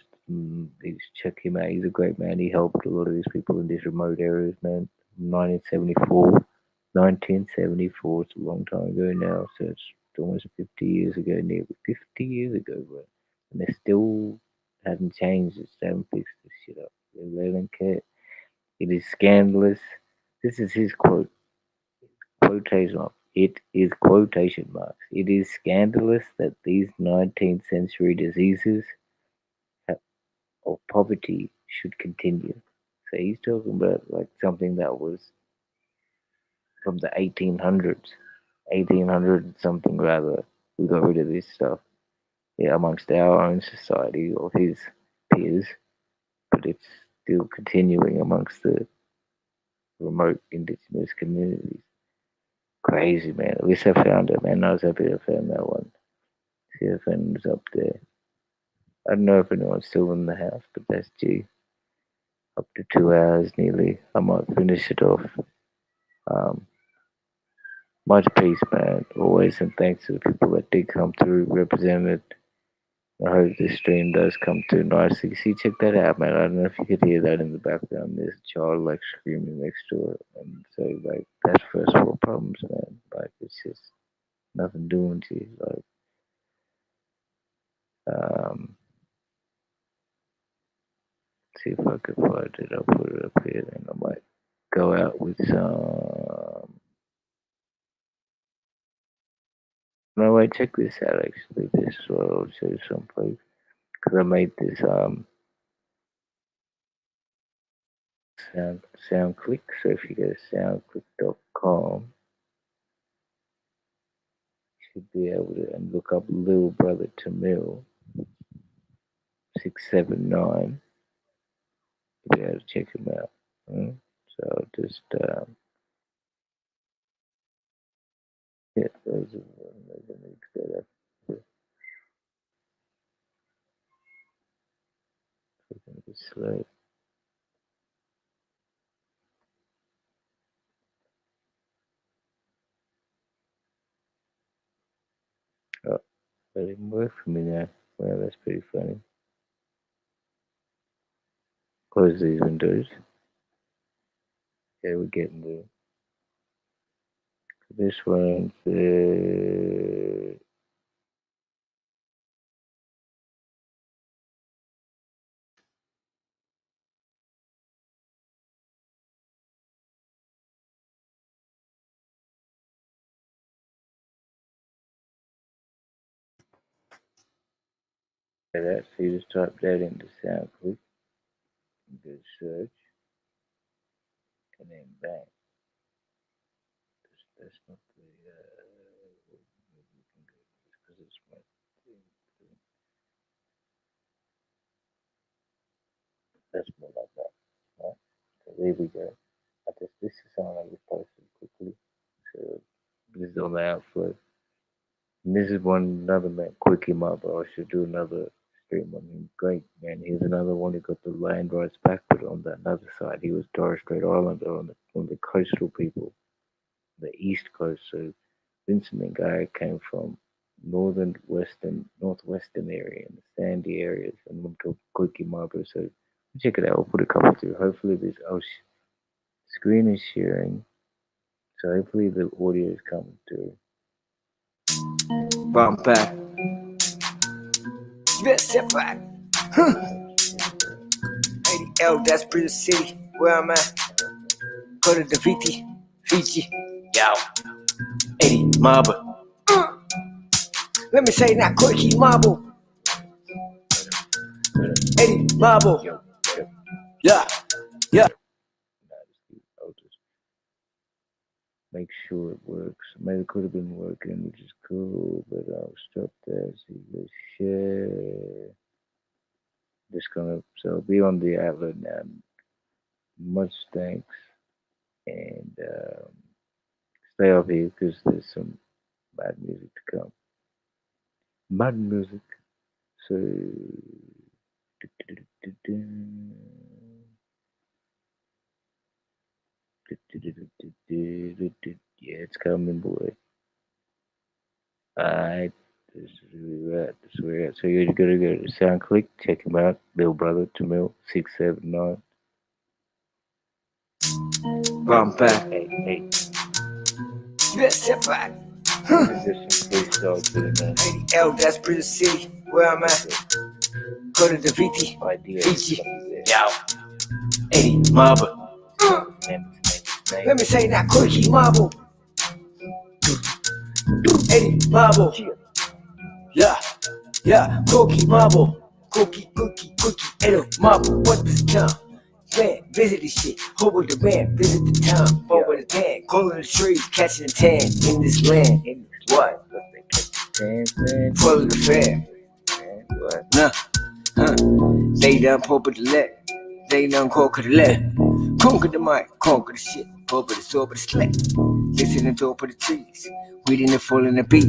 check him out. He's a great man. He helped a lot of these people in these remote areas, man. 1974, 1974. It's a long time ago now. So it's almost 50 years ago, nearly 50 years ago, bro. And they still haven't changed it. They haven't fixed this shit up. They don't care. It is scandalous. This is his quote. Quotation mark. It is quotation marks. It is scandalous that these 19th century diseases of poverty should continue. So he's talking about like something that was from the 1800s, 1800 something rather. We got rid of this stuff, yeah, amongst our own society or his peers, but it's still continuing amongst the remote indigenous communities. Crazy, man. At least I found it, man. I was happy I found that one. See if anyone's up there. I don't know if anyone's still in the house, but that's G. Up to 2 hours nearly. I might finish it off. Um, much peace, man. Always, and thanks to the people that did come through, represented. I hope this stream does come through nicely. See, check that out, man. I don't know if you could hear that in the background. There's a child like screaming next to it, and so like that's first world problems, man. Like it's just nothing doing to you. Like, see if I could find it. I'll put it up here, and I might go out with some. No, wait, check this out. Actually, this I'll show you someplace because I made this SoundClick. So if you go to soundclick.com, you should be able to and look up Little Brother Tamil 679. You'll be able to check him out. So I'll just yeah, those are the links that I've been slow. Oh, that didn't work for me now. Well, that's pretty funny. Close these windows. Yeah, we're getting there. This one's that. So you just type that into SoundClick, and go search, and then bang. That's not the because it's my thing. That's more like that. Right? So there we go. This is something I just posted quickly. So this is on the outflow. And this is one another man quick him up, or I should do another stream on him. Great, man. Here's another one who got the land rights back, but on that other side, he was Torres Straight Islands on the coastal people, the east coast. So Vincent and Gaia came from northwestern area and the sandy areas, and went to Koiki Marlborough. So check it out. I'll put a couple through. Hopefully, this screen is sharing, so hopefully the audio is coming through. Bump back. Step back. 80L, that's Brisbane City, where I'm at. Go to the Fiji. Yo. 80 Marble. Let me say not quickie marble. 80 Marble. Yeah. I'll just make sure it works. Maybe it could have been working, which is cool, but I'll stop there. See the share. So I'll be on the Adelaide now. Much thanks, and stay up here because there's some bad music to come. Bad music. So yeah, it's coming, boy. Alright, this is where we're at. So you're gonna go to SoundClick, check him out, Bill Brother Tamil 679. Bump back. Hey. Step back. This is some freestyle too, man. 80L, that's Brisbane City, where I'm at. Go to the Fiji. Yo. 80 Marble. Let me say not quickie marble. 80 Marble. Yeah. Cookie marble. Cookie. 80 Marble. What this town? Man, visit this shit. Hope with the man, visit the town. Over the tan, calling the trees, catching the tan in this land. What? Follow the fair. Lay down, pop with the leg. Lay down, conquer the leg. Conquer the mic, conquer the shit. Pop with the sword, with the slack. Listen to top of the trees. We didn't fall in the beat.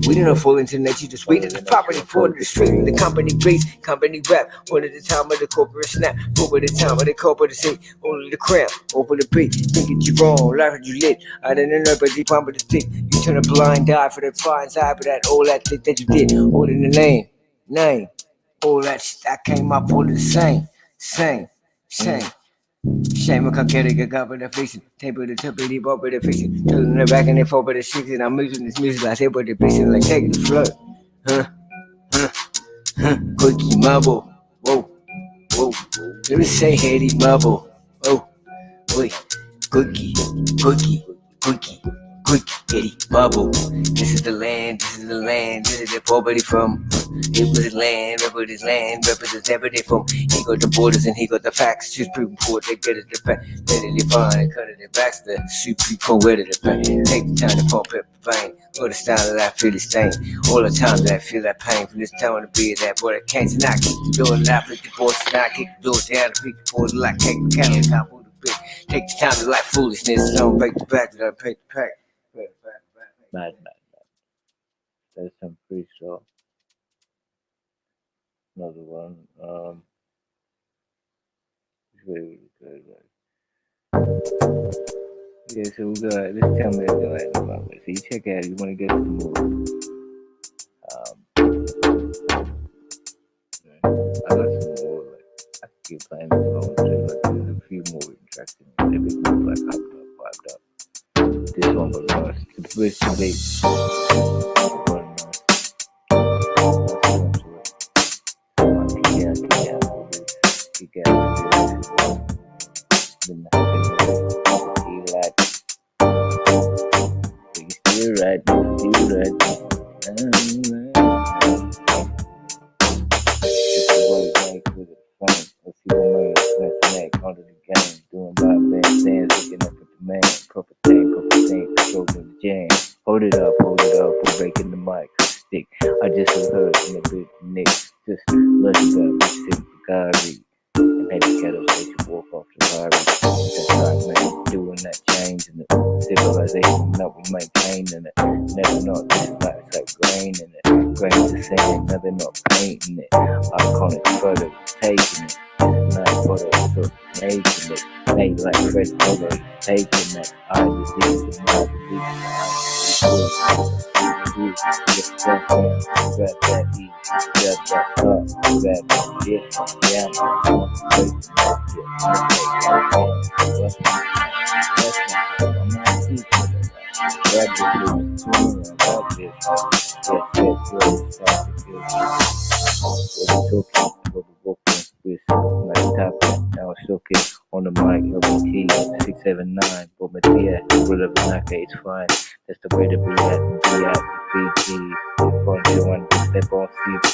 We didn't fall into nature, just wait at the property for the street. The company grace, company rap. One at the time of the corporate snap. Over the time of the corporate say. Only the crown, over the beat. Thinking you wrong, life that you lit. I didn't know, but deep under the thick. You turn a blind eye for the fine side, but that all that thing that you did. All in the name. All that shit that came up all the same. Shame I can't get it, got with the facing. Table the top of the ball with the facing. Turning the back and the forward with the six. And I'm moving this music like say, but the facing like taking the flood. Quickie marble. Whoa. Let me say heady marble. Oh, wait. Quickie. Heady marble. This is the land. This is the property from. It was his land, everybody's land, represents everything from. He got the borders and he got the facts. Just prove poor, they get it the back. Let it define, cut it back. The super cold, where did it back? Take the time to pump up the vein. All the style that I feel is stain. All the time that I feel that pain. From this town to be that boy that can't. And I kick the door and I pick the boards. And I kick the door down and pick the boards. Like take the cattle and cop with the bit. Take the time to like foolishness. Don't break the back, that I break the pack. Mad. That's some freestyle. Another one. Yeah, so we got this tell me Adelaide about it. So you check out you want to get some more. I got some more like I can keep playing this phone too, like there's a few more interesting they've been like hyped up. This one was nice. The first debate. Right. This is what it's like with the phone. A few moments, neck under the game, doing by band stands, looking up at the man, proper thing, controlling the jam. Hold it up, we're breaking the mic, stick. I just heard in a bit Nick, just lucky got me sick, Ligiari, and had the kettle station walk off the fire. That's right, man, doing that change in the civilization that we maintain in it. Never know this is like grain in it. grains of sand, now they're not painting it. Iconic photos, taking it. Nice photos, so making it. They like fresh photos, taking it. I believe in my belief. Grab that E, grab that cup, grab that dick, yeah, I'm grab the blues, grab this, now soaking on the mic, LBT 679, but my dear, whatever naka, it's fine. That's the way to be at, Fiji, front to one, step on CT,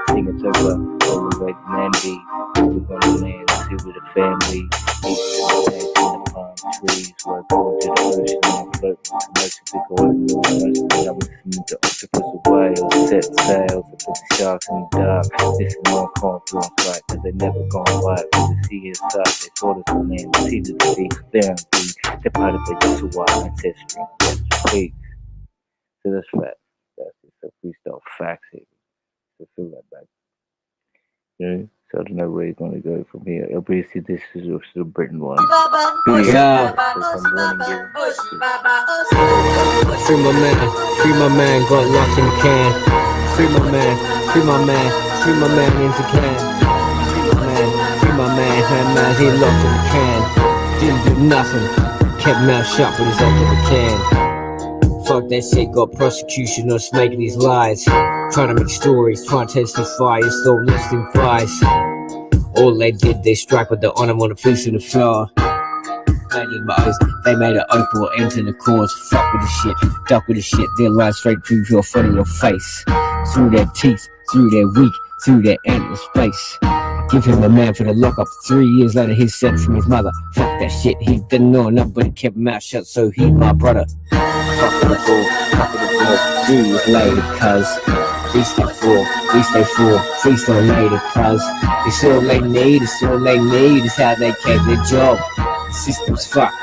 sing it over, all the way to Mandy, we're gonna land, see with the family, eat in the palm trees, we're going to the ocean and float, mercifully going to the ocean, I'm listening to octopus away, or set sails, I put the sharks in the dark, this is more confluence, right, cause they never gone by, but the sea is up, they taught us to land, the sea to the sea, they're part of the Yusuwa ancestry, peace. So that's fact. That's just a freestyle facts here. So feel that back. You know? So I don't know where you're gonna go from here. Obviously this is also the Britain one. Yeah. Free my man, got locked in the can. Free my man, in the can. Free my man, he locked in the can. Didn't do nothing, kept mouth shut but he's locked in the can. Fuck that shit, got prosecution on making these lies. Trying to make stories, trying to testify, and still listing flies. All they did, they strike with the honor on the face of the floor. They made an opal enter the cause. Fuck with the shit, duck with the shit. They'll lie straight through your front of your face. Through their teeth, through their weak, through their endless space. Give him a man for the lockup. 3 years later, he's sent from his mother. Fuck that shit, he didn't know enough, but he kept his mouth shut, so he my brother. Fuck with the ball, 3 years later, cuz we stay full, freestyle later, cuz it's all they need, it's how they kept their job. The system's fucked,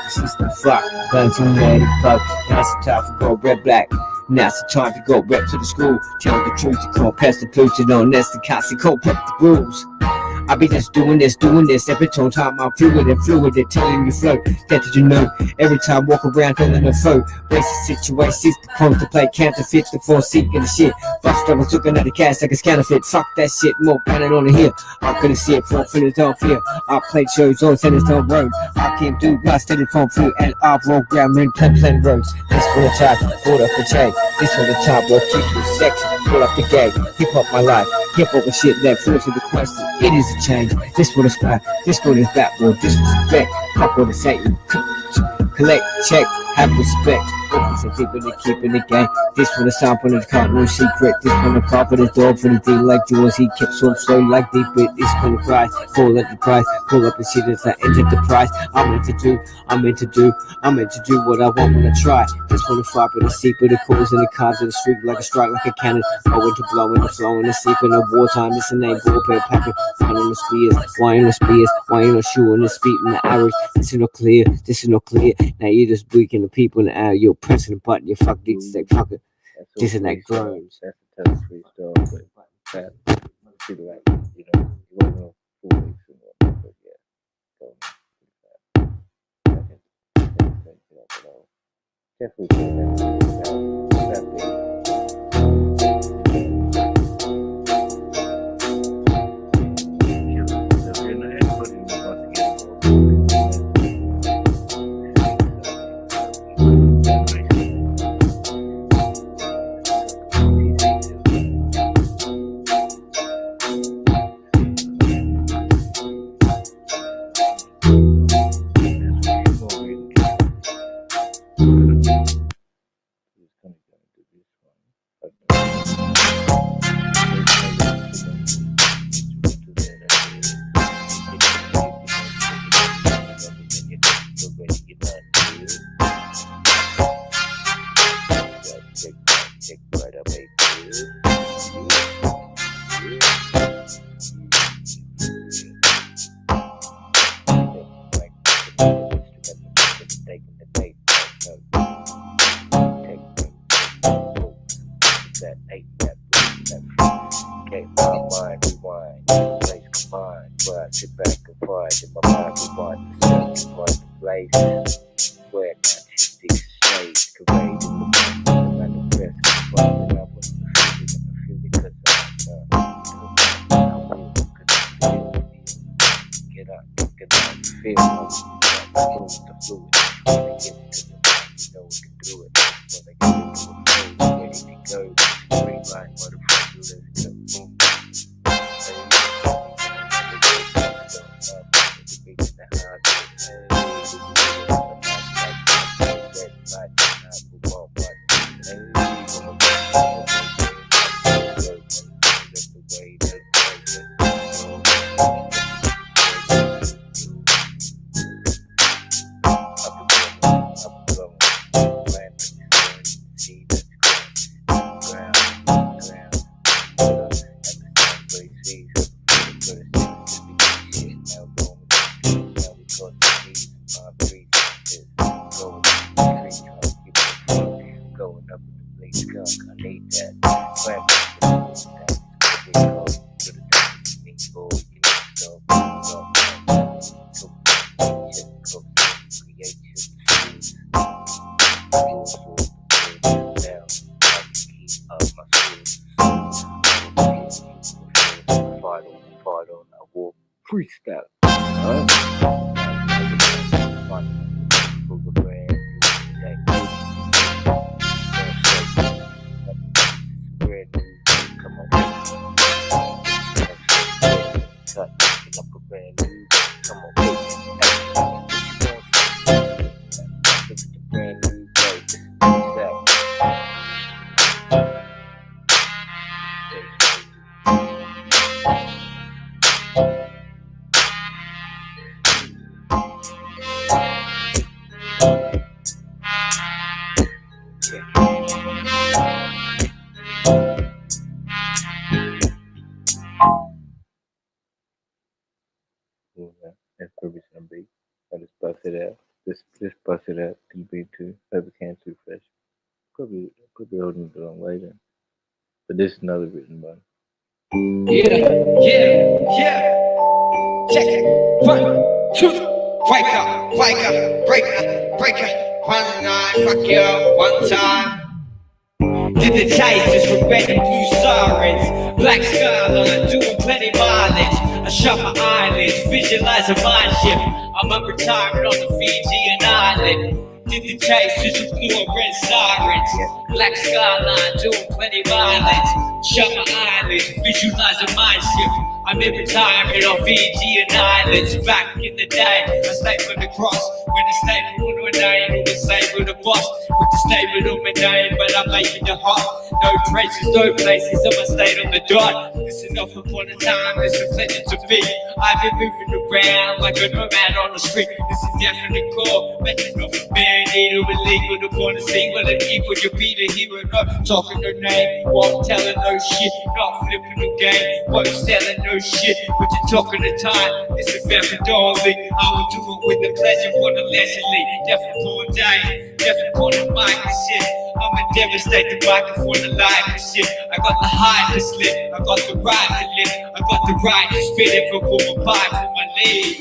burn too many bugs. Now it's the time to go red black. Now it's the time to go rep to the school. Tell the truth, you can't pass the pollution on. That's the cops, you can't break the rules. I be just doing this, every time I'm fluid, they're telling you float. That did you know, every time walk around feeling a foe. Racist situations, the contemplate, counterfeit, the force seeking the shit. Bus drivers looking at the cash like it's counterfeit, fuck that shit, more banning on the hill. I couldn't see it, for feelings don't fear. I played shows on Centerstone Road. I came through, I steady from through, and I roll ground in plenty roads. This for the time, pull up the chain. This for the time, bro, keep you sexy, pull up the game. Hip hop my life, hip hop and shit that flows to the question. It is a change. This for the sky, this for the backboard, this respect. Fuck what it's saying. Collect, check, have respect. Officers keeping the game. This for the sound for the count, no secret. This for the car for the dog for the deal like yours. He kept so slow like deep bit. This for the prize, fall at the price, pull up and shit as I enter the price. I'm meant to do what I want when I try. This for the fire for the seat, for the calls in the cars of the street like a strike, like a cannon. Going to blow in the flow in the sleep in the wartime. This and ain't warfare packet. Why on the spears, why on the shoe on the speed in the arrows. This is not clear. Now you're just breaking the people in the air. You're pressing the button. You fuck dick stack fucker. This and that groans. That's a tough freestyle, but feel like, you know, it wasn't 4 weeks and whatnot, but yeah, definitely. mind rewind, place combined, where I sit back and find in my mind rewind the search for the place where 96 shades conveyed in the mind, the manifest, combined, and I was the feeling, cause I will, get out, feel, move the fluid, when I get to the mind, you know we can do it, when I get into a place, ready to go, green light, motherfucker, let's go, boom. Freestyle. That's probably some beat. I just bust it out. Just bust it out. Can be too. Paper can too fresh. Could be holding it the wrong way then. But this is another written one. Yeah. Check it. 1, 2. Wake up, break up. 1 night, fuck you up 1 time. Did the chasers with red and blue sirens, black skyline, doing plenty mileage. I shut my eyelids, visualize a mind shift. I'm up retired on the Fijian island. Did the chasers with blue and red sirens, black skyline, doing plenty mileage. Shut my eyelids, visualize a mind shift. I'm in retirement on Fijian Islands. Back in the day, I stayed for the cross. When the stable on my name, who was stable the boss. With the stable on my name, but I'm making it hot. No traces, no places, I'ma stay on the dot. This is enough upon a time, it's a pleasure to be. I've been moving around like a nomad on the street. This is definitely core, making off a band, either illegal to want to sing, but an equal, you be the hero, no talking no name, won't telling no shit, not flipping the game, won't selling no shit, but you're talking the time, this is very darling, I will do it with the pleasure for the leisurely, definitely for a day, definitely for the mic and shit, I'ma devastate the microphone, the live and shit, I got the high to slip, I got the right to live, I got the right to spit it for my pipe, for my lead.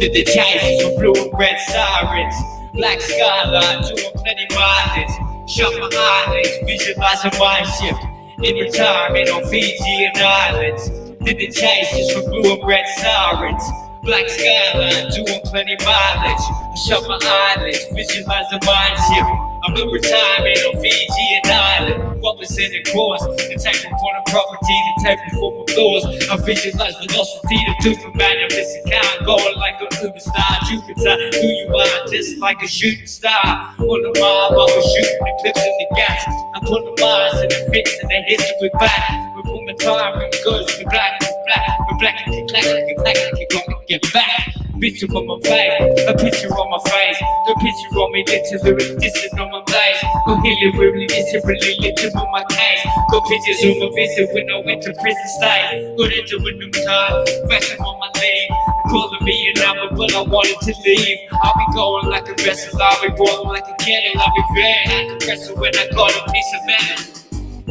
Did the chasers for blue and red sirens, black skyline, doing plenty mileage. Shut my eyelids, visualize a mind shift. In retirement on Fijian Islands. Did the chasers for blue and red sirens, black skyline, doing plenty mileage. Shut my eyelids, visualize a mind shift. I'm in retirement on Fijian Island. What was in the course? The take me for the property, the take me for my floors. I visualize velocity, the super man of this account. Going like a Uber star, Jupiter. Who you are, just like a shooting star. On the mob, I was shooting the clips in the gas. I put the bars and the fits and the hits with back. We put my time and goes with black, we're black, and you're gonna get back. Picture on my face, a picture on my face. The picture on me, literally distant on my place. Go heal it, really, literally, on my case. Go pictures on my visit when I went to prison stay. Got into a new time, resting on my leg. Calling me a number, but I wanted to leave. I'll be going like a vessel, I'll be boiling like a kettle. I'll be very like a wrestle when I got a piece of metal.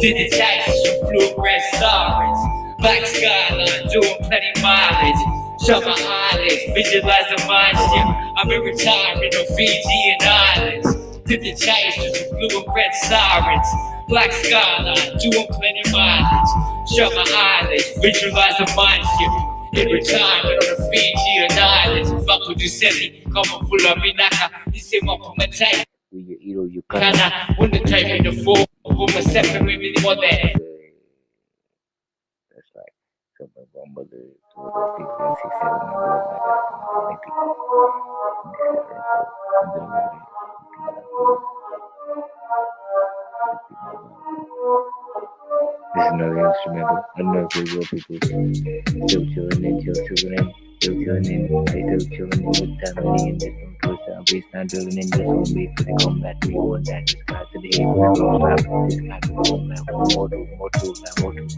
Did the chase from blue and red sirens, Black skyline, doing plenty mileage. Shut my eyelids, visualize the mind shift. I'm in retirement on Fijian Islands. Did the chasers with blue and red sirens. Black skyline, doing plenty mileage. Shut my eyelids, visualize the mind shift. In retirement on the Fijian Islands. Fuck with you, Sally. Come on, pull up in Naka. This is my comment. You eat or you Kana, when the type in the four, woman second, maybe more than. That's like some of my mother to the people and she said when I was like maybe this is another instrumental. Another people still chilling in, still chilling in. Still chilling in, still chilling in with family and different twist out. Base not drilling in, just won't be for the combat. We want that, this guy to the head with the roll slap. This guy to the combat, more to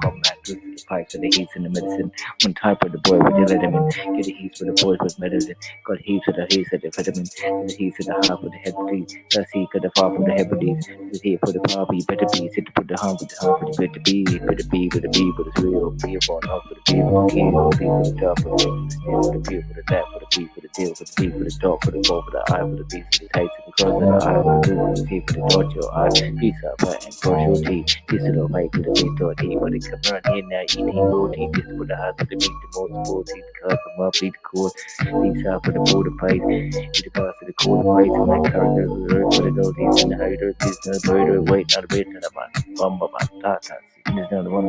combat. Twist to the pipes for the heats and the medicine. One type of the boy, would you let him in? Get the heats for the boys with medicine. Got heaps of the heats of the vitamin. The heats of the half of the Hebrides. That's he got the far from the Hebrides. This here for the power, you better be. Sit to put the hump with the hump, but you better be. Better be, but it's real. Be upon up for the people, kill, be for the top, for the P for the that, for the P for the deal, for the P for the dog, for the goal, for the I, for the B for the taste, for the cross, for the I, for the do, for the P for the dot, your I, peace up, and cross your T, this is all right, for the B dot T, but it come around here now, eating roll T, this for the high, for the beat, the most full T, the cut, come up, beat the chord, peace up for the border price, hit the pass for the quarter price, and my character, for the earth, for the gold, he's in the hider, this is the birder, wait, not a bit, and I'm on, bum, ta. This is not the one,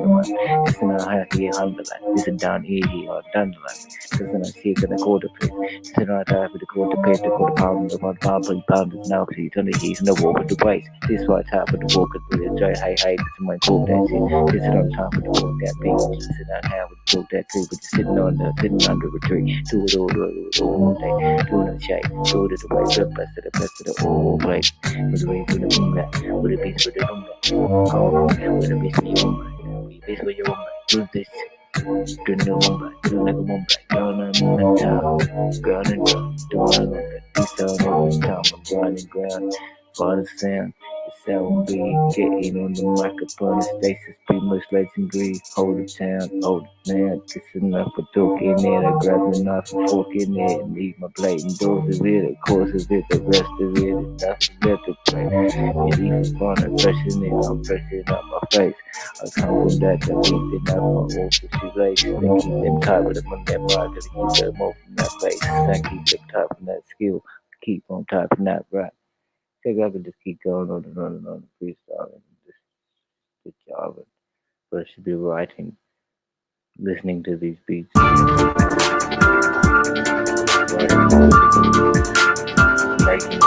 this is not high here, underline. This is down here, or down the line. This is not here, the quarter place. This is not high for the quarter place, the quarter pound, the 1 pound, pound is now, please, on the heat, and the walk with the price. This is why top of the walk with the dry, high, this is my quote, that shit. This is on top of the walk, that beat. This is not high with the quote, that tree, but you're sitting under a tree. Do it all day, do it on the shake, do it the way, the best of the old place. With the way for the boom, with the beats for the boom, with the beats for the boom. This way you want do this. Do no more, do like a woman, girl and girl and doing it. This all the time, I'm grinding ground for the sound. The sound be getting on the microphone. Stasis be much legendary. Hold the town, hold the man. This enough for talking in. I grab a knife and fork in it and leave my plate and doors of it. Of course of it, the rest of it is nothing left to play. And even fun, I'm pressing it, I'm pressing up my face. I come from that, I keep it up my old situation. They keep them tight with them on that mind, to keep them off from that face. I keep them tight from that skill, keep on top from that right. Check out and just keep going on and on and on, freestyle and just good job. But I should be writing, listening to these beats. Writing.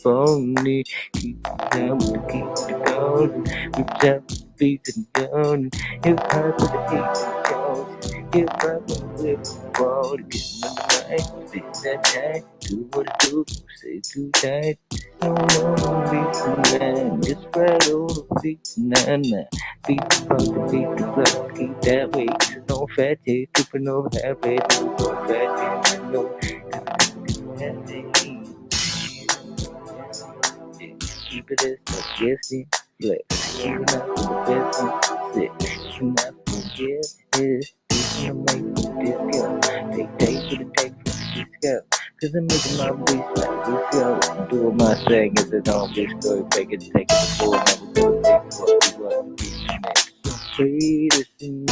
phony. Keep down, keep it going. Reach out to the beats and down. Hip hop with the beats and tones. Hip hop with the ball to get on the mic. Spit that tight, do what it do, say too tight. No more beats and nine, just right on the beats and nine. Beat the pump, the beat the club, keep that way. No fat taste, supernova, half it, no fat taste, no. Keep it as the yes, in flex. Keep it up to the best one, six. Keep it up to the yes, is. This gonna make this go. Take for the take for this go. Cause I'm making my beats like this go. I'm doing my thing as it on this go. Take it before I never go. Take what the beats next. So free to see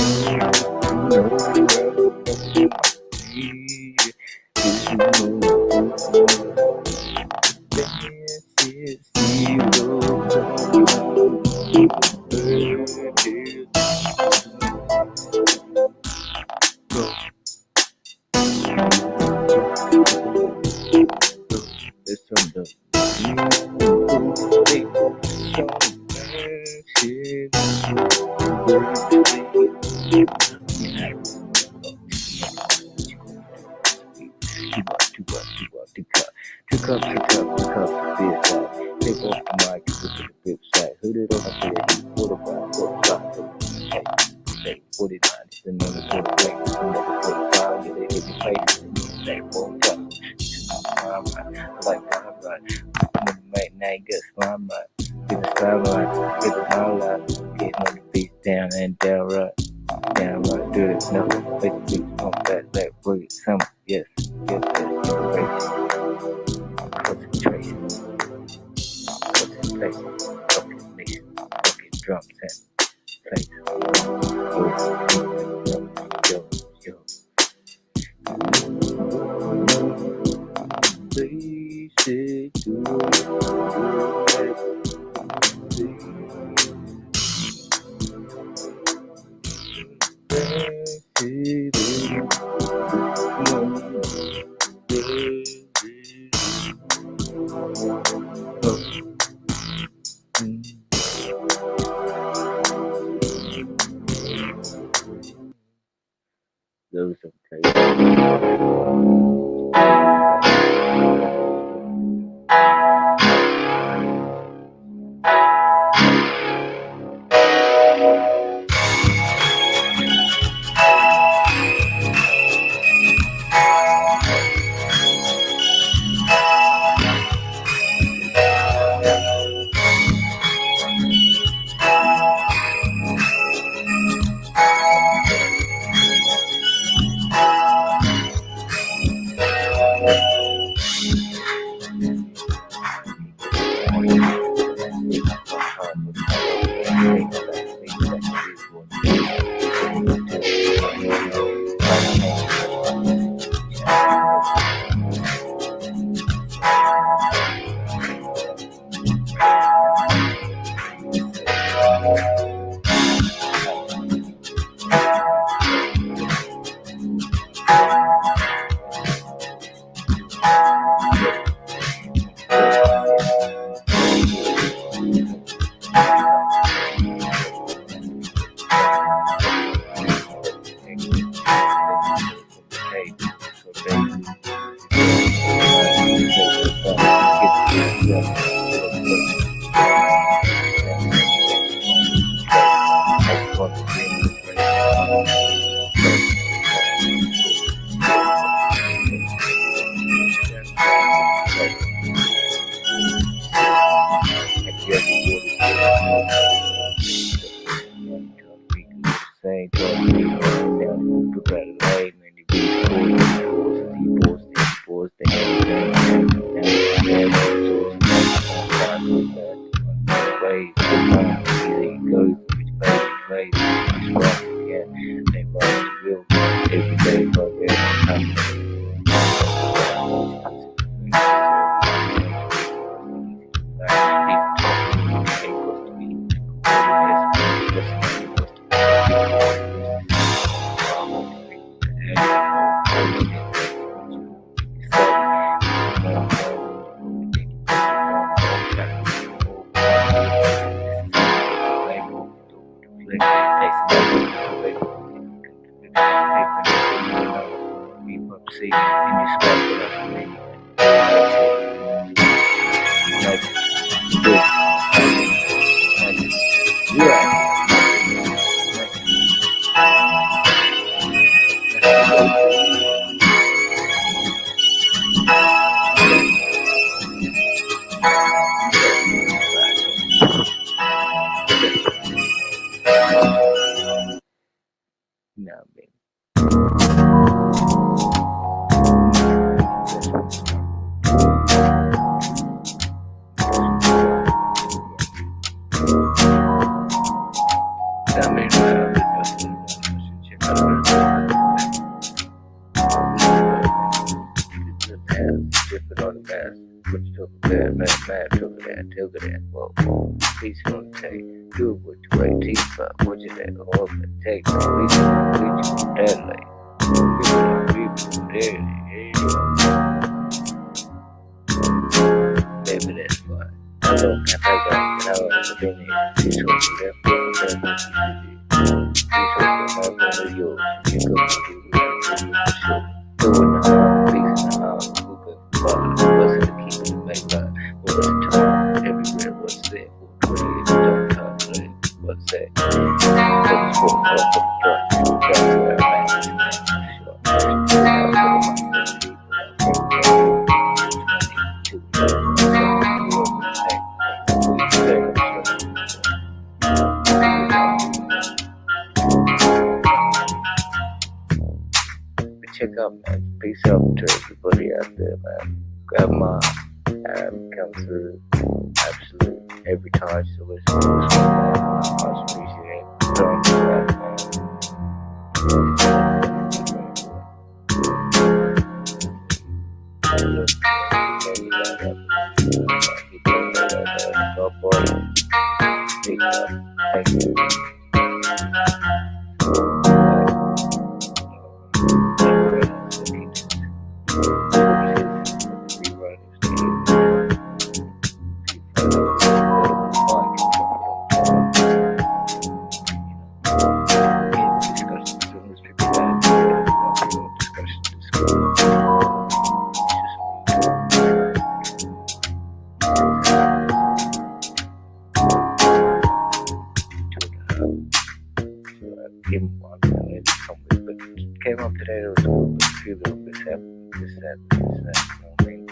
Two cups of beer side. Take off the mic and put the flip side. Hooded on my head, heat, 49, then on the 48, another 45, yeah, they hit me face, and you say, whoa, tough. I like that, I'm right. Right now, you got slime right. Get the slime right, get the all out. Getting on the beats down and down right. Down right, do it, no. Make the beats pump that, let breathe. Some, yes, concentration, recognition, fucking drums and place. Yo. Basic to those are Adelaide, smack it up for me. That's it. Magic. Good. Magic. Yeah. You know what I mean? I mean, check out the past, different on the past. What you talking about, man, talking that, tell that, well, piece on the tape, do it with the right teeth up, what you that, all the tape, we just Adelaide, maybe that's why. I don't have I've been here, piece on the left, piece on the you go do what's the key to make love? What was the time? Everywhere was there. What you don't calculate? What's that? What's for the dark? That's where I'm check out, man. Peace out to everybody out there, man. Grandma comes through absolute every time she listens to this one, man. I appreciate it. Don't do that, man. Thank you. Came up today, it was a few little bits happened, this, that, you know what I mean?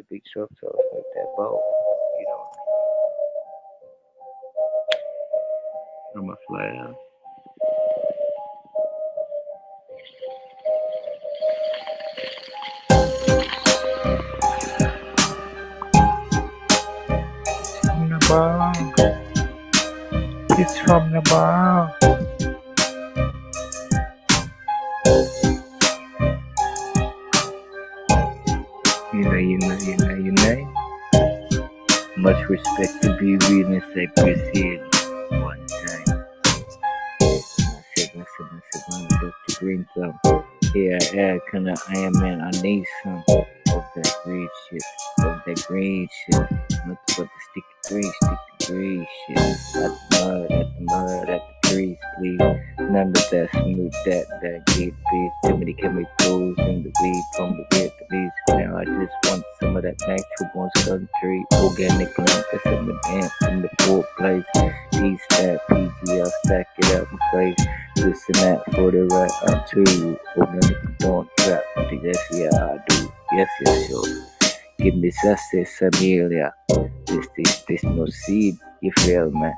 Big trucks off like that boat, you know. I'm a fly out. From the bar. It's from the bar. You know. Much respect to be real and appreciated. One time. I said, Dr. Green Thumb. Here I am, I am man, I need some of that green shit, nothing but the sticky grease shit. At the mud, at the trees, please. None of that smooth, that get beats. Too many chemicals in the weed from the Vietnamese. Now I just want some of that natural born country, organic plant that's in the dance in the fourth place. D-stack, PGL, stack it up and face. Listen that for the right unto. Organic don't trap. Yes, yeah, I do. Yes, sure. Give me success, Amelia. This no seed, you feel me?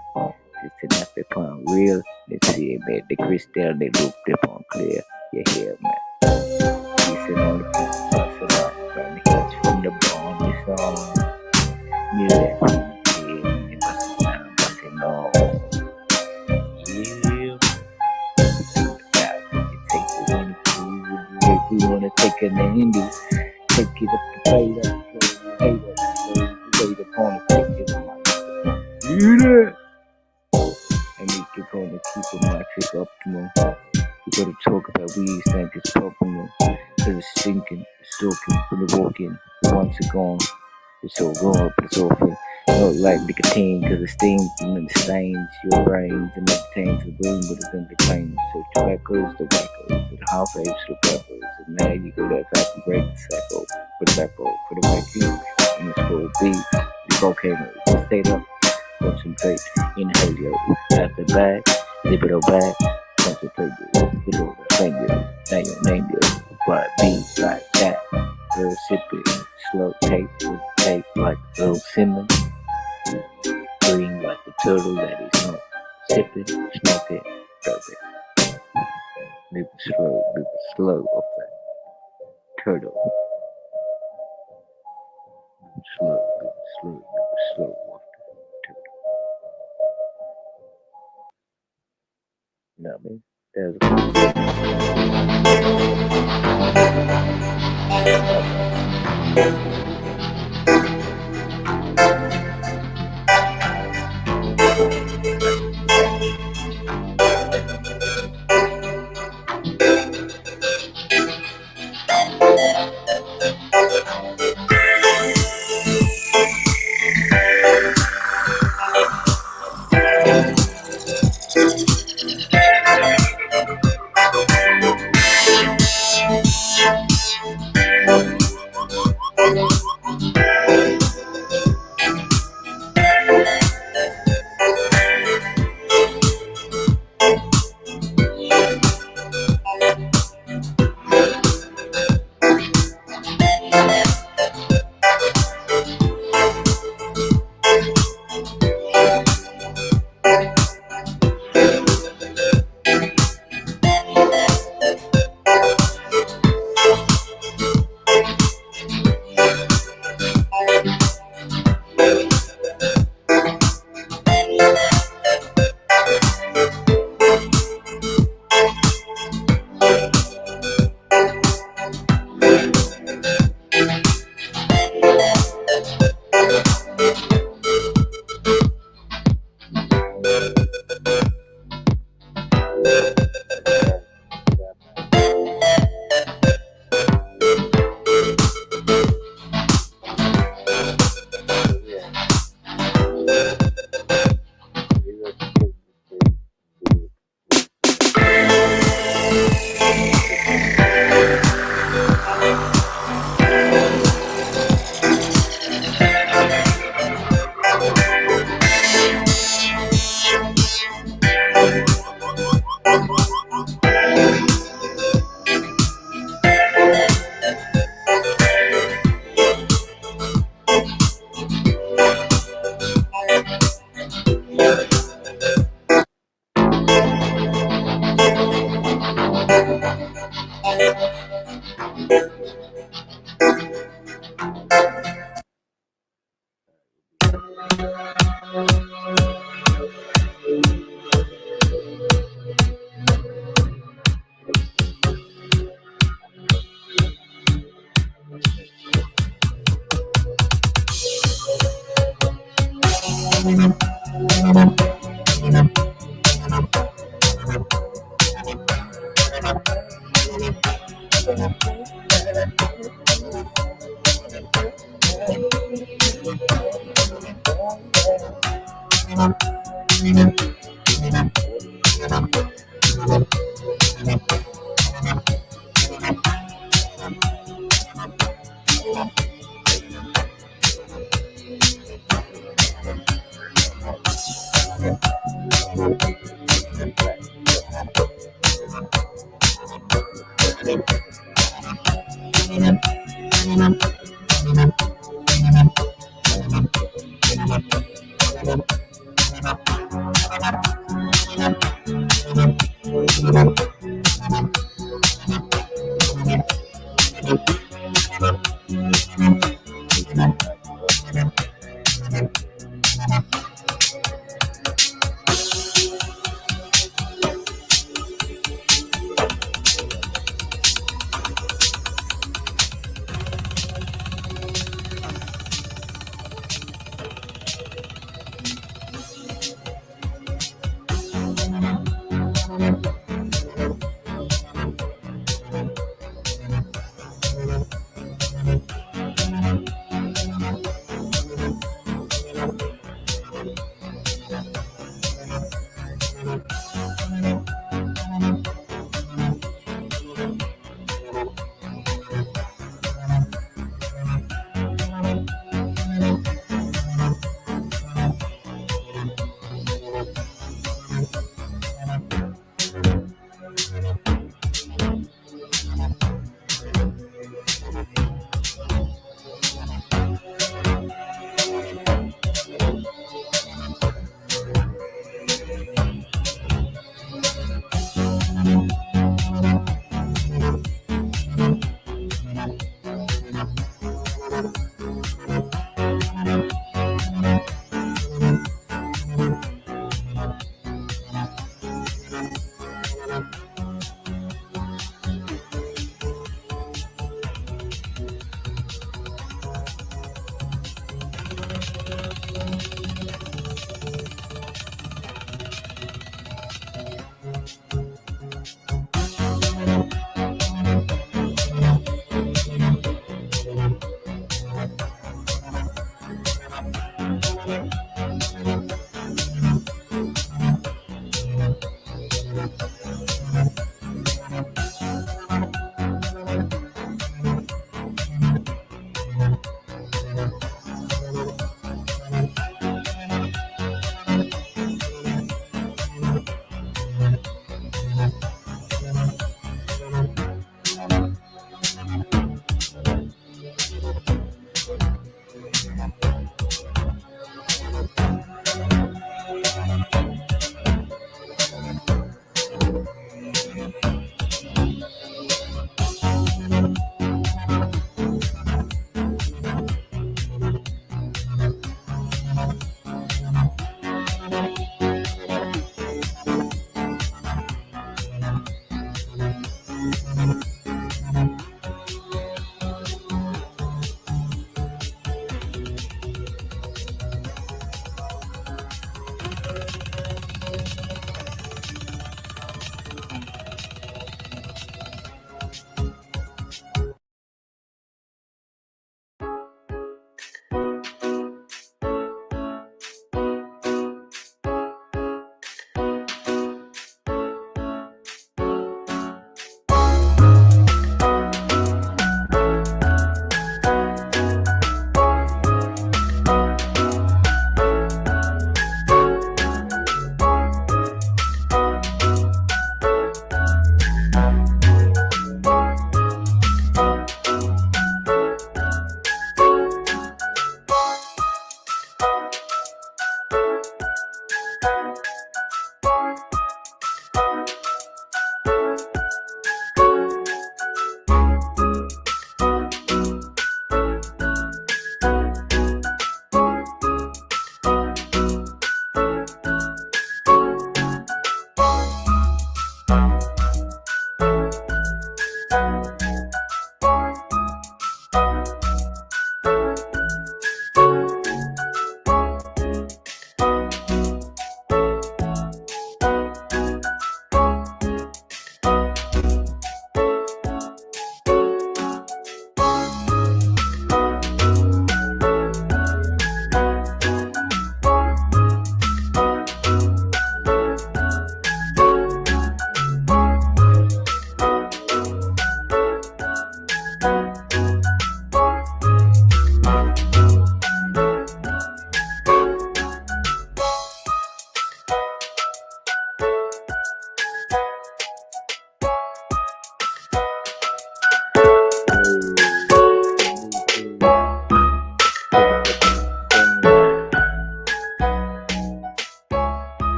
This enough upon real. Let's see, man. The crystal they looked upon clear. You hear me? Listen on the person up. Trying to catch from the bone. It's on. Yeah, it must sound, but it no. Yeah. Take it on the food. If you wanna take a handy, take it up the plate up. Wait upon it, take it on my yeah. And if you're gonna keep it my trick optimal, you gotta talk about weed, think it's popular. Cause it's stinking, it's soaking, when you're walking, once it's gone, it's all gone, but it's often not like nicotine, cause it stings and it stains your brains and it taints the room with it in the claims. So tobacco's, so the half apes, the peppers, and now you go that type of break the cycle, for the right view, and it's full beat, the volcano, just stay up. Concentrate, inhale yo, at the back, zip it all back, concentrate yo, below the finger, now your name yo, but beat like that, real sip it, slow tape with tape like Earl Simmons, green like the turtle that is not, sip it, smoke it, rub it, move it slow off that turtle, move it slow off the turtle. You know what I mean? There's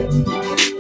Hey.